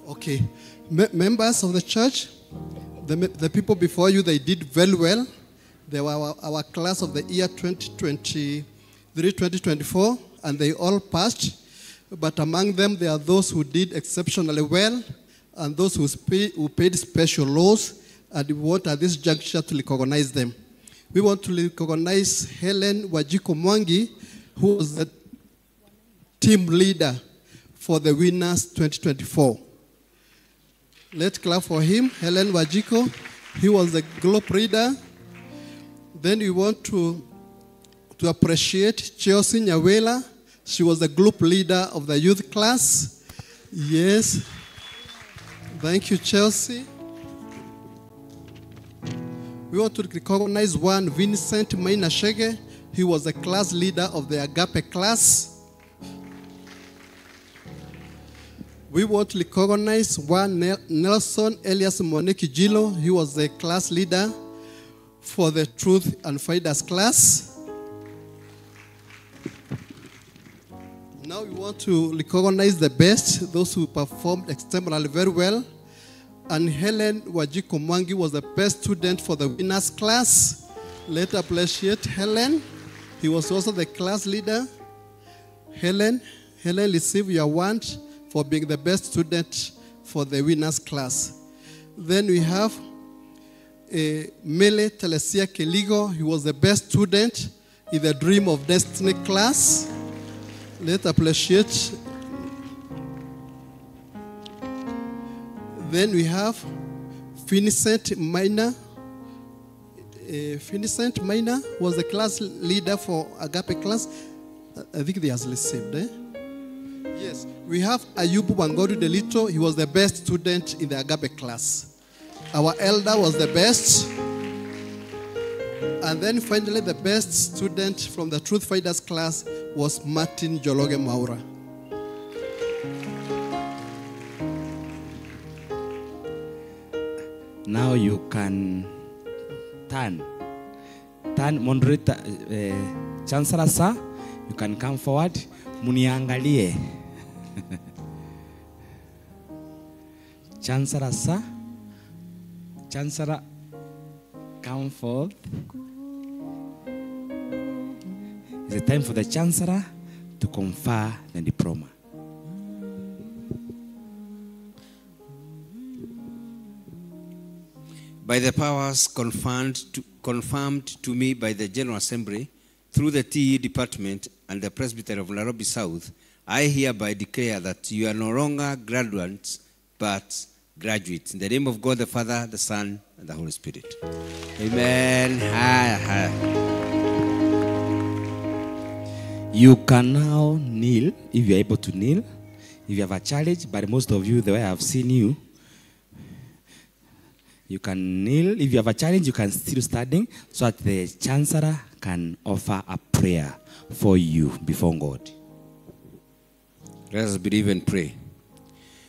Okay. Members of the church, the people before you, they did very well. They were our class of the year 2023-2024, and they all passed. But among them, there are those who did exceptionally well, and those who paid special laws, and we want at this juncture to recognize them. We want to recognize Helen Wajiko Mwangi, who was the team leader for the winners 2024. Let's clap for him, Helen Wajiko. He was the group leader. Then we want to appreciate Chelsea Nyawela. She was the group leader of the youth class. Yes. Thank you, Chelsea. We want to recognize one Vincent Maina Shege. He was a class leader of the Agape class. We want to recognize one Nelson Elias Moneki Jilo. He was the class leader for the Truth and Fighters class. Now we want to recognize the best, those who performed extremely very well. And Helen Wajiko Mwangi was the best student for the winners class. Let's appreciate Helen. He was also the class leader. Helen received your award for being the best student for the winners class. Then we have Mele Telesia Keligo. He was the best student in the Dream of Destiny class. Let's appreciate. Then we have Vincent Maina. Vincent Maina was the class leader for Agape class. I think they has received. Yes. We have Ayubu Wangodu Delito. He was the best student in the Agape class. Our elder was the best. And then finally the best student from the Truth Fighters class was Martin Jologe Maura. Now you can turn. Moderator, Chancellor sir, you can come forward. Muniangalie. Chancellor sir, Chancellor, come forward. It's a time for the Chancellor to confer the diploma. By the powers confirmed to me by the General Assembly, through the TE Department and the Presbytery of Nairobi South, I hereby declare that you are no longer graduates, but graduates. In the name of God, the Father, the Son, and the Holy Spirit. Amen. You can now kneel, if you are able to kneel. If you have a challenge, but most of you, the way I have seen you, you can kneel. If you have a challenge, you can still standing so that the Chancellor can offer a prayer for you before God. Let us believe and pray.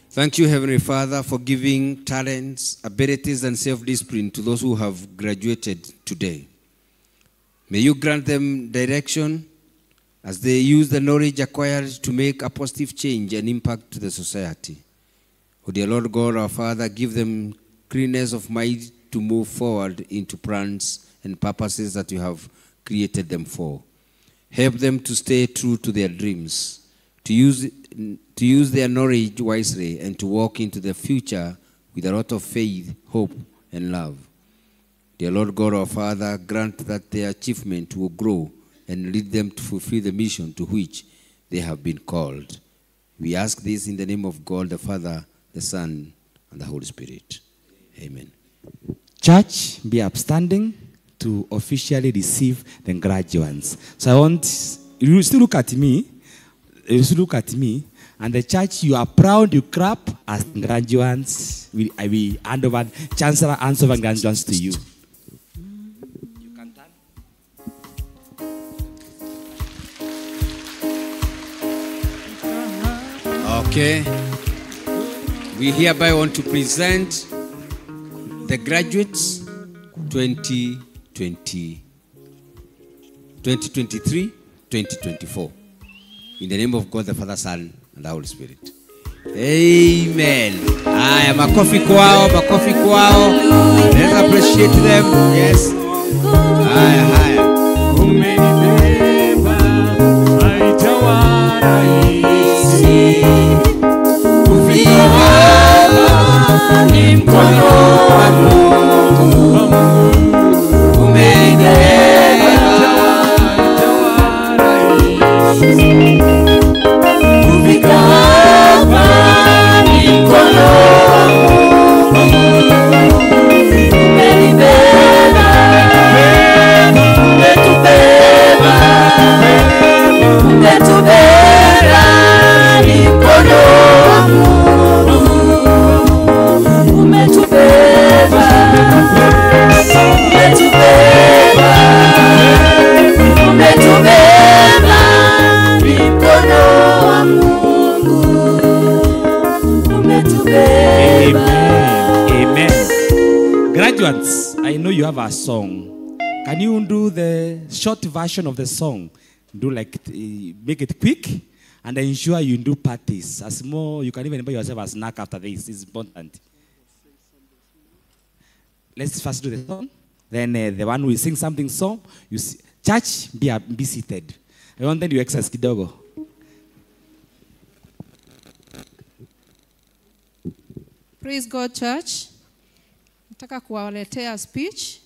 Thank you, Heavenly Father, for giving talents, abilities, and self-discipline to those who have graduated today. May you grant them direction as they use the knowledge acquired to make a positive change and impact to the society. Oh, dear Lord God, our Father, give them clearness of mind to move forward into plans and purposes that you have created them for. Help them to stay true to their dreams, to use their knowledge wisely, and to walk into the future with a lot of faith, hope, and love. Dear Lord God, our Father, grant that their achievement will grow and lead them to fulfill the mission to which they have been called. We ask this in the name of God, the Father, the Son, and the Holy Spirit. Amen. Church, be upstanding to officially receive the graduates. So I want you still look at me. You still look at me. And the church, you are proud, you clap as graduates. I will hand over, Chancellor, hands over graduates to you. You can turn. Okay. We hereby want to present the graduates 2023-2024. In the name of God, the Father, Son, and the Holy Spirit. Amen. Haya, makofi kwao, makofi kwao. Let's appreciate them. Yes. Haya, haya. Umenibeba, haitawala hisi. Kufika hapa ni mkono wa Mungu. Umenibeba, haitawala hisi. Kufika hapa ni mkono wa Mungu. Umenibeba, umetubeba, umetubeba ni mkono wa Mungu. Umetubeba, umetubeba have a song. Can you do the short version of the song? Do like, make it quick, and ensure you do parties. As more, you can even buy yourself a snack after this. It's important. Let's first do the song. Then the one who sing something song, you see, church, be seated. I want them to exercise kidogo. Praise God, church. Nataka kuwaletea speech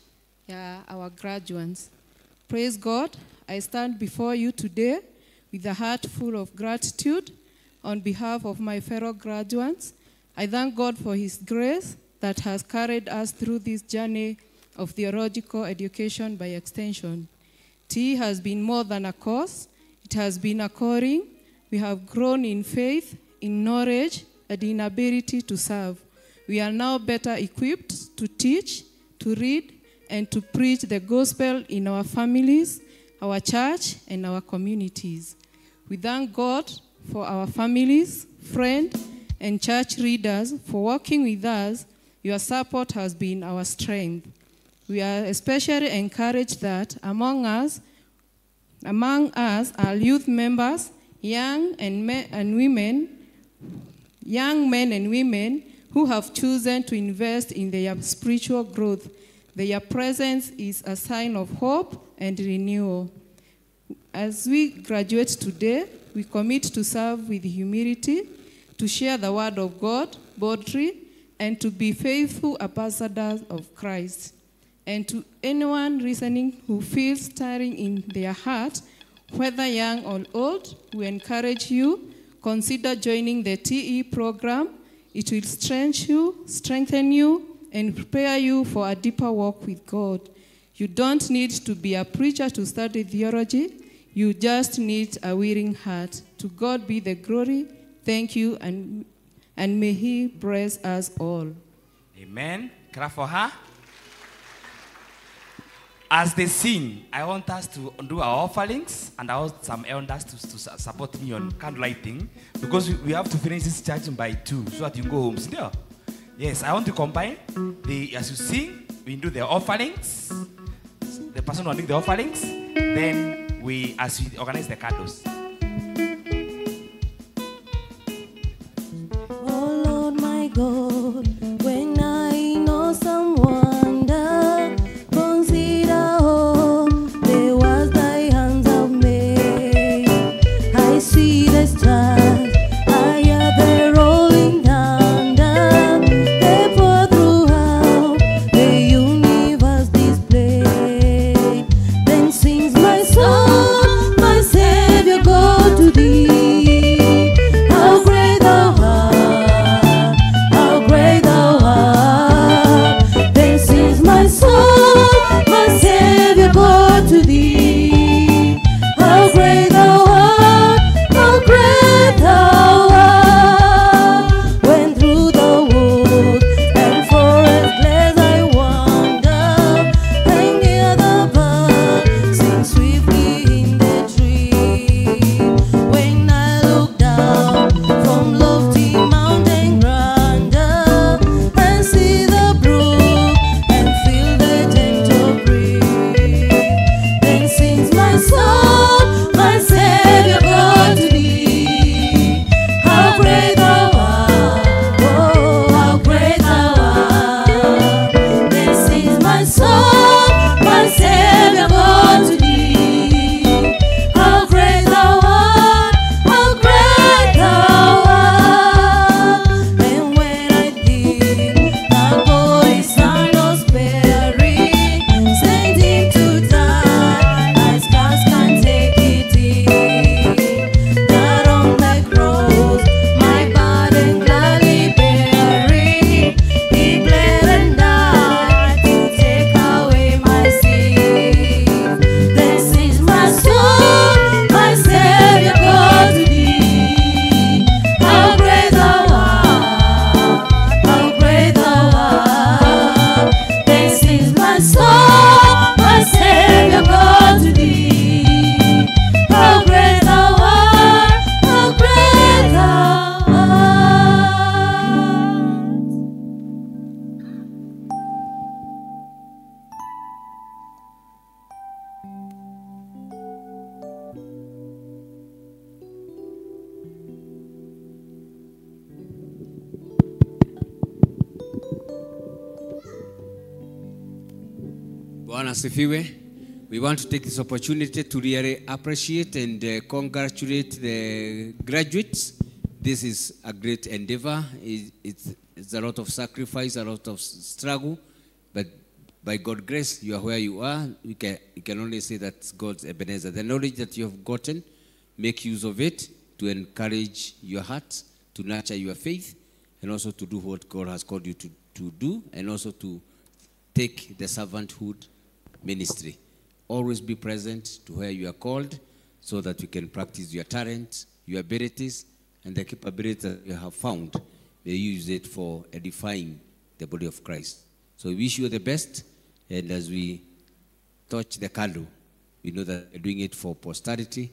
ya our graduates. Praise God, I stand before you today with a heart full of gratitude on behalf of my fellow graduates. I thank God for His grace that has carried us through this journey of theological education by extension. TE has been more than a course, it has been a calling. We have grown in faith, in knowledge, and in ability to serve. We are now better equipped to teach, to read, and to preach the gospel in our families, our church, and our communities. We thank God for our families, friends, and church leaders for working with us. Your support has been our strength. We are especially encouraged that among us are youth members, young men and women who have chosen to invest in their spiritual growth. Their presence is a sign of hope and renewal. As we graduate today, we commit to serve with humility, to share the word of God boldly, and to be faithful ambassadors of Christ. And to anyone listening who feels stirring in their heart, whether young or old, we encourage you, consider joining the TE program. It will strengthen you, and prepare you for a deeper walk with God. You don't need to be a preacher to study theology. You just need a willing heart. To God be the glory. Thank you, and may He bless us all. Amen. Clap for her. As they sing, I want us to do our offerings, and I want some elders to support me on candlelighting, because we have to finish this church by 2 so that you go home. Still? Yes, I want to combine. As you sing, we do the offerings. The person will do the offerings. Then as we organize the candles. Oh Lord my God, when I know some wonder, consider all the works thy hands have made. I see the stars, I hear the rolling thunder, they pour throughout the universe displayed. Then sings my soul, my Savior God. Bwana asifiwe. We want to take this opportunity to really appreciate and congratulate the graduates. This is a great endeavor. It's a lot of sacrifice, a lot of struggle, but by God's grace, you are where you are. You can only say that's God's Ebenezer. The knowledge that you have gotten, make use of it to encourage your heart, to nurture your faith, and also to do what God has called you to do, and also to take the servanthood ministry. Always be present to where you are called so that you can practice your talents, your abilities, and the capabilities that you have found. May you use it for edifying the body of Christ. So we wish you the best, and as we touch the candle, we know that we're doing it for posterity,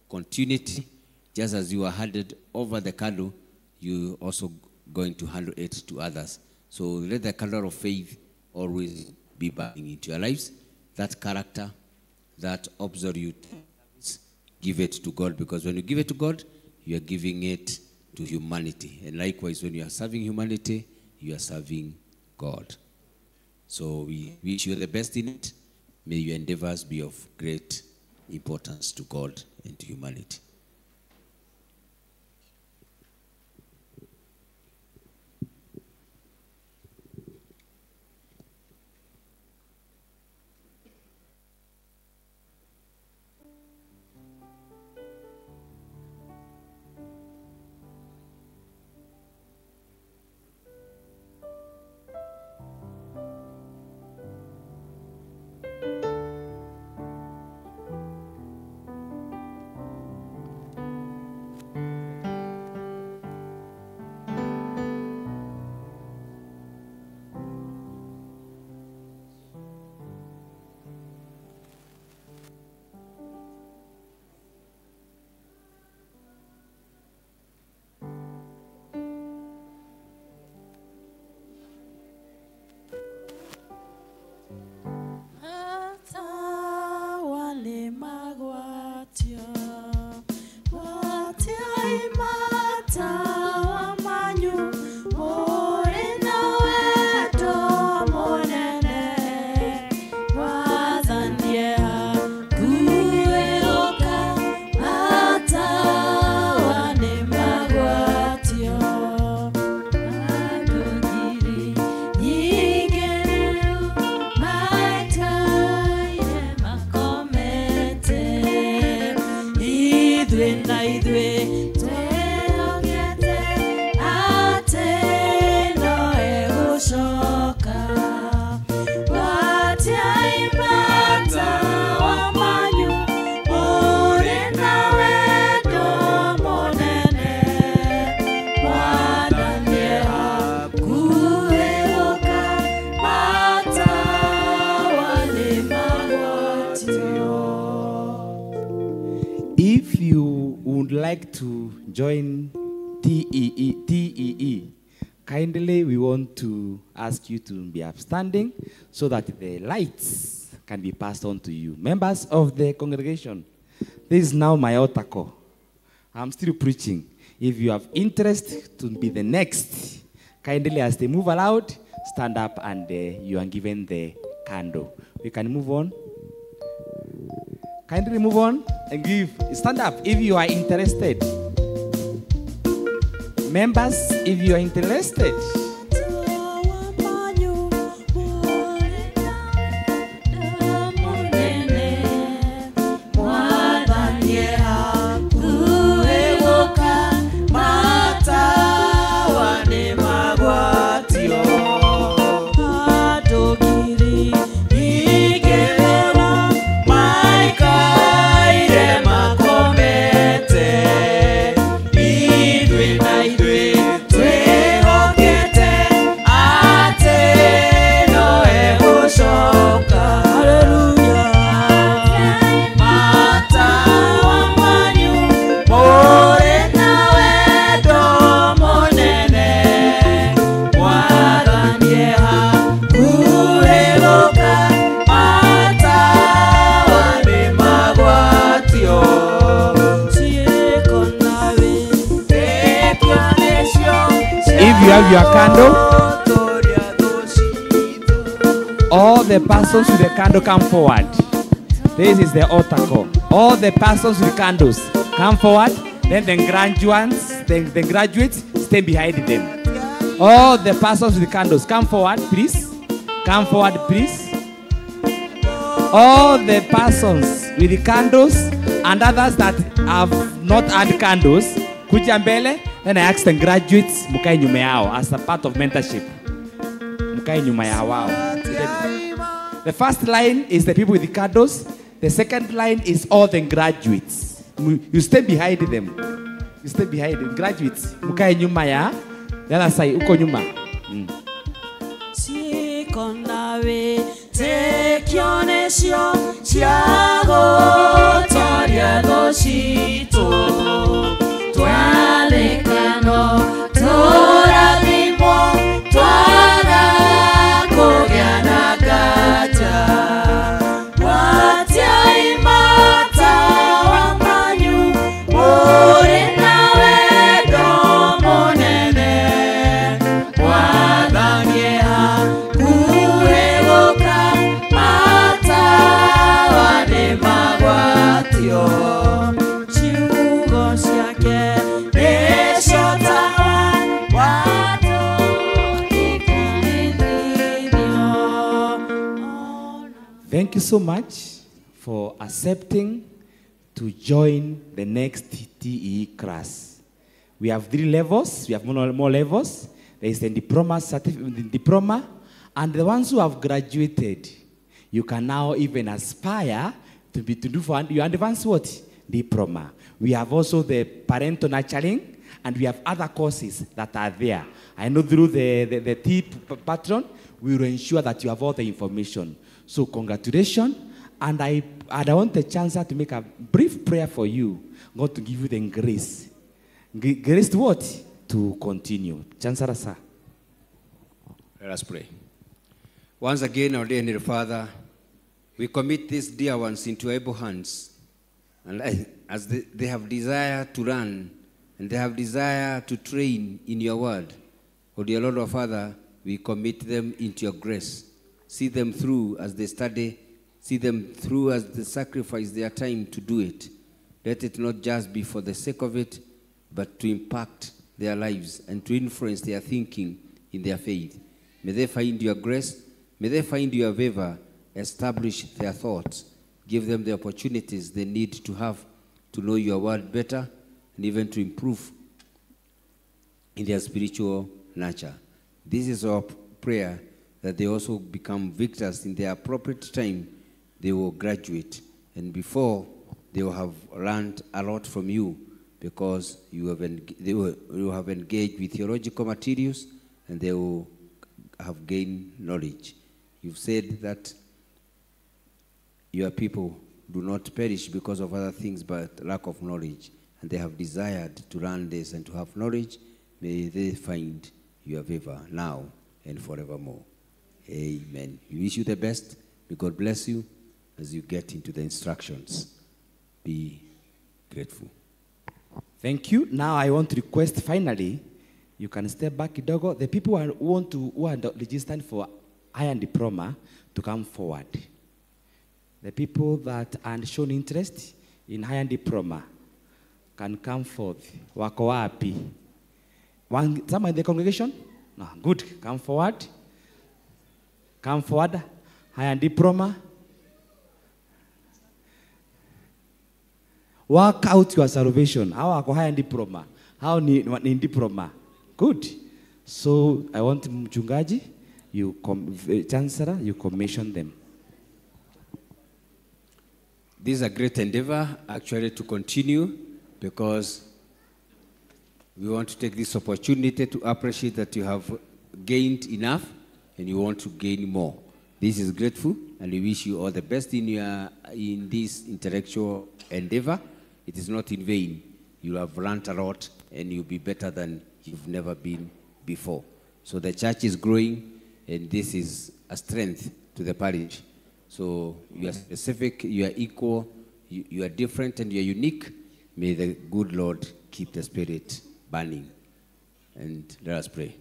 continuity. Just as you are handed over the candle, you also going to handle it to others. So let the candle of faith always be burning into your lives. That character, that absolute, give it to God, because when you give it to God, you are giving it to humanity. And likewise, when you are serving humanity, you are serving God. So we wish you the best in it. May your endeavors be of great importance to God and to humanity. If you would like to join TEE, kindly we want to ask you to be upstanding so that the lights can be passed on to you. Members of the congregation, this is now my altar call. I'm still preaching. If you have interest to be the next, kindly as they move aloud, stand up and you are given the candle. We can move on. Kindly move on and stand up if you are interested. Members, if you are interested. If you have your candle, all All the persons with the candle come forward. This is the altar call. All the persons with candles come forward. Then the graduates stay behind them. All the persons with candles come forward, please. Come forward, please. All the persons with the candles and others that have not had candles, kuja mbele. Then I ask the graduates, mukae nyuma yao as a part of mentorship. Mukae nyuma ya wao. The first line is the people with the candles. The second line is all the graduates. You stay behind them. You stay behind them. Graduates, mukae nyuma ya. The other side, uko nyuma. Siko nawe tekionesio chiago toria doshito twalekano toradimo twara kogiana gaja watia imata wamanyu ore nawe domonene wadangea kuregoka mata wade magwatio chiugo ciake eshotawa watu Thank you so much for accepting to join the next TE class. We have 3 levels. We have more levels. There is the diploma diploma, and the ones who have graduated, you can now even aspire to do for your advanced what? Diploma. We have also the parental nurturing, and we have other courses that are there. I know through the T patron, we will ensure that you have all the information. So congratulations, and I want the chancellor to make a brief prayer for you, God to give you the grace. Grace to what? To continue. Chancellor, sir. Let us pray. Once again, our dear Heavenly Father, we commit these dear ones into your able hands. And as they have desire to run, and they have desire to train in your word, oh dear Lord, our Father, we commit them into your grace. See them through as they study. See them through as they sacrifice their time to do it. Let it not just be for the sake of it, but to impact their lives and to influence their thinking in their faith. May they find your grace. May they find your favor. Establish their thoughts. Give them the opportunities they need to have to know your word better and even to improve in their spiritual nature. This is our prayer, that they also become victors in their appropriate time. They will graduate, and before they will have learned a lot from you, because they will have engaged with theological materials, and they will have gained knowledge. You've said that your people do not perish because of other things but lack of knowledge, and they have desired to learn this and to have knowledge. May they find your favor now and forevermore. Amen. We wish you the best. May God bless you as you get into the instructions. Be grateful. Thank you. Now I want to request, finally, you can step back kidogo. The people who are registered for higher diploma to come forward. The people that are shown interest in higher diploma can come forth. Wako wapi? Someone in the congregation? No, good. Come forward. Come forward. Higher diploma. Work out your salvation. How are higher diploma? How in diploma? Good. So I want mchungaji, chancellor, you commission them. This is a great endeavor, actually, to continue, because we want to take this opportunity to appreciate that you have gained enough and you want to gain more. This is grateful, and we wish you all the best in this intellectual endeavor. It is not in vain. You have learned a lot, and you'll be better than you've never been before. So the church is growing, and this is a strength to the parish. So you are specific, you are equal, you are different, and you are unique. May the good Lord keep the spirit burning. And let us pray.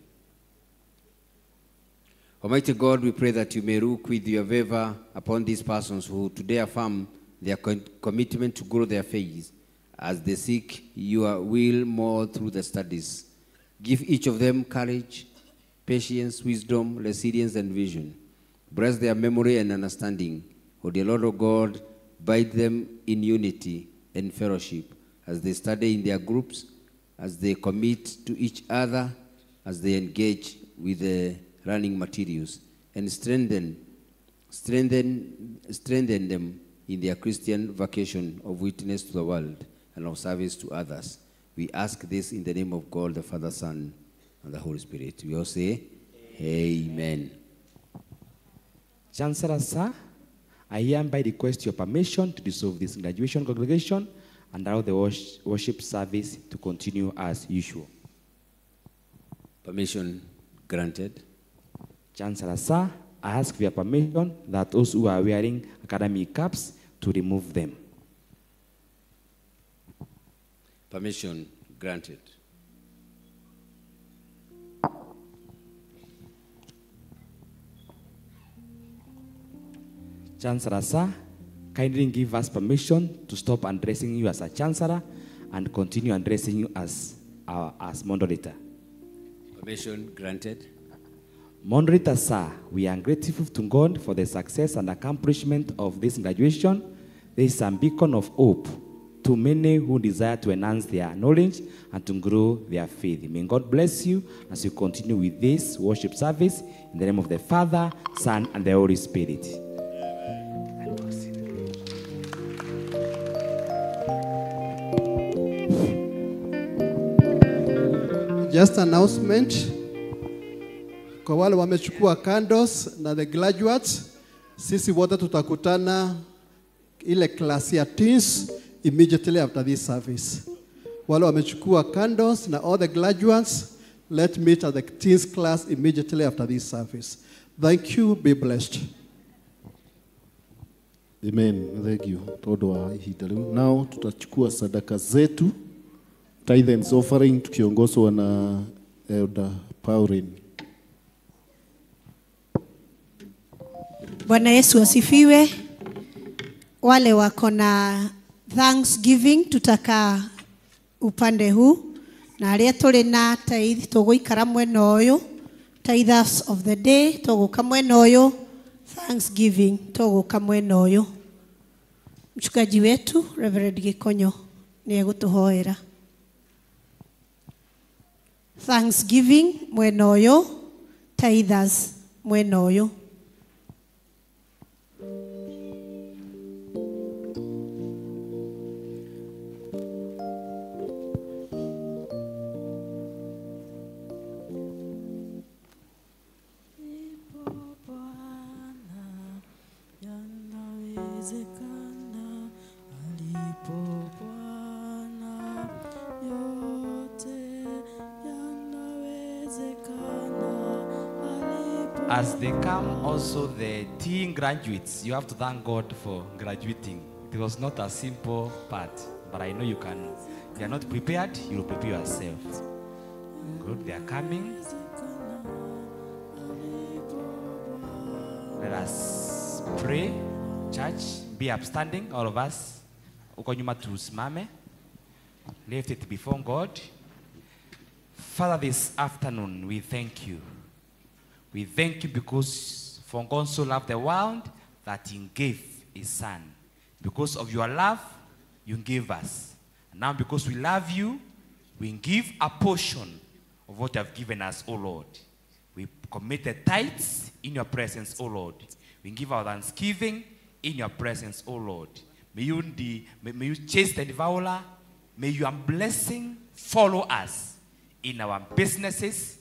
Almighty God, we pray that you may look with your favor upon these persons who today affirm their commitment to grow their faith as they seek your will more through the studies. Give each of them courage, patience, wisdom, resilience, and vision. Bless their memory and understanding. O dear Lord of God, bind them in unity and fellowship as they study in their groups, as they commit to each other, as they engage with the learning materials, and strengthen them in their Christian vocation of witness to the world and of service to others. We ask this in the name of God, the Father, Son, and the Holy Spirit. We all say, Amen. Chancellor, sir, I hereby request your permission to dissolve this graduation congregation and allow the worship service to continue as usual. Permission granted. Chancellor, sir, I ask for your permission that those who are wearing academic caps to remove them. Permission granted. Chancellor, sir, kindly give us permission to stop addressing you as a chancellor and continue addressing you as moderator. Permission granted. Moderator, sir, we are grateful to God for the success and accomplishment of this graduation. There is a beacon of hope to many who desire to enhance their knowledge and to grow their faith. May God bless you as you continue with this worship service in the name of the Father, Son, and the Holy Spirit. Just announcement. Kwa wale wamechukua candles na the graduates, sisi wote tutakutana ile class ya teens immediately after this service. Wale wamechukua candles na all the graduates, let's meet at the teens class immediately after this service. Thank you, be blessed. Amen. Thank you. Todo wa ihinda rĩu. Now tutachukua sadaka zetu, tithe and offering tukiongozwa na Elder Pauline. Bwana Yesu asifiwe. Wale wako na Thanksgiving tutaka upande huu na aria tuli na tithe tuguikara mwena uyu, tithers of the day tuguka mwena uyu, Thanksgiving tuguka mwena uyu. Mchungaji wetu Reverend Gikonyo ni egutuhoera. Thanksgiving mwena uyu, tithers mwena uyu. As they come, also the teen graduates, you have to thank God for graduating. It was not a simple part, but I know you can. If you are not prepared, you will prepare yourself. Good, they are coming. Let us pray. Church, be upstanding, all of us. Uko nyuma tusimame. Lift it before God. Father, this afternoon, we thank you. We thank you because for God so loved the world that he gave his son. Because of your love, you gave us. And now because we love you, we give a portion of what you have given us, O Lord. We commit the tithes in your presence, O Lord. We give our thanksgiving in your presence, O Lord. May you chase the devourer. May your blessing follow us in our businesses,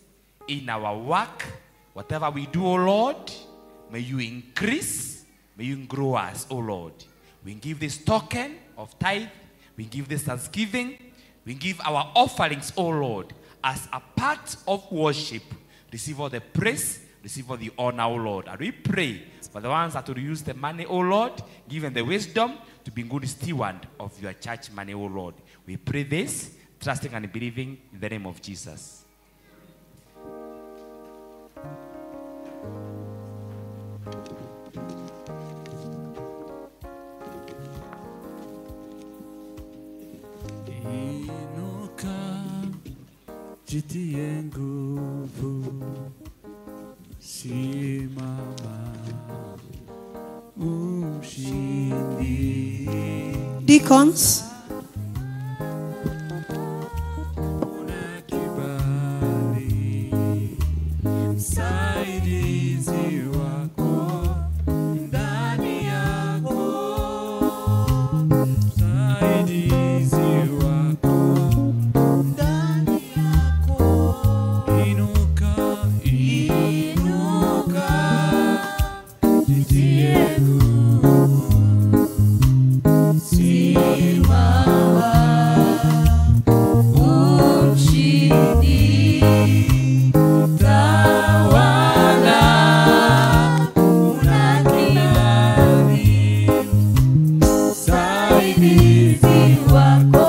in our work. Whatever we do, O Lord, may you increase, may you grow us, O Lord. We give this token of tithe, we give this thanksgiving, we give our offerings, O Lord, as a part of worship. Receive all the praise, receive all the honor, O Lord. And we pray for the ones that will use the money, O Lord, give them the wisdom to be good steward of your church money, O Lord. We pray this, trusting and believing in the name of Jesus. Inuka, jitie nguvu, simama, ushindi. Deacons, Msaidizi wako ndani yako, msaidizi wako ndani yako. Inuka, inuka, jitie nguvu, simama, umshindi. Tawala, unakibali, msaidizi wako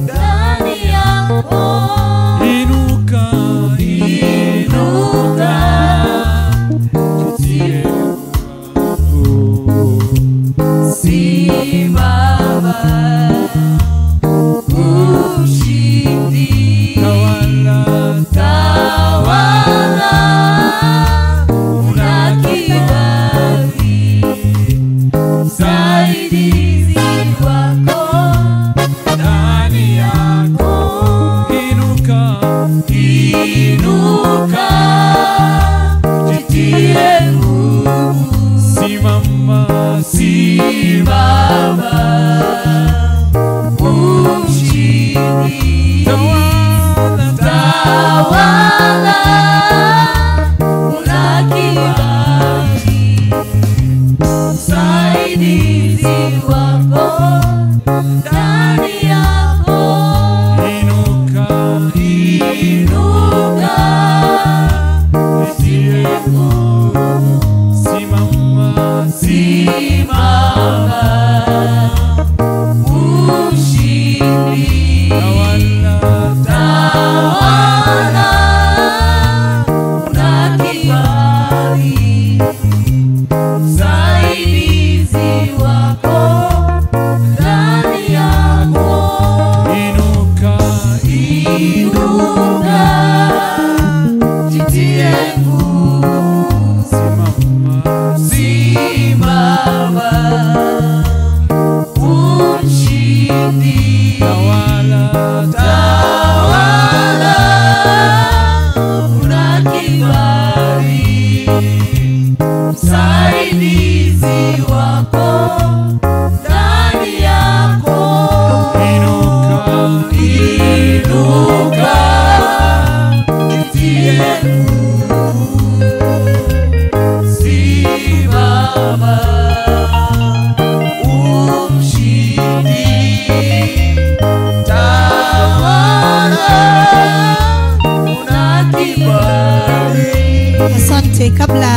ndani yako. Inuka, inuka, jitie nguvu, simama, ushindi. Tawala, unakibali, msaidizi wako ndani yako. Inuka, inuka, jitie nguvu, simama, simama, umshindi. Tawala, unakibali, msaidizi wako ndani yako. Inuka, inuka, jitie nguvu, simama, simama, ushindi. Tawala, unakibali, msaidizi wako ndani yako. Inuka, inuka, jitie nguvu, simama, simama, umshindi. Tawala, unakibali, msaidizi wako ndani yako. Inuka, inuka, jitie nguvu, simama, umshindi. Tawala, unakibali. asante. Kabla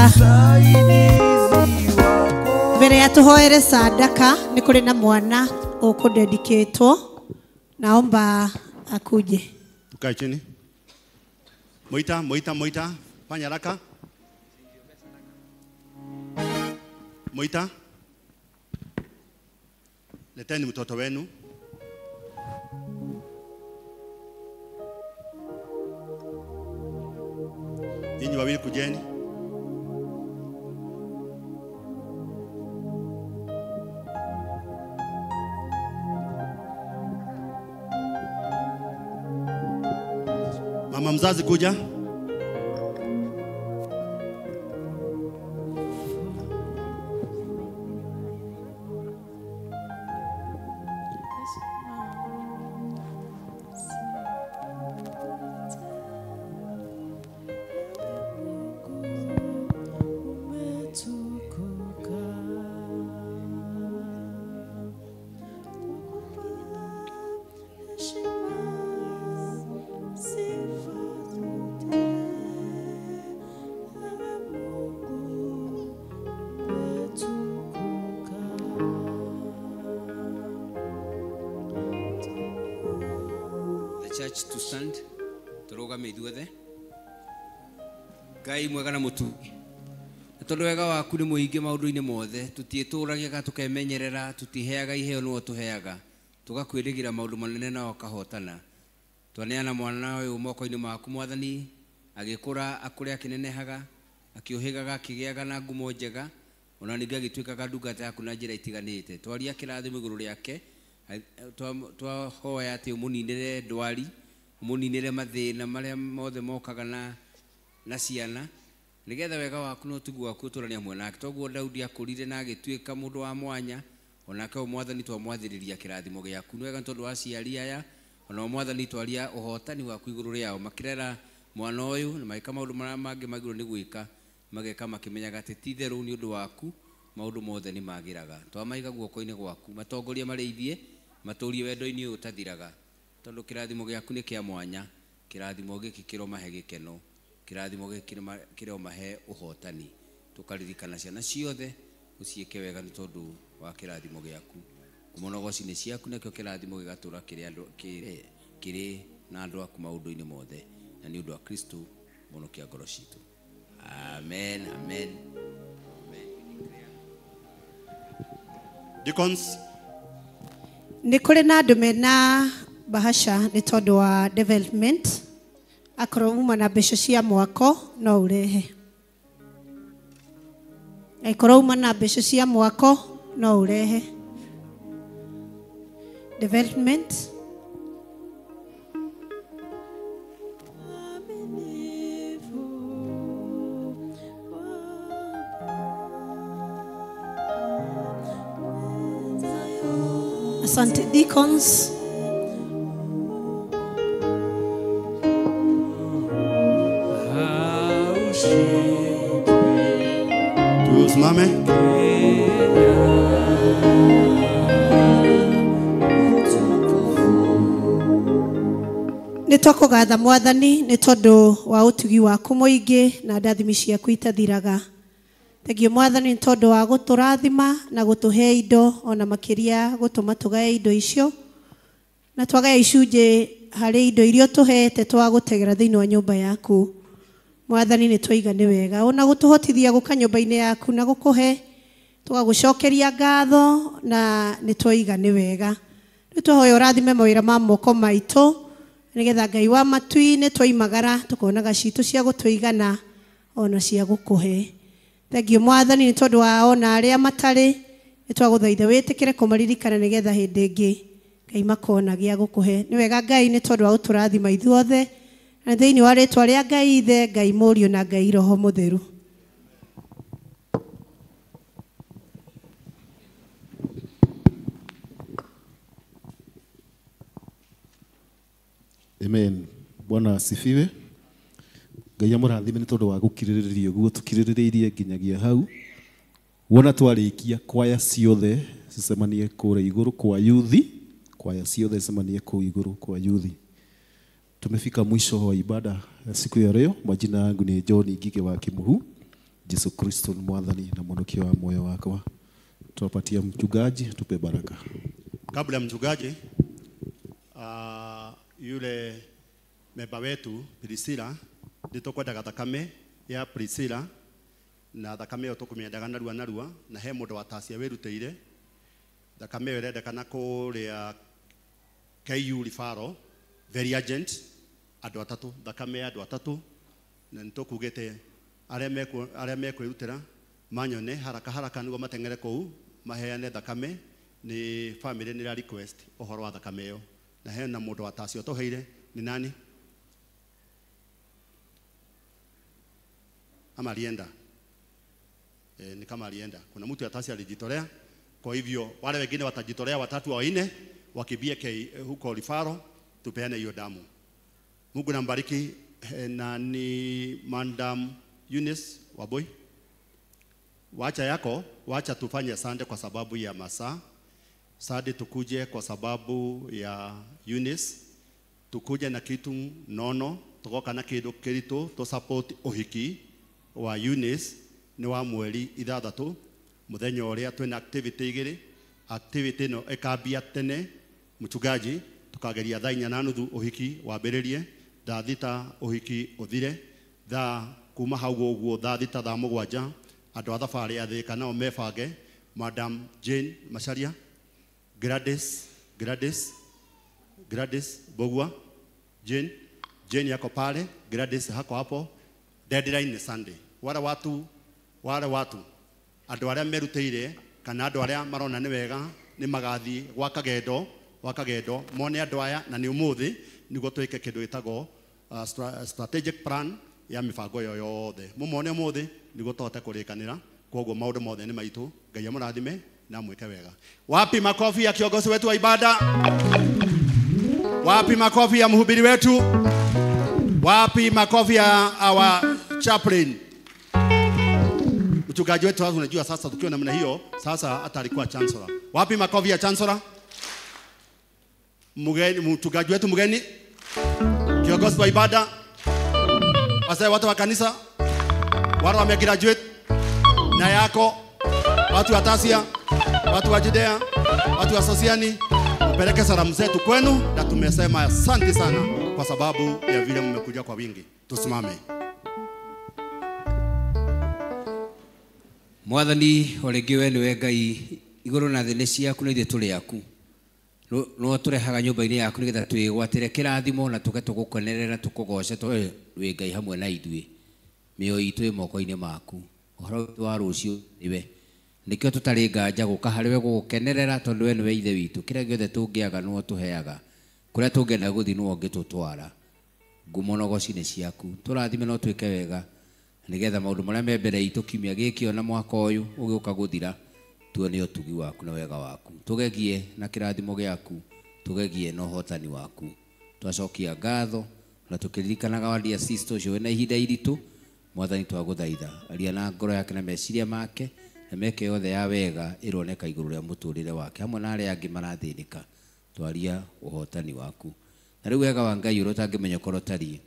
mbere ya tuhoere sadaka, ni kuri na mwana ukudedicatwo, naomba akuje. Tukae chini. Moita, moita, moita. Fanya haraka. Moita. Leteni mtoto wenu. Ninyi wawili kujeni. Mama mzazi kuja. Church to stand. Turogame ithuothe. Ngai mwega na mutu. tondu wega waku ni muingi maundu-ini mothe tutiituragia ga tukemenyerera tutiheaga iheo no tuheaga tugakwirigira maundu manene na okahotana twaneana mwana uyu moko-ini maku mwathani agikura akure akinenehaga akiohigaga akigiaga na ngumo njega ona ningi agituikaga ndungata yaku na njira itiganite twaria kirathimo iguru riake twahoya ati umuninire ndwari umuninire mathina maria mothe mokaga na ciana nigetha wega waku no tugu waku turania mwe nake toguo Daudi akurire na agituika mundu wa mwanya onake mwathani twamwathiriria kirathimo giaku ni wega tondu wa ciari aya ona mwathani twaria uhotani waku iguru riao makirera mwana uyu na maika maundu maria mangi magiro ni gwika mageka makimenyaga ati titheru ni undu waku maundu mothe ni magiraga twamaiga guoko-ini gwaku matongoria mareithie maturie wendo-ini utathiraga tondu kirathimo giaku ni kia mwanya kirathimo giki kiromahe gikeno kirathimo giki kiromahe uhotani tukaririkana ciana ciothe uciike wega ni tondu wa kirathimo giaku kumonogoci-ini ciaku nakio kirathimo gigatura kiri na andu aku maundu-ini mothe na ni undu wa Kristo munokia ngoro citu. Amen, amen. Deacons. Nĩ kũrĩ na andũ mena bahasha nĩ tondũ wa development akorwo uma na mbeca cia mwako no urehe akorwo uma na mbeca cia mwako no urehe development Asante deacons. Tusimame. Nĩ twakũgatha mwathani nĩ tondũ wa ũtugi waku mũingĩ na ndathimi ciaku itathiraga. Thengio mwathani nĩ tondũ wa gũtũrathima na gũtũhe indo ona makĩria gũtũma tũgae indo icio na twagaya icunjĩ harĩ indo iria tũhete twagũtegera thĩinĩ wa nyũmba yaku. Mwathani nĩ twaiga nĩ wega ona gũtũhotithia gũka nyũmba-inĩ yaku na gũkũhe tũgagũcokeria ngatho na nĩ twaiga nĩ wega. Nĩ tũhoya ũrathime mawĩra ma moko maitũ nĩgetha Ngai wa matui nĩ twaimagara tũkonaga citũ cia gũtũigana ona cia gũkũhe. Thengio mwathani nĩ tondũ wa ona arĩa matarĩ nĩ twagũthaitha wĩtĩkĩre kũmaririkana nĩgetha hĩndĩ ĩngĩ Ngai makona gĩa gũkũhe. Nĩ wega Ngai nĩ tondũ wa gũtũrathima ithuothe na thĩinĩ wa rĩtwa rĩa Ngai Ithe, Ngai Mũriũ na Ngai Roho Mũtheru. Amen. Bwana asifiwe. Ngai amũrathime nĩ tondũ wa gũkirĩrĩria ũguo tũkirĩrĩirie nginyagia hau. Wona twarĩkia kwaya ciothe cicemanie kũrĩa igũrũ kwa yuthi, kwaya ciothe cicemanie kũu igũrũ kwa yuthi. Tumefika mwisho wa ibada ya siku ya leo. Majina yangu ni John Ngige wa Kimuhu. Yesu Kristo ni mwathani na mwokozi wa moyo wako. Tuwapatia mchungaji tupe baraka. Kabla ya mchungaji yule memba wetu Priscilla nditokwenda thakame ya Priscilla na thakame yo tukumiendaga narua na he mundu watacia wirutĩire thakame yo irendekana kuria KU Rifaro very urgent andu atatu thakame andu atatu na nitukugite aria mekwirutira manyone haraka niguo matengere kou maheane thakame ni family ni request uhoro wa thakame yo na he na mundu watacia tuheire ni nani ama alienda ni kama alienda. Kuna mtu atasi alijitolea, kwa hivyo wale wengine watajitolea watatu au nne wakibie huko Rifaro tupeane hiyo damu. Mungu nambariki na ni Madam Eunice Waboi. Wacha tufanye Sunday kwa sababu ya masaa. Sunday tukuje kwa sababu ya Eunice. Tukuje na kitu nono, tugoka na kitu kirito to support uhiki wa Eunice ni wa mweri 6 muthenya uria twina activity igiri. Activity no ikambia tene mchungaji tukageria thaa 4:30 uhiki wambiririe, thaa 6 uhiki uthire, thaa kuma hau uguo thaa 6 thaa 7 andå a thabarä ya thä ka nao mebange. Madam Jane Macharia, Gladys Bogua, Jane yako pale, Gladys hako hapo. Deadline ni Sunday. Wale watu andå arä a merute ire kana andå arä a marona nä wega nä magathi gwa kagendo mone andå aya na nä å må thä nä guo twä ke kä ndå gä tagwo strategic plan ya mä bango yo yothe må mone å må thä nä guo tåhote kå rä kanä ra. Koguo maundu mothe ni maitu. Ngai amurathime na mwike wega. Wapi makofi ya kiongozi wetu wa ibada? Wapi makofi ya mhubiri wetu? Wapi makofi ya our chaplain? Mchungaji wetu sasa, unajua sasa tukiwa namna hiyo sasa hata alikuwa chancellor. Wapi makofi ya chancellor? Mgeni, mchungaji wetu mgeni, kiongozi wa ibada, wazee wote wa kanisa, wale wamegraduate na yako, watu wa Tasia, watu wa Judea, watu wa Sosiani, mpeleke salamu zetu kwenu na tumesema asante sana kwa sababu ya vile mmekuja kwa wingi. Tusimame. Mwathani oregiwe ni Ngai iguru na thĩ nĩ ciaku na ithuĩ tũrĩ aku. No tũrehaga nyũmba-inĩ yaku nĩgetha twĩgwatĩre kĩrathimo na tũke tũgũkenerera tũkũgoce tũĩ wĩ Ngai hamwe na ithuĩ. Mĩoyo itũ ĩ moko-inĩ maku. Ũhoro wa rũciũ nĩwe. Nĩkĩo tũtarĩ nganja gũka harĩ we gũgũkenerera tondũ we nĩwe ithe witũ. Kĩrĩa gĩothe tũngĩaga no tũheaga. Kũrĩa tũngĩenda gũthiĩ no ũngĩtũtwara. Ngumo na goci nĩ ciaku. Tũrathime no twĩke wega. Nĩgetha maũndũ marĩa me mbere itũ kiumia gĩkĩ ona mwaka ũyũ ũgĩũka gũthira tuone ũtugi waku na wega waku. Tũgegie na kĩrathimo gĩaku, tũgegie na ũhotani waku. Twacokia ngatho na tũkĩririkanaga wa diocese ũcio wĩna ihinda iritũ. Mwathani twagũthaitha aria na ngoro yake na meciria make na meke yothe ya wega ĩroneka igũrũ rĩa mũtũrĩre wake hamwe na arĩa angĩ marathĩnĩka. Twaria ũhotani waku. Na rĩu wega wa Ngai ũrĩa ũtangĩmenya korwo tariĩ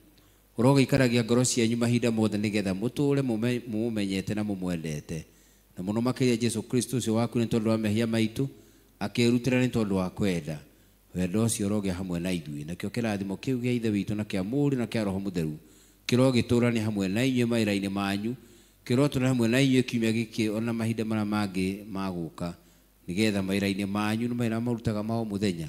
ũrogĩikaragia ngoro cianyu mahinda mothe nĩgetha mũtũre mũmenyete na mũmwendete. Na mũno makĩria Jesu Kristo ũcio waku nĩ tondũ wa mehia maitũ akĩrutĩra nĩ tondũ wa kwenda. Wendo ũcio ũrogĩa hamwe na ithuĩ. Nakĩo kĩrathimo kĩu gĩa ithe witũ na kĩa Mũriũ na kĩa Roho Mũtheru kĩrogĩtũrania hamwe na inyuĩ mawĩra-inĩ manyu, kĩrotũra hamwe na inyuĩ kiumia gĩkĩ ona mahinda marĩa mangĩ magũka, nĩgetha mawĩra-inĩ manyu na mawĩra marutaga ma o mũthenya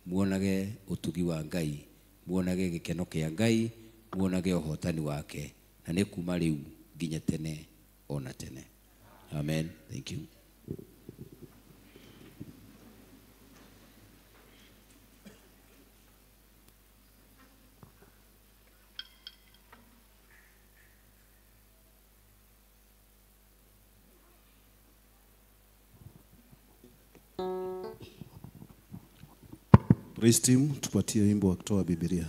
muonage ũtugi wa Ngai, muonage gĩkeno kĩa Ngai, muonage ũhotani wake, na nĩ kuma rĩu nginya tene ona tene. Amen. Thank you. Praise team, tupatie wimbo wa kutoa Biblia.